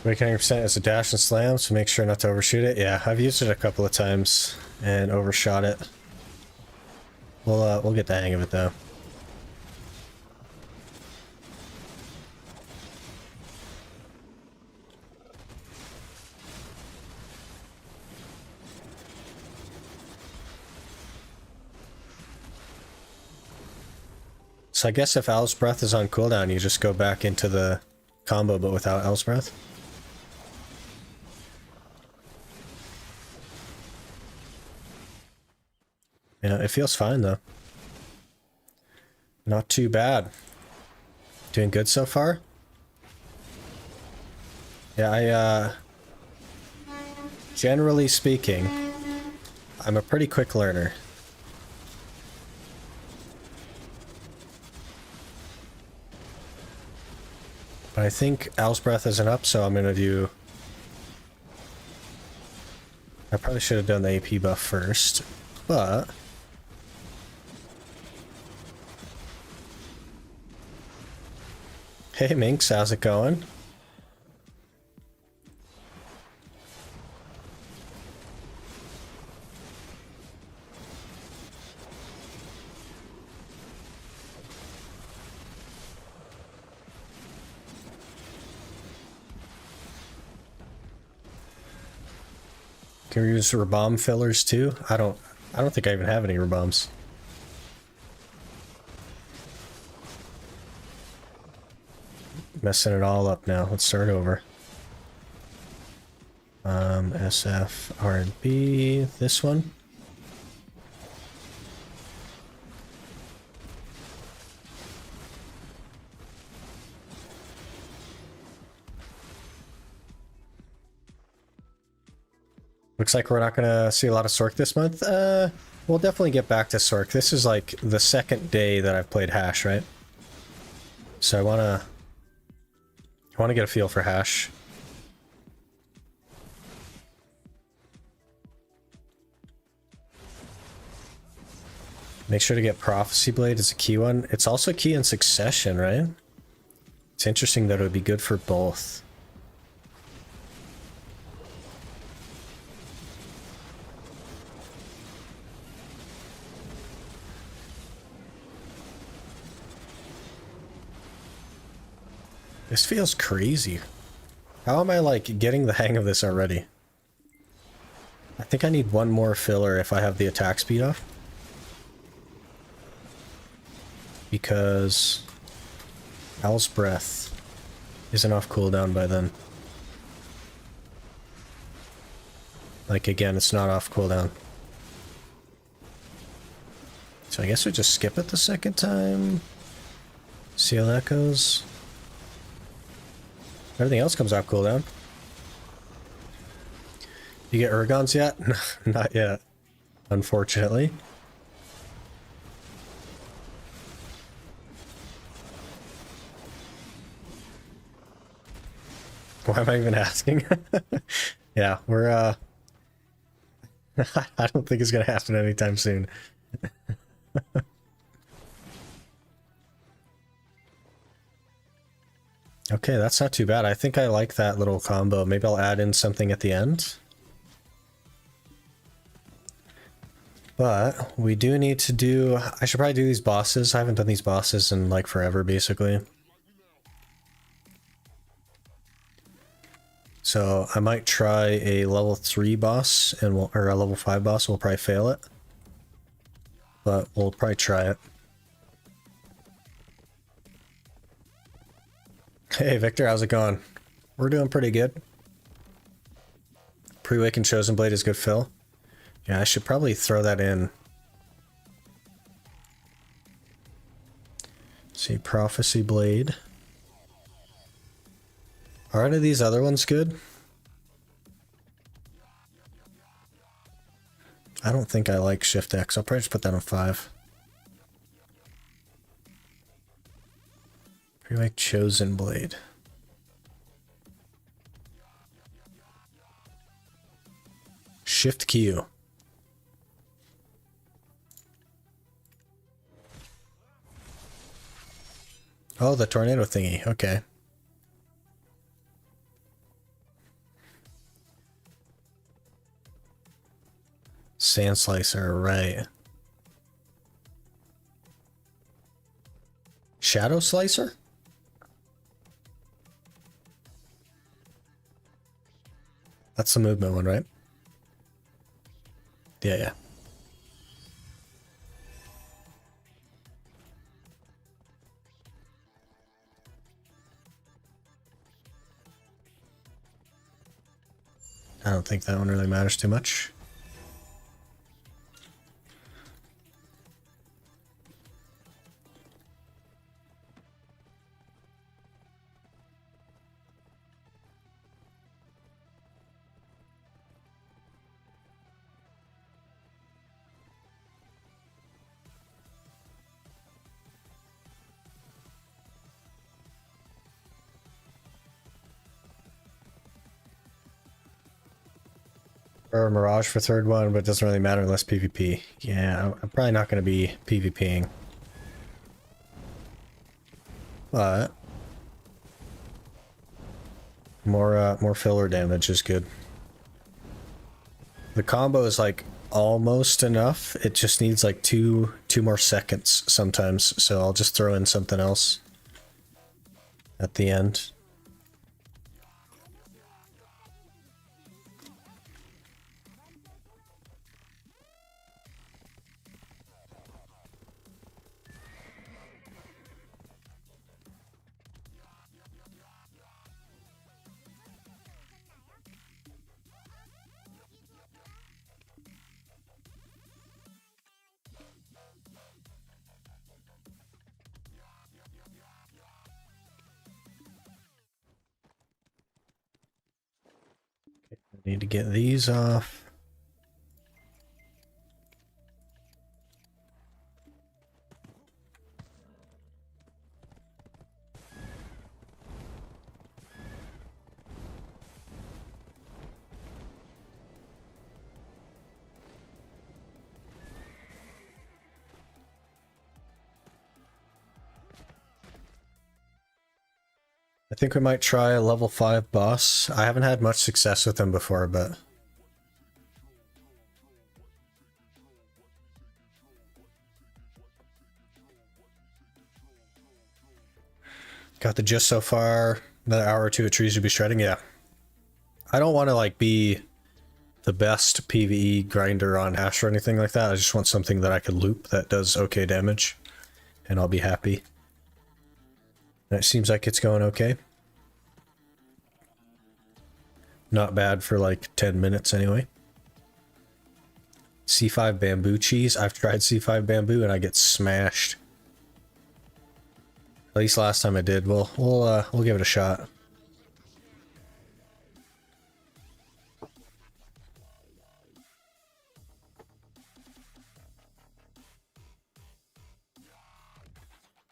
Awakening percent is a dash and slam, so make sure not to overshoot it. Yeah, I've used it a couple of times and overshot it. We'll get the hang of it though. So I guess if Owl's Breath is on cooldown, you just go back into the combo but without Owl's Breath. Yeah, it feels fine though. Not too bad. Doing good so far? Yeah, generally speaking, I'm a pretty quick learner. But I think Owl's Breath isn't up, so I'm gonna do... I probably should have done the AP buff first, but... Hey Minx, how's it going? Can we use Rabomb fillers too? I don't think I even have any Rabombs. Messing it all up now. Let's start over. SF, R&B, this one. Looks like we're not gonna see a lot of Sork this month. We'll definitely get back to Sork. This is like the second day that I've played Hash, right? So I wanna get a feel for hash. Make sure to get Prophecy Blade as a key one. It's also key in Succession, right? It's interesting that it would be good for both. This feels crazy. How am I, like, getting the hang of this already? I think I need one more filler if I have the attack speed off. Because Owl's Breath isn't off cooldown by then. Like, again, it's not off cooldown. So I guess we just skip it the second time. See how that goes. Everything else comes off cooldown. You get Urgons yet? Not yet, unfortunately. Why am I even asking? Yeah, we're I don't think it's gonna happen anytime soon. Okay, that's not too bad. I think I like that little combo. Maybe I'll add in something at the end. But we do need to do... I should probably do these bosses. I haven't done these bosses in, like, forever, basically. So I might try a level 3 boss, and or a level 5 boss. We'll probably fail it. But we'll probably try it. Hey, Victor, how's it going? We're doing pretty good. Pre-Awakened Chosen Blade is good fill. Yeah, I should probably throw that in. See, Prophecy Blade. Are any of these other ones good? I don't think I like Shift X. I'll probably just put that on 5. Pre-Awake Chosen Blade. Shift Q. Oh, the tornado thingy. Okay. Sand Slicer, right. Shadow Slicer? That's the movement one, right? Yeah, yeah. I don't think that one really matters too much. Or a Mirage for third one, but it doesn't really matter unless PvP. Yeah, I'm probably not going to be PvPing. But more filler damage is good. The combo is like almost enough. It just needs like two more seconds sometimes. So I'll just throw in something else at the end. Need to get these off. I think we might try a level 5 boss. I haven't had much success with him before, but... Got the gist so far. Another hour or two of trees to be shredding. Yeah. I don't want to like be the best PvE grinder on hash or anything like that. I just want something that I can loop that does okay damage, and I'll be happy. And it seems like it's going okay. Not bad for like 10 minutes anyway. C5 bamboo cheese. I've tried C5 bamboo and I get smashed. At least last time I did. We'll give it a shot.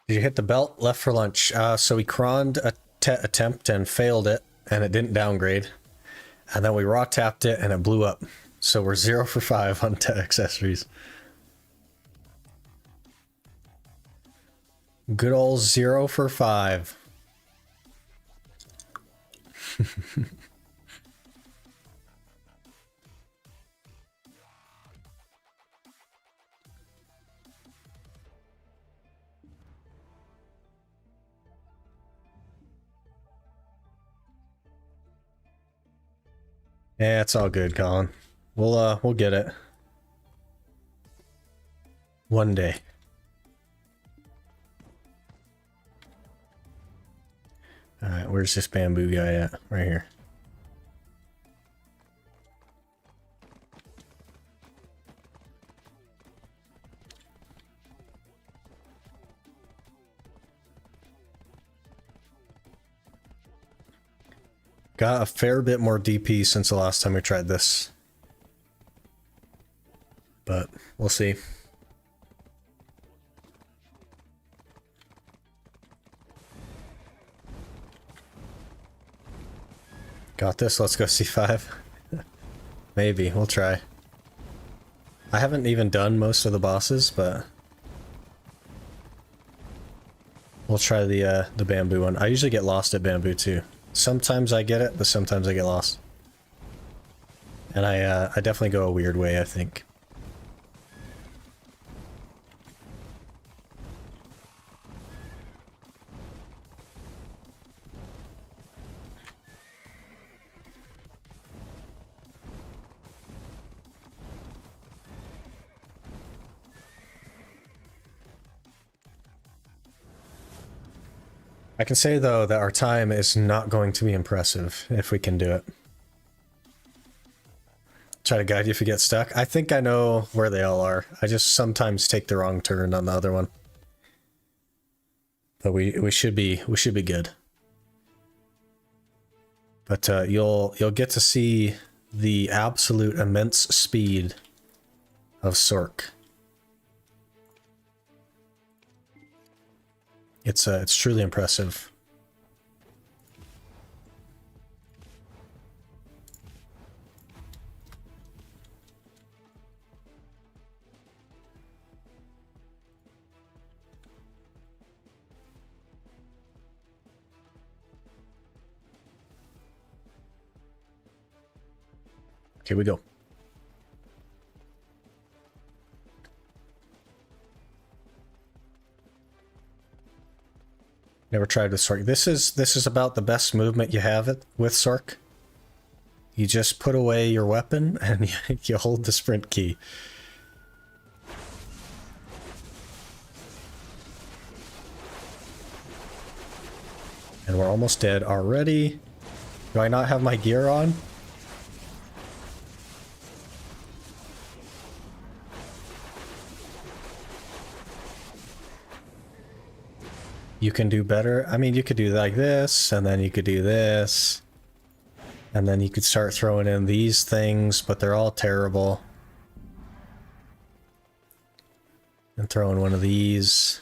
Did you hit the belt? Left for lunch. So we croned a attempt and failed it, and it didn't downgrade. And then we raw tapped it and it blew up. So we're 0 for 5 on TET accessories. Good old 0 for 5. Yeah, it's all good, Colin. We'll get it. One day. Alright, where's this bamboo guy at? Right here. Got a fair bit more DP since the last time we tried this. But we'll see. Got this, let's go C5. Maybe, we'll try. I haven't even done most of the bosses, but we'll try the bamboo one. I usually get lost at bamboo too. Sometimes I get it, but sometimes I get lost. And I definitely go a weird way, I think. I can say, though, that our time is not going to be impressive if we can do it. Try to guide you if you get stuck. I think I know where they all are. I just sometimes take the wrong turn on the other one. But we should be good. But you'll get to see the absolute immense speed of Sork. It's truly impressive. Here we go. Never tried with Sork. This is about the best movement you have it with Sork. You just put away your weapon and you hold the sprint key. And we're almost dead already. Do I not have my gear on? You can do better. I mean, you could do like this, and then you could do this. And then you could start throwing in these things, but they're all terrible. And throw in one of these.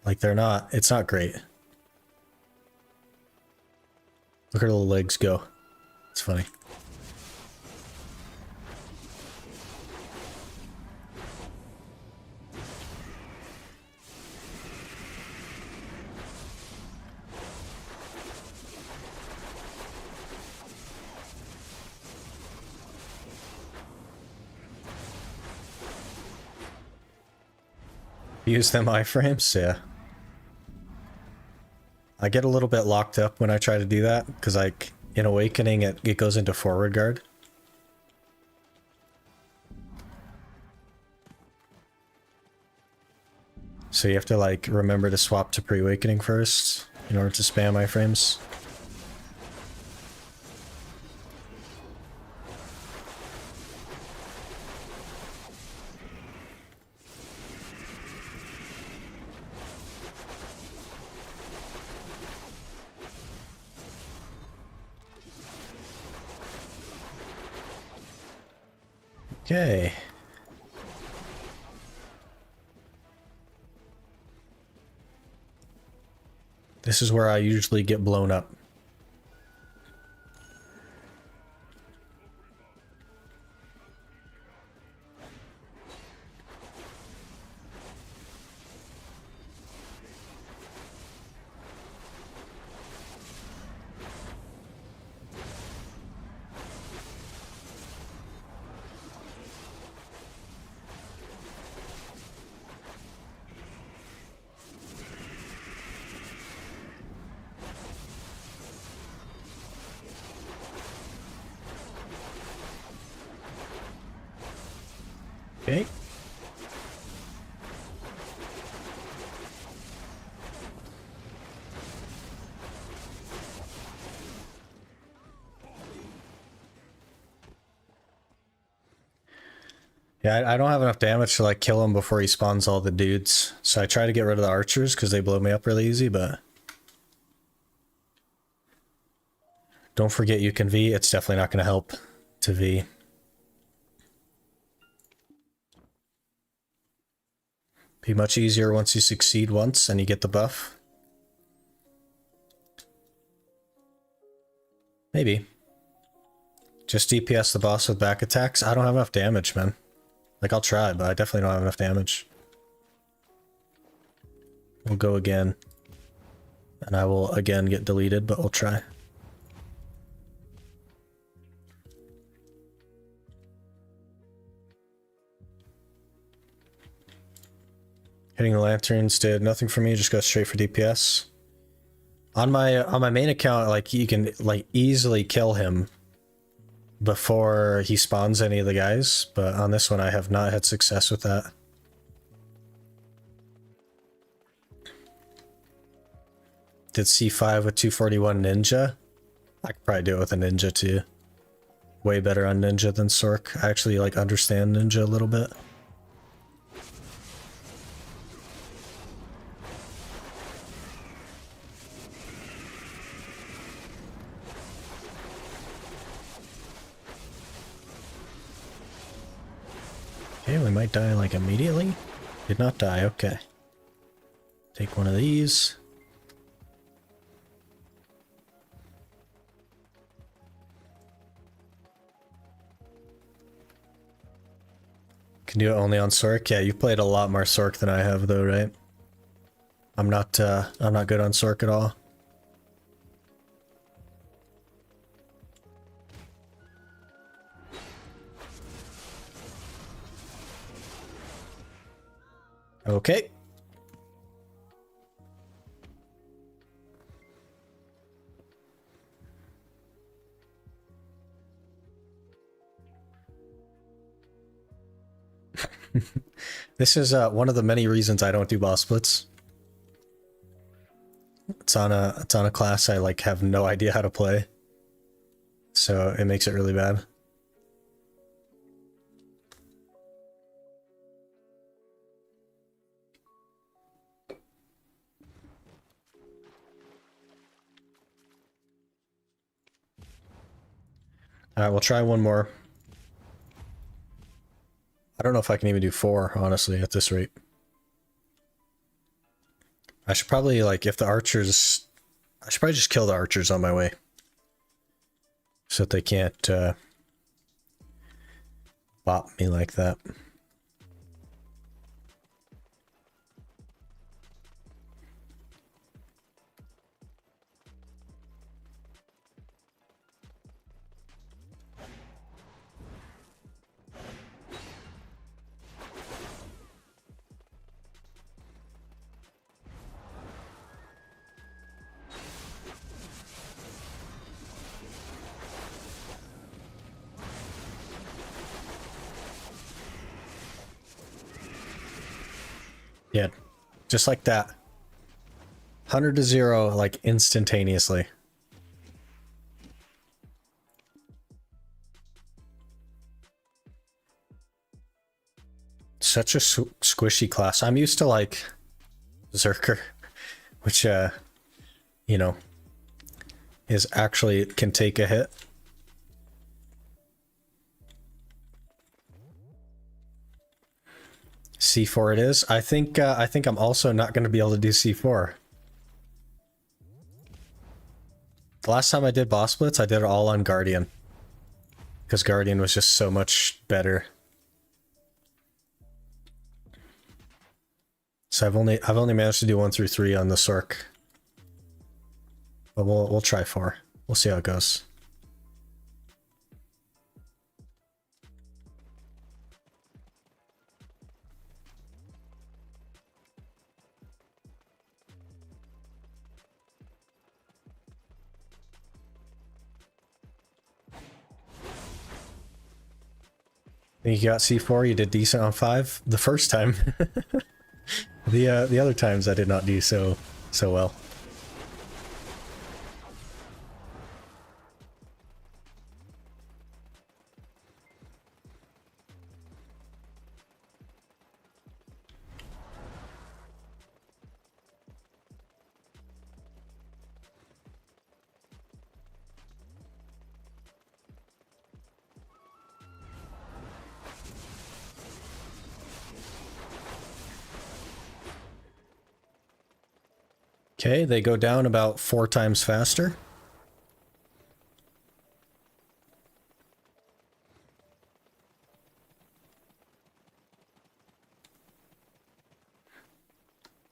Like they're not, it's not great. Look at her little legs go. It's funny. Use them iframes, yeah. I get a little bit locked up when I try to do that, because like in Awakening it goes into forward guard. So you have to like remember to swap to pre-awakening first in order to spam iframes. Okay. This is where I usually get blown up. Okay. Yeah, I don't have enough damage to like kill him before he spawns all the dudes. So I try to get rid of the archers because they blow me up really easy, but don't forget you can V. It's definitely not going to help to V. Be much easier once you succeed once and you get the buff. Maybe. Just DPS the boss with back attacks. I don't have enough damage, man. Like, I'll try, but I definitely don't have enough damage. We'll go again. And I will again get deleted, but we'll try. Hitting the lanterns did nothing for me, just go straight for DPS. On my main account, like, you can like easily kill him before he spawns any of the guys, but on this one I have not had success with that. Did C5 with 241 ninja? I could probably do it with a ninja too. Way better on ninja than Sork. I actually like understand ninja a little bit. Okay, we might die like immediately. Did not die, okay. Take one of these. Can do it only on Sork? Yeah, you played a lot more Sork than I have though, right? I'm not good on Sork at all. Okay. This is one of the many reasons I don't do boss splits. It's on a class I like have no idea how to play. So it makes it really bad. Alright, we'll try one more. I don't know if I can even do 4, honestly, at this rate. I should probably, like, if the archers... I should probably just kill the archers on my way. So that they can't, bop me like that. Just like that. 100 to 0, like instantaneously. Such a squishy class. I'm used to like Zerker, which you know, is actually can take a hit. C4 it is. I think I'm also not going to be able to do C4. The last time I did boss blitz, I did it all on Guardian, because Guardian was just so much better. So I've only managed to do 1 through 3 on the Sork. But we'll try 4. We'll see how it goes. Think you got C4, you did decent on 5 the first time. The other times I did not do so well. Okay, they go down about 4 times faster.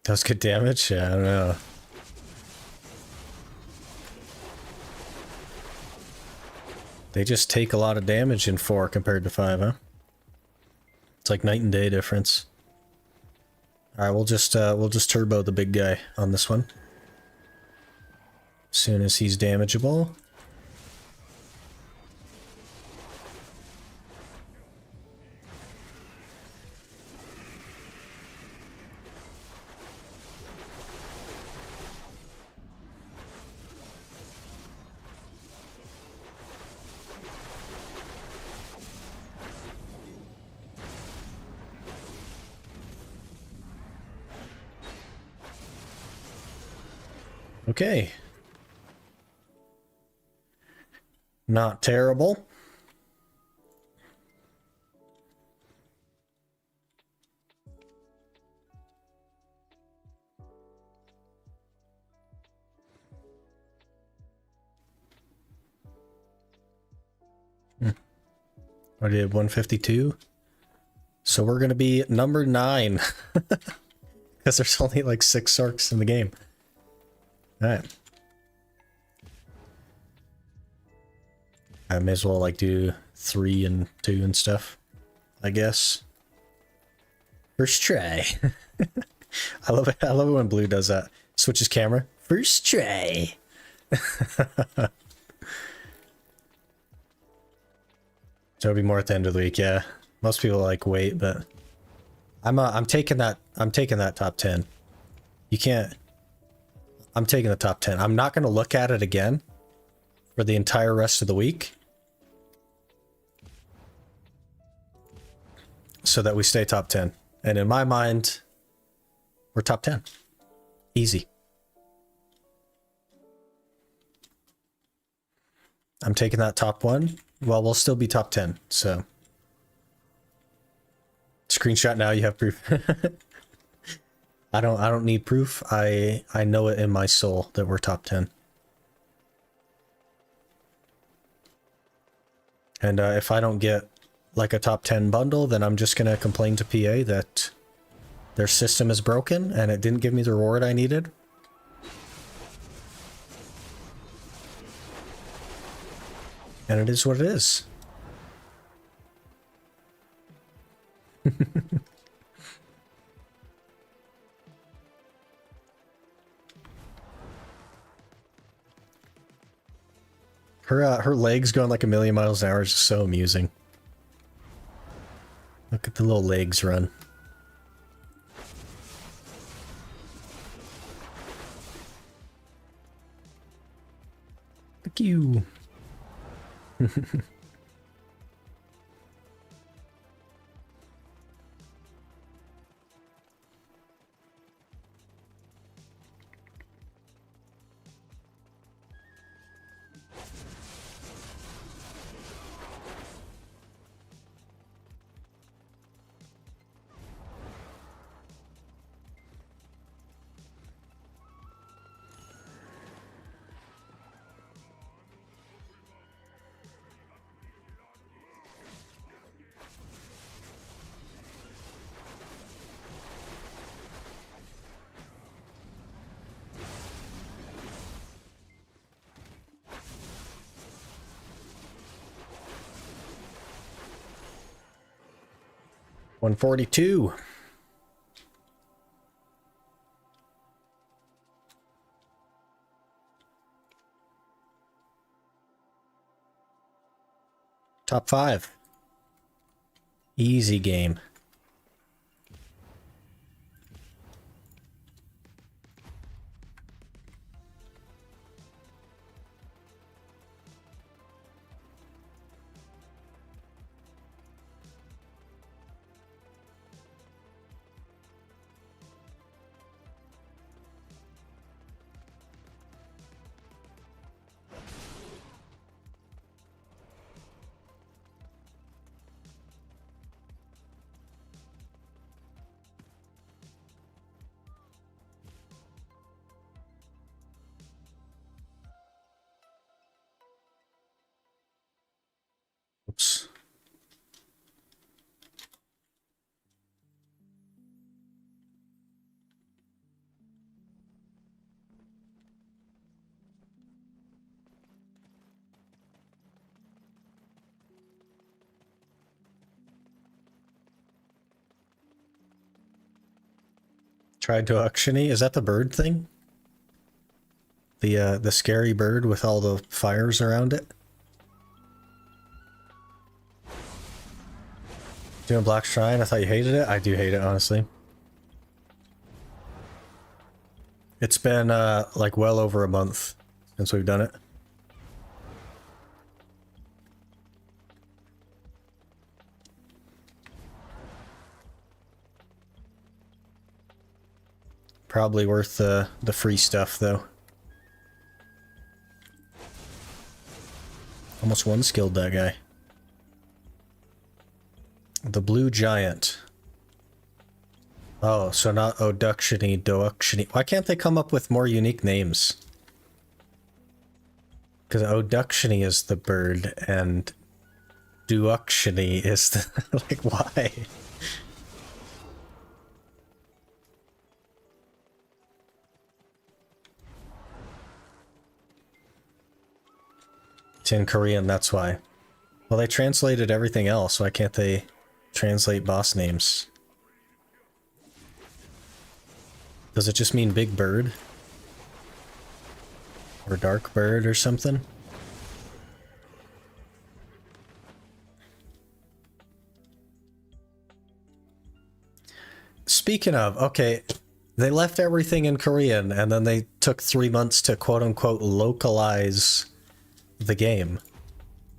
Does good damage? Yeah, I don't know. They just take a lot of damage in 4 compared to 5, huh? It's like night and day difference. Alright, we'll just turbo the big guy on this one. As soon as he's damageable. Okay. Not terrible. I did 152. So we're gonna be number 9. Because there's only like 6 Sorks in the game. Alright. I may as well like do 3 and 2 and stuff, I guess. First try. I love it when Blue does that. Switches camera. First try. So it'll be more at the end of the week, yeah. Most people like wait, but I'm taking that top 10. You can't. I'm taking the top 10. I'm not going to look at it again for the entire rest of the week, so that we stay top 10. And in my mind, we're top 10. Easy. I'm taking that top 1. Well, we'll still be top 10, so. Screenshot now, you have proof. I don't need proof. I know it in my soul that we're top 10. And if I don't get like a top 10 bundle, then I'm just gonna complain to PA that their system is broken and it didn't give me the reward I needed. And it is what it is. Her legs going like 1,000,000 miles an hour is just so amusing. Look at the little legs run. Thank you. $142. Top 5. Easy game. Oops. Tried to auctiony. Is that the bird thing? The scary bird with all the fires around it? Doing Black Shrine? I thought you hated it. I do hate it, honestly. It's been like well over a month since we've done it. Probably worth the free stuff though. Almost one skilled that guy. The Blue Giant. Oh, so not Oductiony, Doactiony. Why can't they come up with more unique names? Because Oductiony is the bird, and Duactiony is the... like, why? It's in Korean, that's why. Well, they translated everything else. Why can't they translate boss names? Does it just mean big bird? Or dark bird or something? Speaking of, okay, they left everything in Korean and then they took 3 months to quote-unquote localize the game.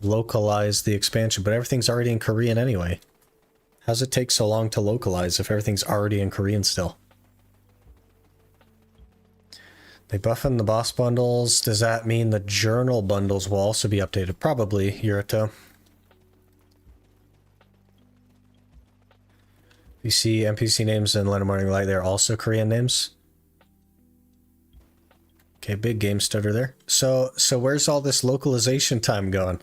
Localize the expansion, but everything's already in Korean anyway. How does it take so long to localize if everything's already in Korean still? They buffing the boss bundles. Does that mean the journal bundles will also be updated? Probably, Yurito. You see NPC names in Leonard Morning Light, they're also Korean names. Okay, big game stutter there. So where's all this localization time going?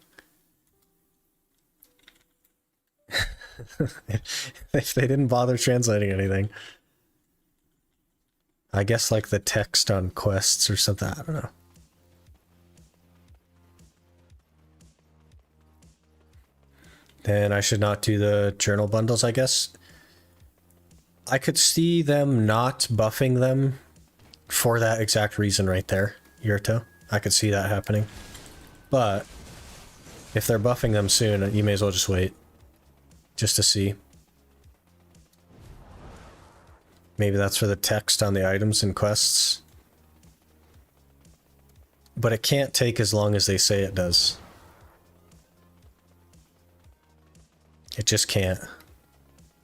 If they didn't bother translating anything. I guess like the text on quests or something, I don't know. Then I should not do the journal bundles, I guess. I could see them not buffing them for that exact reason right there, Yurto. I could see that happening. But if they're buffing them soon, you may as well just wait. Just to see. Maybe that's for the text on the items and quests. but it can't take as long as they say it does. It just can't.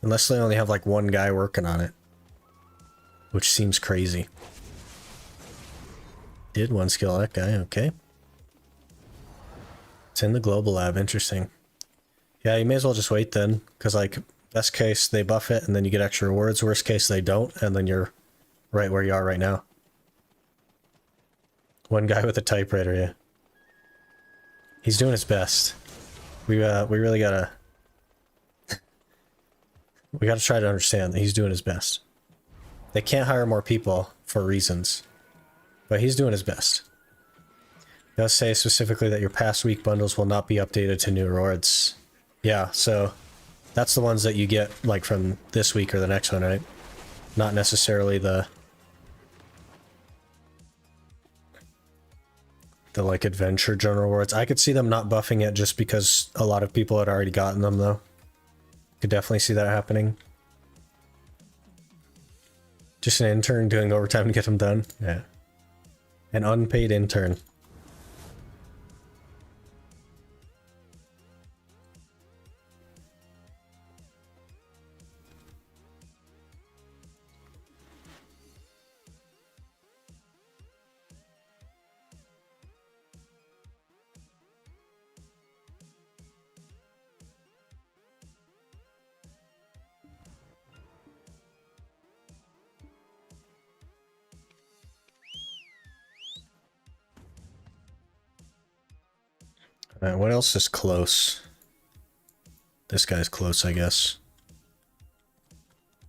Unless they only have like one guy working on it. Which seems crazy. Did one skill that guy, okay. It's in the global lab, interesting. Yeah, you may as well just wait then, because like, best case they buff it and then you get extra rewards, worst case they don't, and then you're right where you are right now. One guy with a typewriter, yeah. He's doing his best. We really gotta... we gotta try to understand that he's doing his best. They can't hire more people for reasons, but he's doing his best. It does say specifically that your past week bundles will not be updated to new rewards. Yeah, so that's the ones that you get like from this week or the next one, right? Not necessarily the like adventure journal rewards. I could see them not buffing it just because a lot of people had already gotten them though. Could definitely see that happening. Just an intern doing overtime to get them done. Yeah. An unpaid intern. Alright, what else is close? This guy's close, I guess.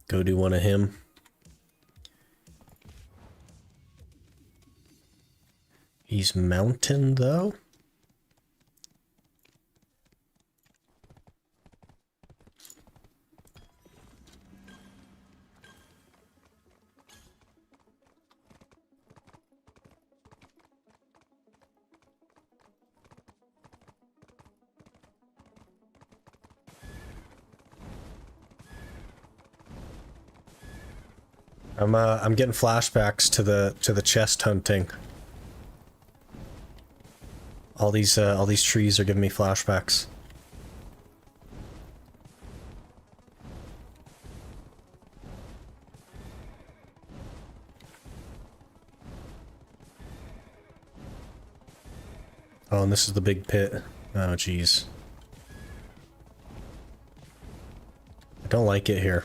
Go do one of him. He's mountain, though? I'm getting flashbacks to the chest hunting. All these trees are giving me flashbacks. Oh, and this is the big pit. Oh, jeez. I don't like it here.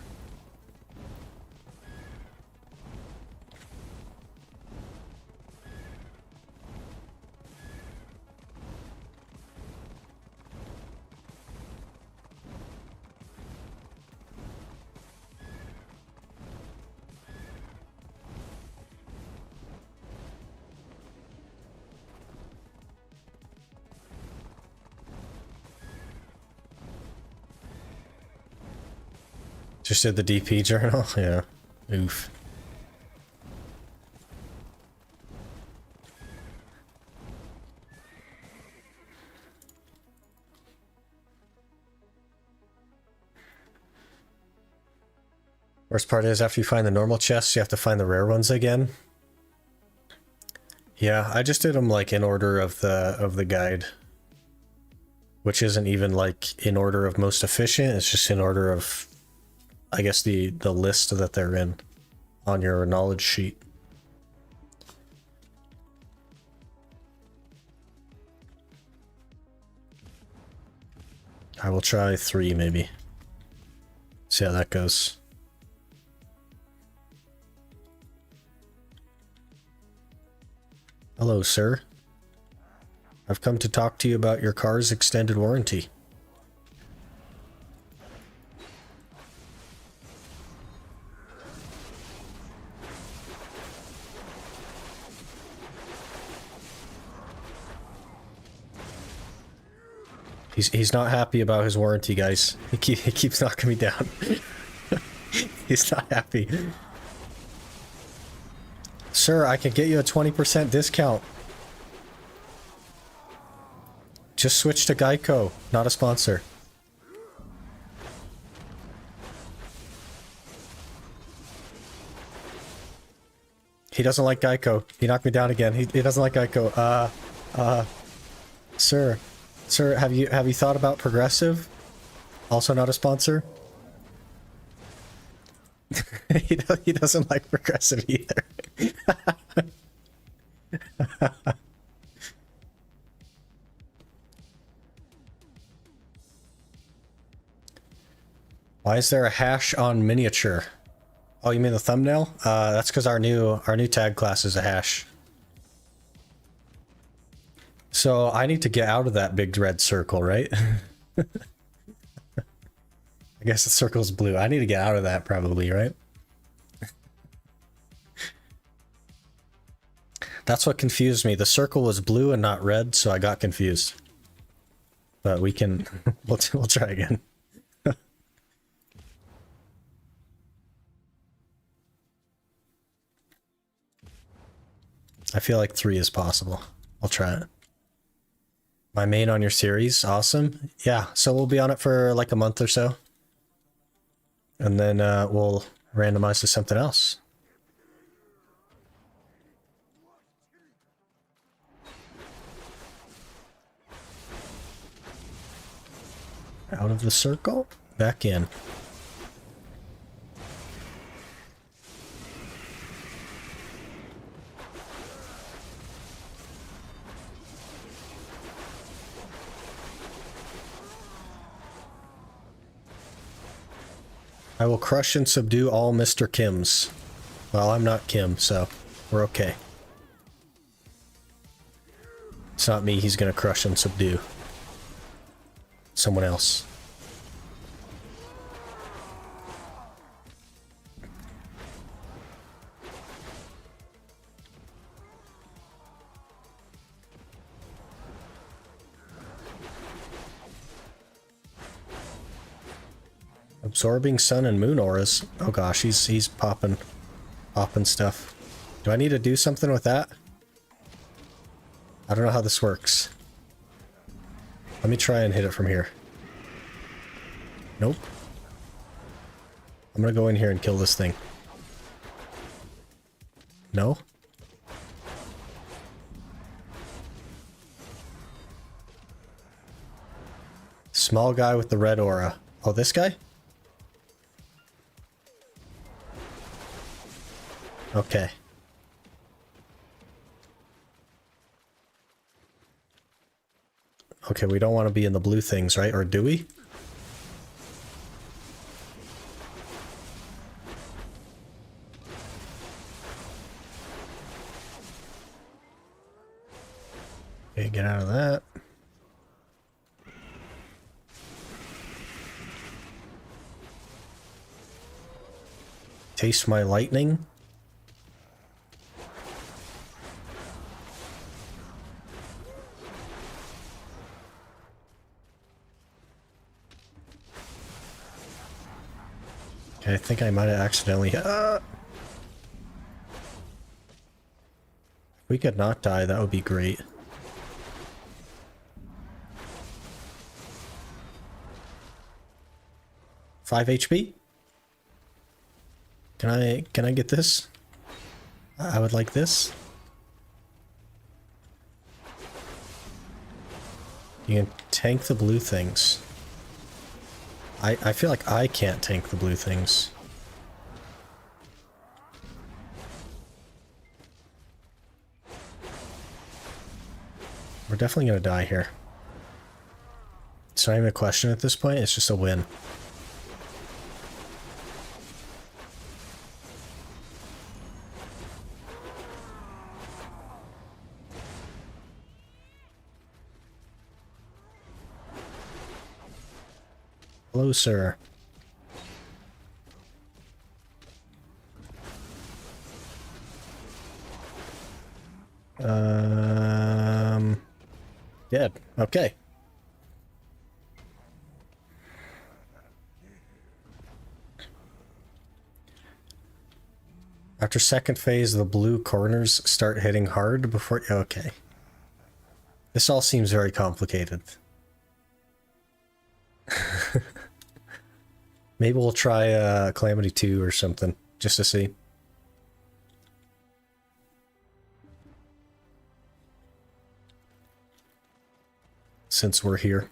Just did the DP journal? Yeah. Oof. Worst part is after you find the normal chests, you have to find the rare ones again. Yeah, I just did them like in order of the guide. Which isn't even like in order of most efficient, it's just in order of, I guess, the list that they're in on your knowledge sheet. I will try 3 maybe. See how that goes. Hello, sir. I've come to talk to you about your car's extended warranty. He's not happy about his warranty, guys. He keeps knocking me down. He's not happy. Sir, I can get you a 20% discount. Just switch to Geico, not a sponsor. he doesn't like Geico. He knocked me down again. He doesn't like Geico. Sir, have you thought about Progressive? Also not a sponsor. he doesn't like Progressive either. Why is there a hash on miniature? Oh, you mean the thumbnail? That's because our new tag class is a hash. So I need to get out of that big red circle, right? I guess the circle's blue. I need to get out of that probably, right? That's what confused me. The circle was blue and not red, so I got confused. But we can... we'll try again. I feel like 3 is possible. I'll try it. My main on your series. Awesome. Yeah, so we'll be on it for like a month or so. And then we'll randomize to something else. Out of the circle, back in. I will crush and subdue all Mr. Kims. Well, I'm not Kim, so we're okay. It's not me he's gonna crush and subdue. Someone else. Absorbing sun and moon auras. Oh gosh, he's popping stuff. Do I need to do something with that? I don't know how this works. Let me try and hit it from here. Nope. I'm gonna go in here and kill this thing. No? Small guy with the red aura. Oh, this guy? Okay. Okay, we don't want to be in the blue things, right? Or do we? Okay, get out of that. Taste my lightning. Okay, I think I might have accidentally... If we could not die, that would be great. Five HP? Can I get this? I would like this. You can tank the blue things. I feel like I can't tank the blue things. We're definitely gonna die here. It's not even a question at this point, it's just a win. Hello, sir. Dead. Okay. After second phase, the blue corners start hitting hard before... Okay. This all seems very complicated. Maybe we'll try Calamity 2 or something, just to see. since we're here.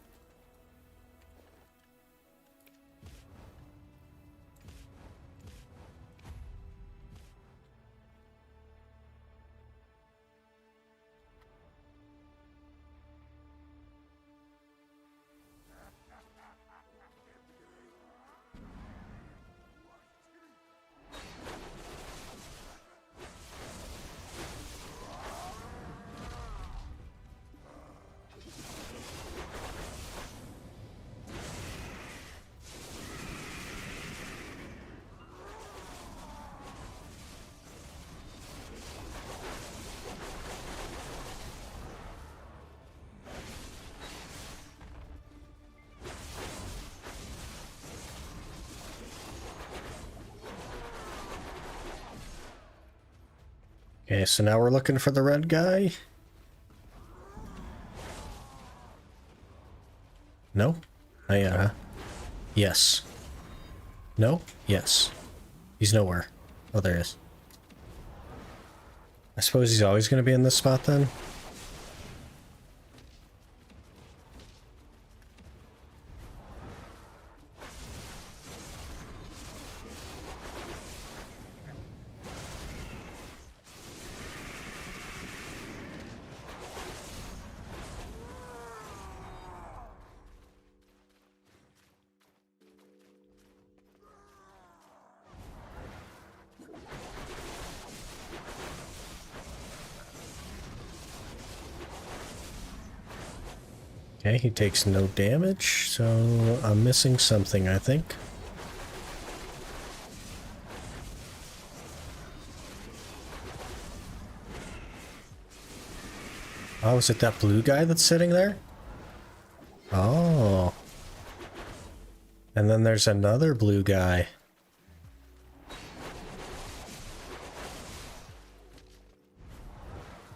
Okay, so now we're looking for the red guy. No? Oh, yeah, huh? Yes. No? Yes. He's nowhere. Oh, there he is. I suppose he's always going to be in this spot then? Okay, he takes no damage, so I'm missing something, I think. Oh, is it that blue guy that's sitting there? Oh. And then there's another blue guy.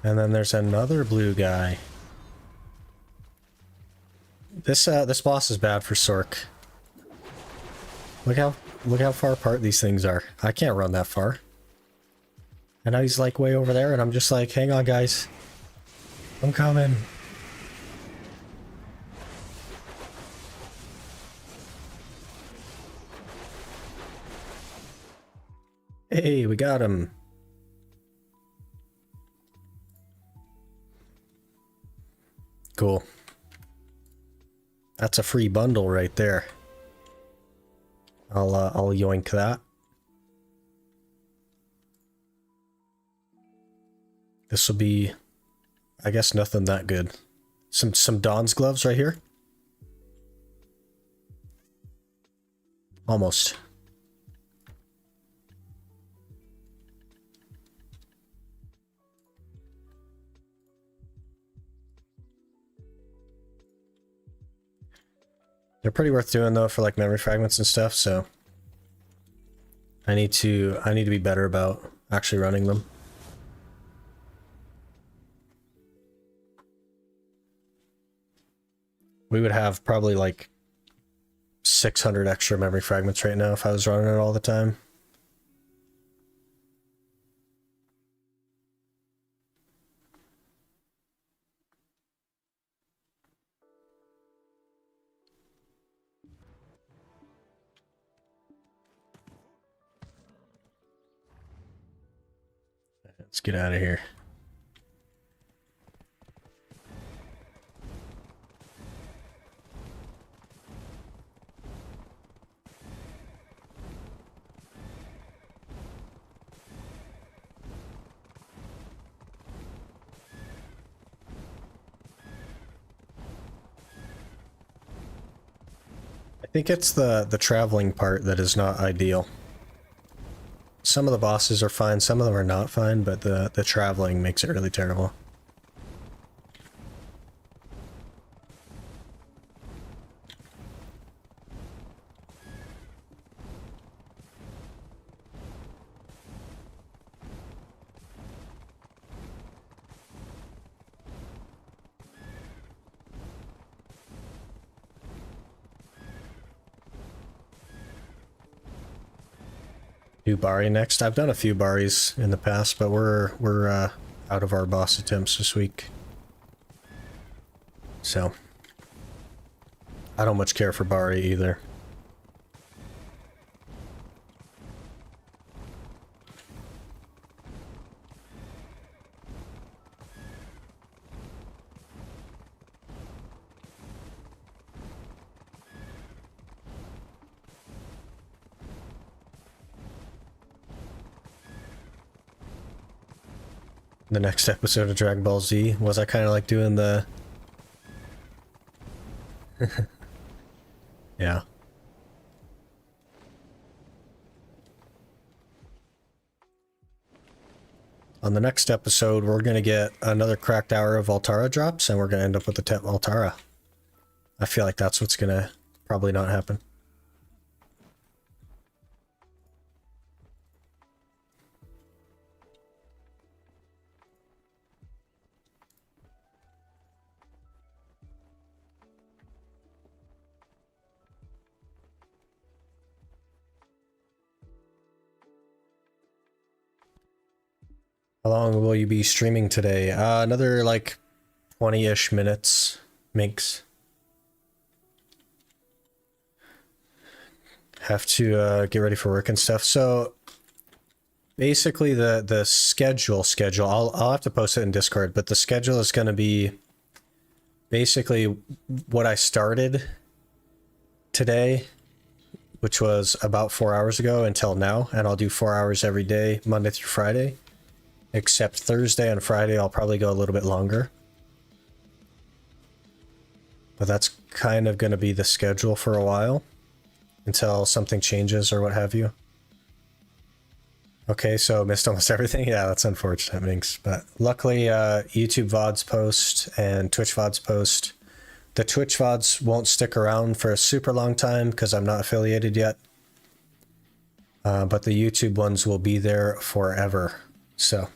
And then there's another blue guy. This boss is bad for Sork. Look how far apart these things are. I can't run that far. And now he's like way over there, and I'm just like, hang on, guys. I'm coming. Hey, we got him. Cool. That's a free bundle right there. I'll yoink that. This will be, I guess, nothing that good. Some Dawn's gloves right here. Almost. They're pretty worth doing though for like memory fragments and stuff, so I need to be better about actually running them. We would have probably like 600 extra memory fragments right now if I was running it all the time. Let's get out of here. I think it's the traveling part that is not ideal. Some of the bosses are fine, some of them are not fine, but the traveling makes it really terrible. Do Bari next. I've done a few Baris in the past, but we're out of our boss attempts this week. So I don't much care for Bari either. The next episode of Dragon Ball Z was I kind of like doing the yeah. On the next episode, we're going to get another cracked hour of Valtara drops, and we're going to end up with the 10th Valtara. I feel like that's what's going to probably not happen. How long will you be streaming today? Another like 20-ish minutes, makes. Have to get ready for work and stuff. So basically the schedule, I'll have to post it in Discord, but the schedule is going to be basically what I started today, which was about 4 hours ago until now, and I'll do 4 hours every day, Monday through Friday. Except Thursday and Friday, I'll probably go a little bit longer. But that's kind of going to be the schedule for a while. Until something changes or what have you. Okay, so missed almost everything? Yeah, that's unfortunate, Minx. But luckily, YouTube VODs post and Twitch VODs post. The Twitch VODs won't stick around for a super long time because I'm not affiliated yet. But the YouTube ones will be there forever. So...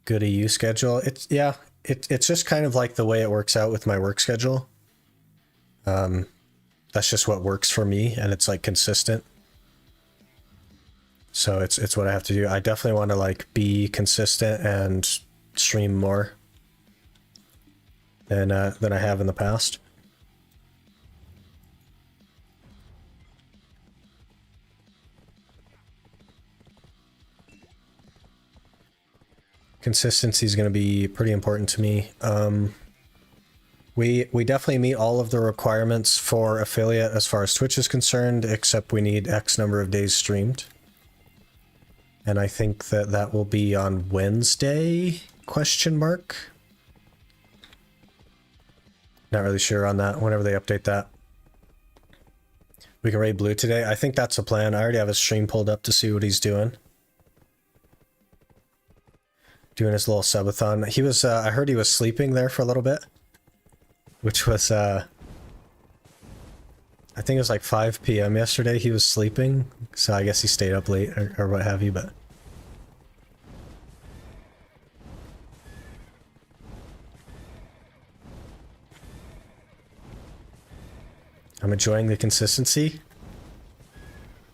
Good EU schedule. It's just kind of like the way it works out with my work schedule. That's just what works for me, and it's like consistent. So it's what I have to do. I definitely want to like be consistent and stream more than I have in the past. Consistency is going to be pretty important to me. We definitely meet all of the requirements for affiliate as far as Twitch is concerned, except we need X number of days streamed. And I think that will be on Wednesday, question mark. Not really sure on that, whenever they update that. We can raid Blue today. I think that's a plan. I already have his stream pulled up to see what he's doing. Doing his little subathon. He was, I heard he was sleeping there for a little bit. Which was, I think it was like 5 p.m. yesterday he was sleeping. So I guess he stayed up late or what have you, but... I'm enjoying the consistency.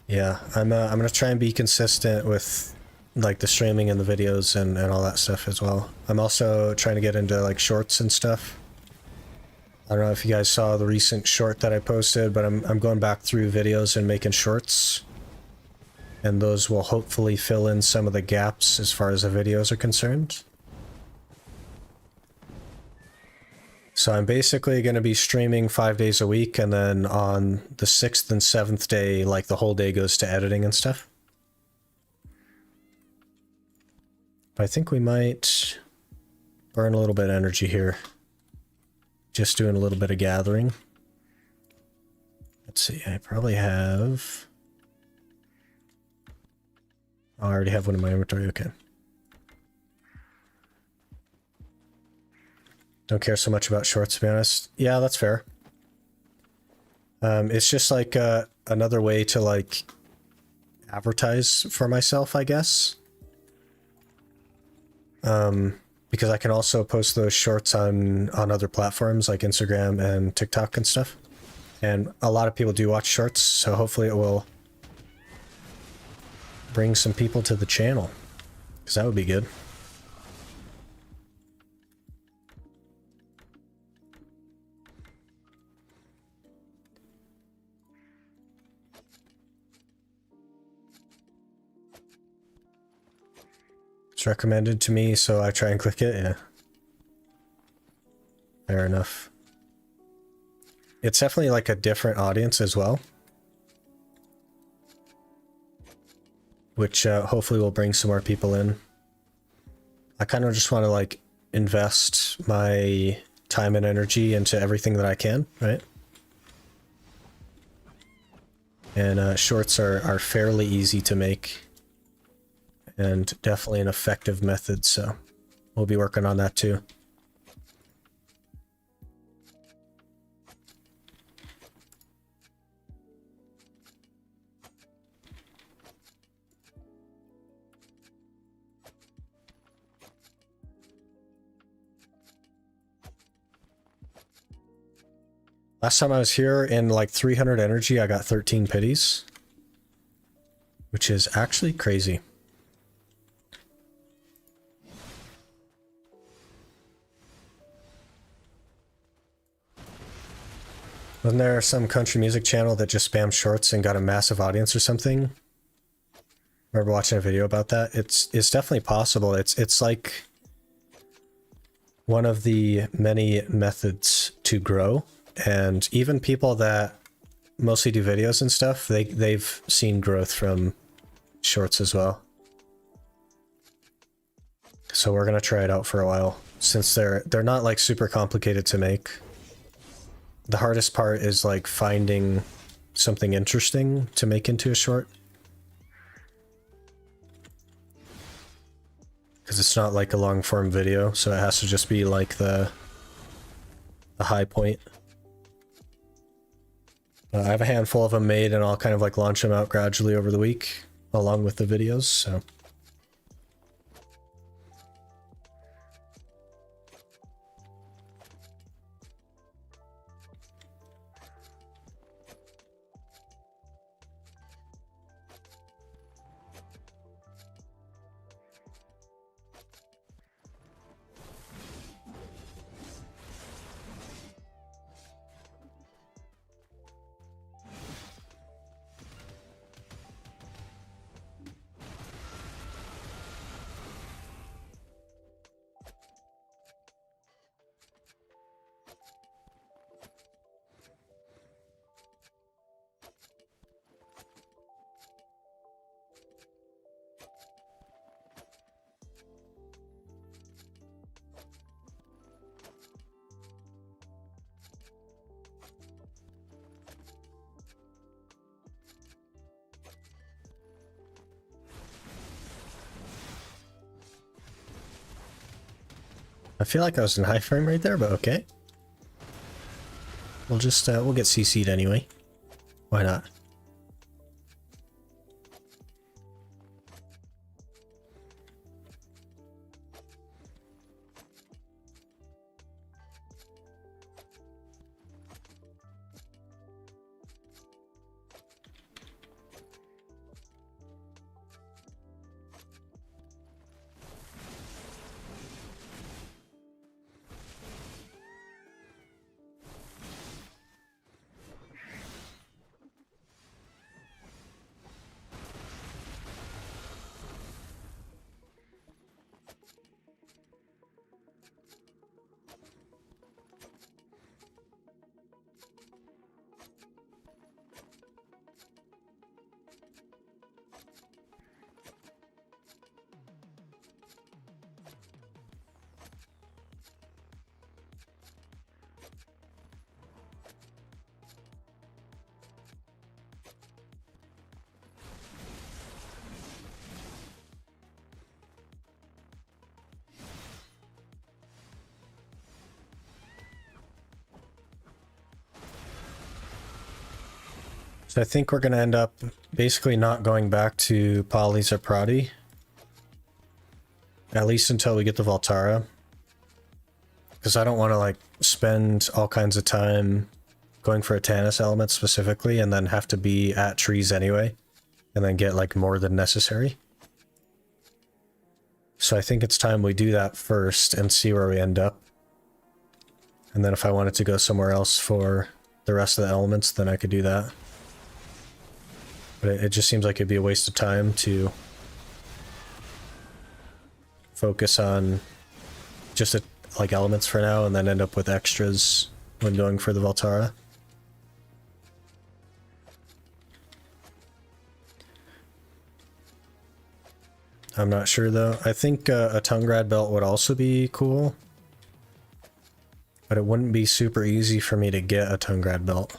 Yeah, I'm gonna try and be consistent with like the streaming and the videos and all that stuff as well. I'm also trying to get into like shorts and stuff. I don't know if you guys saw the recent short that I posted, but I'm going back through videos and making shorts. And those will hopefully fill in some of the gaps as far as the videos are concerned. So I'm basically going to be streaming 5 days a week, and then on the 6th and 7th day, like the whole day goes to editing and stuff. But I think we might burn a little bit of energy here. Just doing a little bit of gathering. Let's see, I probably have... Oh, I already have one in my inventory, okay. Don't care so much about shorts, to be honest. Yeah, that's fair. It's just like another way to like advertise for myself, I guess. Because I can also post those shorts on other platforms like Instagram and TikTok and stuff. And a lot of people do watch shorts, so hopefully it will bring some people to the channel. Because that would be good. It's recommended to me, so I try and click it, yeah. Fair enough. It's definitely like a different audience as well. Which hopefully will bring some more people in. I kind of just want to like invest my time and energy into everything that I can, right? And shorts are fairly easy to make. And definitely an effective method, so we'll be working on that too. Last time I was here in like 300 energy, I got 13 pities. Which is actually crazy. Wasn't there some country music channel that just spammed shorts and got a massive audience or something? Remember watching a video about that? It's definitely possible. It's like one of the many methods to grow, and even people that mostly do videos and stuff, they've seen growth from shorts as well. So we're gonna try it out for a while, since they're not like super complicated to make. The hardest part is like finding something interesting to make into a short. Because it's not like a long form video, so it has to just be like the high point. I have a handful of them made, and I'll kind of like launch them out gradually over the week, along with the videos, so... I feel like I was in high frame right there, but okay. We'll just, we'll get CC'd anyway. Why not? So I think we're going to end up basically not going back to Polys or Prati. At least until we get the Valtara. Because I don't want to like spend all kinds of time going for a Tannis element specifically and then have to be at trees anyway. And then get like more than necessary. So I think it's time we do that first and see where we end up. And then if I wanted to go somewhere else for the rest of the elements, then I could do that. But it just seems like it'd be a waste of time to focus on just like elements for now, and then end up with extras when going for the Valtara. I'm not sure though. I think a Tungrad belt would also be cool, but it wouldn't be super easy for me to get a Tungrad belt.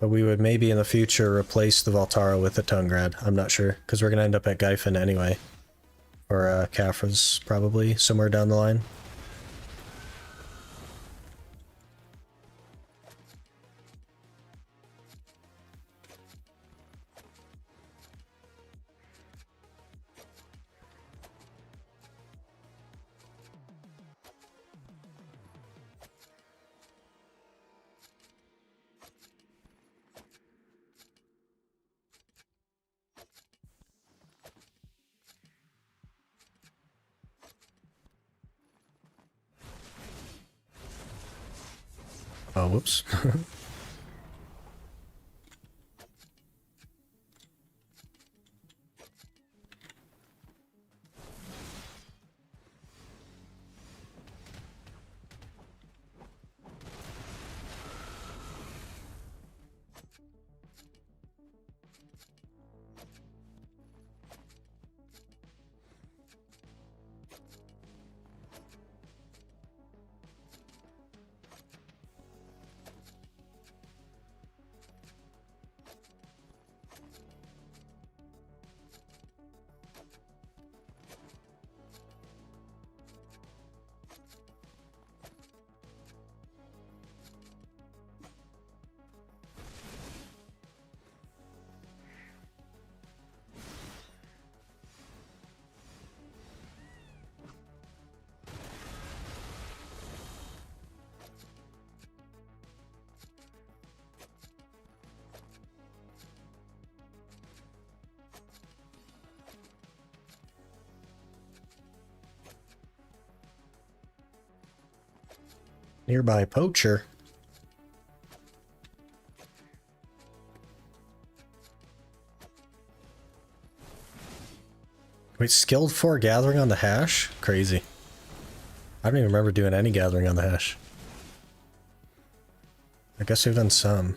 But we would maybe in the future replace the Valtara with a Tungrad. I'm not sure, because we're going to end up at Gyfin anyway. Or Kafra's probably, somewhere down the line. Oh, whoops. Nearby poacher. Wait, skilled 4 gathering on the hash? Crazy. I don't even remember doing any gathering on the hash. I guess we've done some.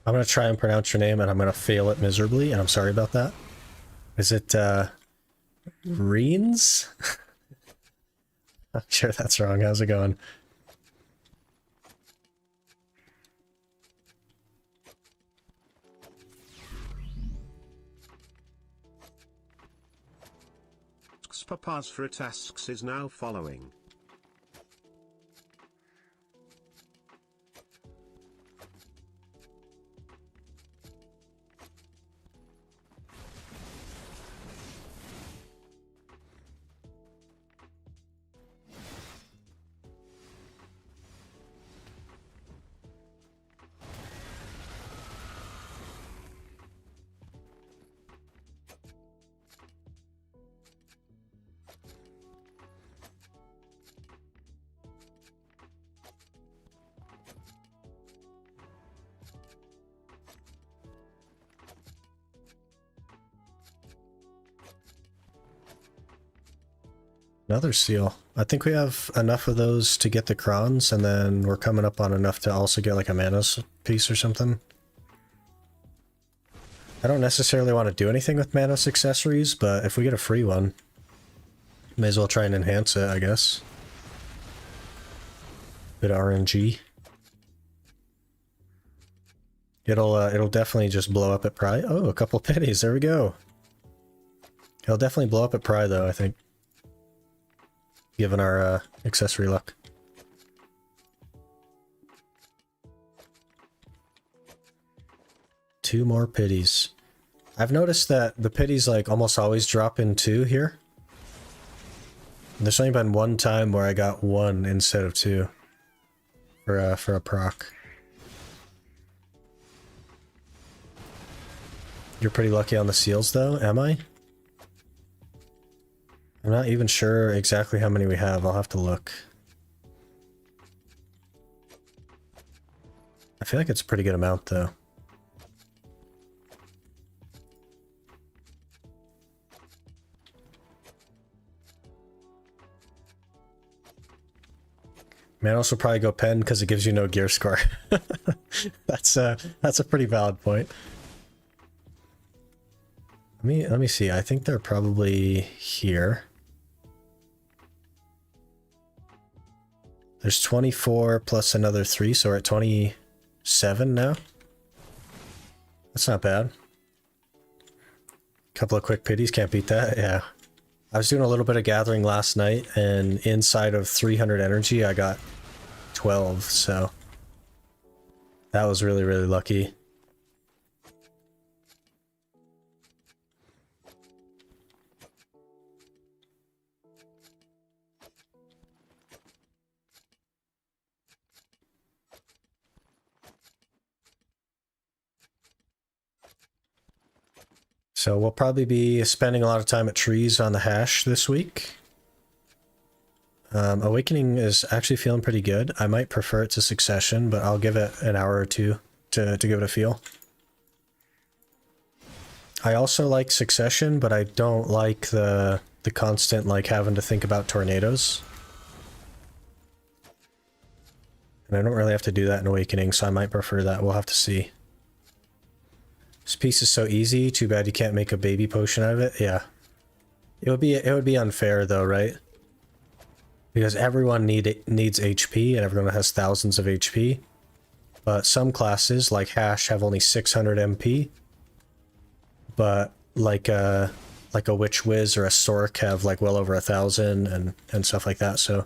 I'm gonna try and pronounce your name and I'm gonna fail it miserably, and I'm sorry about that. Is it, Reens? I'm sure that's wrong. How's it going? Papa's for tasks is now following. Another seal. I think we have enough of those to get the crons, and then we're coming up on enough to also get like a mana piece or something. I don't necessarily want to do anything with Manos accessories, but if we get a free one, may as well try and enhance it, I guess. Bit of RNG. It'll definitely just blow up at Pry. Oh, a couple pennies. There we go. It'll definitely blow up at Pry though, I think. Given our accessory luck. Two more pities. I've noticed that the pities like almost always drop in two here. There's only been one time where I got one instead of two for a proc. You're pretty lucky on the seals though, am I? I'm not even sure exactly how many we have. I'll have to look. I feel like it's a pretty good amount though. Man, also probably go pen because it gives you no gear score. That's a pretty valid point. Let me see. I think they're probably here. There's 24 plus another 3, so we're at 27 now. That's not bad. Couple of quick pities, can't beat that. Yeah. I was doing a little bit of gathering last night, and inside of 300 energy, I got 12, so that was really, really lucky. So we'll probably be spending a lot of time at trees on the hash this week. Awakening is actually feeling pretty good. I might prefer it to Succession, but I'll give it an hour or two to give it a feel. I also like Succession, but I don't like the constant like having to think about tornadoes. And I don't really have to do that in Awakening, so I might prefer that. We'll have to see. This piece is so easy. Too bad you can't make a baby potion out of it. Yeah. It would be unfair though, right? Because everyone needs HP and everyone has thousands of HP. But some classes, like Hash, have only 600 MP. But like a Witch Wiz or a Sork have like well over 1,000 and stuff like that. So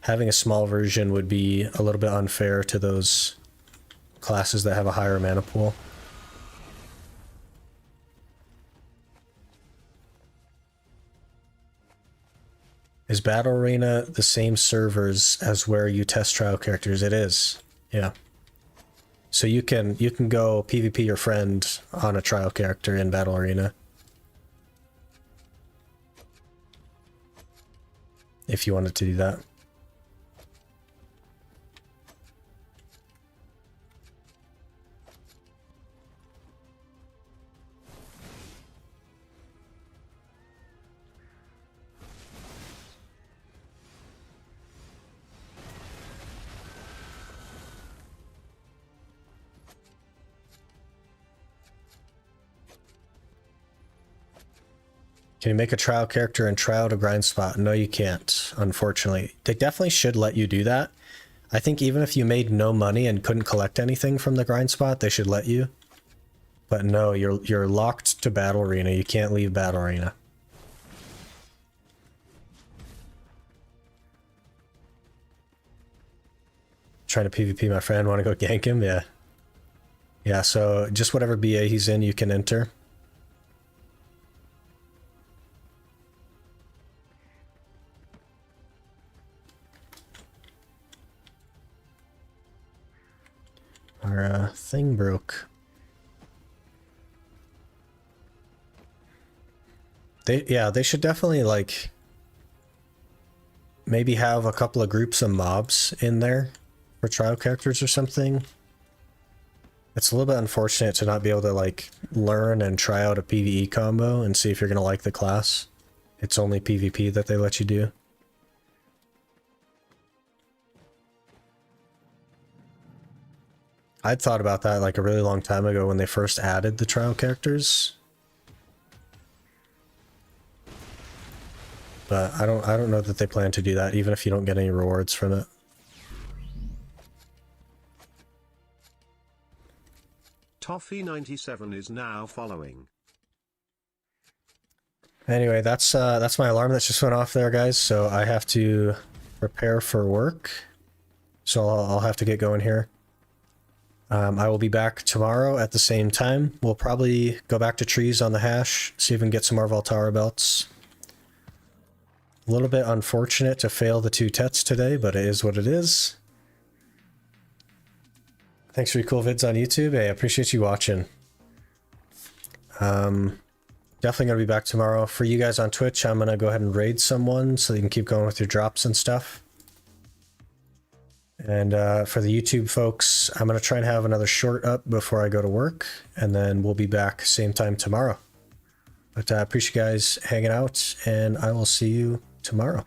having a small version would be a little bit unfair to those classes that have a higher mana pool. Is Battle Arena the same servers as where you test trial characters? It is. Yeah. So you can go PvP your friend on a trial character in Battle Arena. If you wanted to do that. Can you make a trial character and try out a grind spot? No, you can't, unfortunately. They definitely should let you do that. I think even if you made no money and couldn't collect anything from the grind spot, they should let you. But no, you're locked to Battle Arena. You can't leave Battle Arena. Trying to PvP my friend, want to go gank him? Yeah. Yeah, so just whatever BA he's in, you can enter. Our thing broke. They should definitely like maybe have a couple of groups of mobs in there for trial characters or something. It's a little bit unfortunate to not be able to like learn and try out a PvE combo and see if you're gonna like the class. It's only PvP that they let you do. I'd thought about that like a really long time ago when they first added the trial characters. But I don't know that they plan to do that, even if you don't get any rewards from it. Toffee97 is now following. Anyway, that's my alarm that just went off there, guys. So I have to prepare for work. So I'll have to get going here. I will be back tomorrow at the same time. We'll probably go back to trees on the hash, see if we can get some more Valtara belts. A little bit unfortunate to fail the 2 tets today, but it is what it is. Thanks for your cool vids on YouTube. Hey, I appreciate you watching. Definitely going to be back tomorrow. For you guys on Twitch, I'm going to go ahead and raid someone so you can keep going with your drops and stuff. And for the YouTube folks, I'm going to try and have another short up before I go to work, and then we'll be back same time tomorrow. But I appreciate you guys hanging out, and I will see you tomorrow.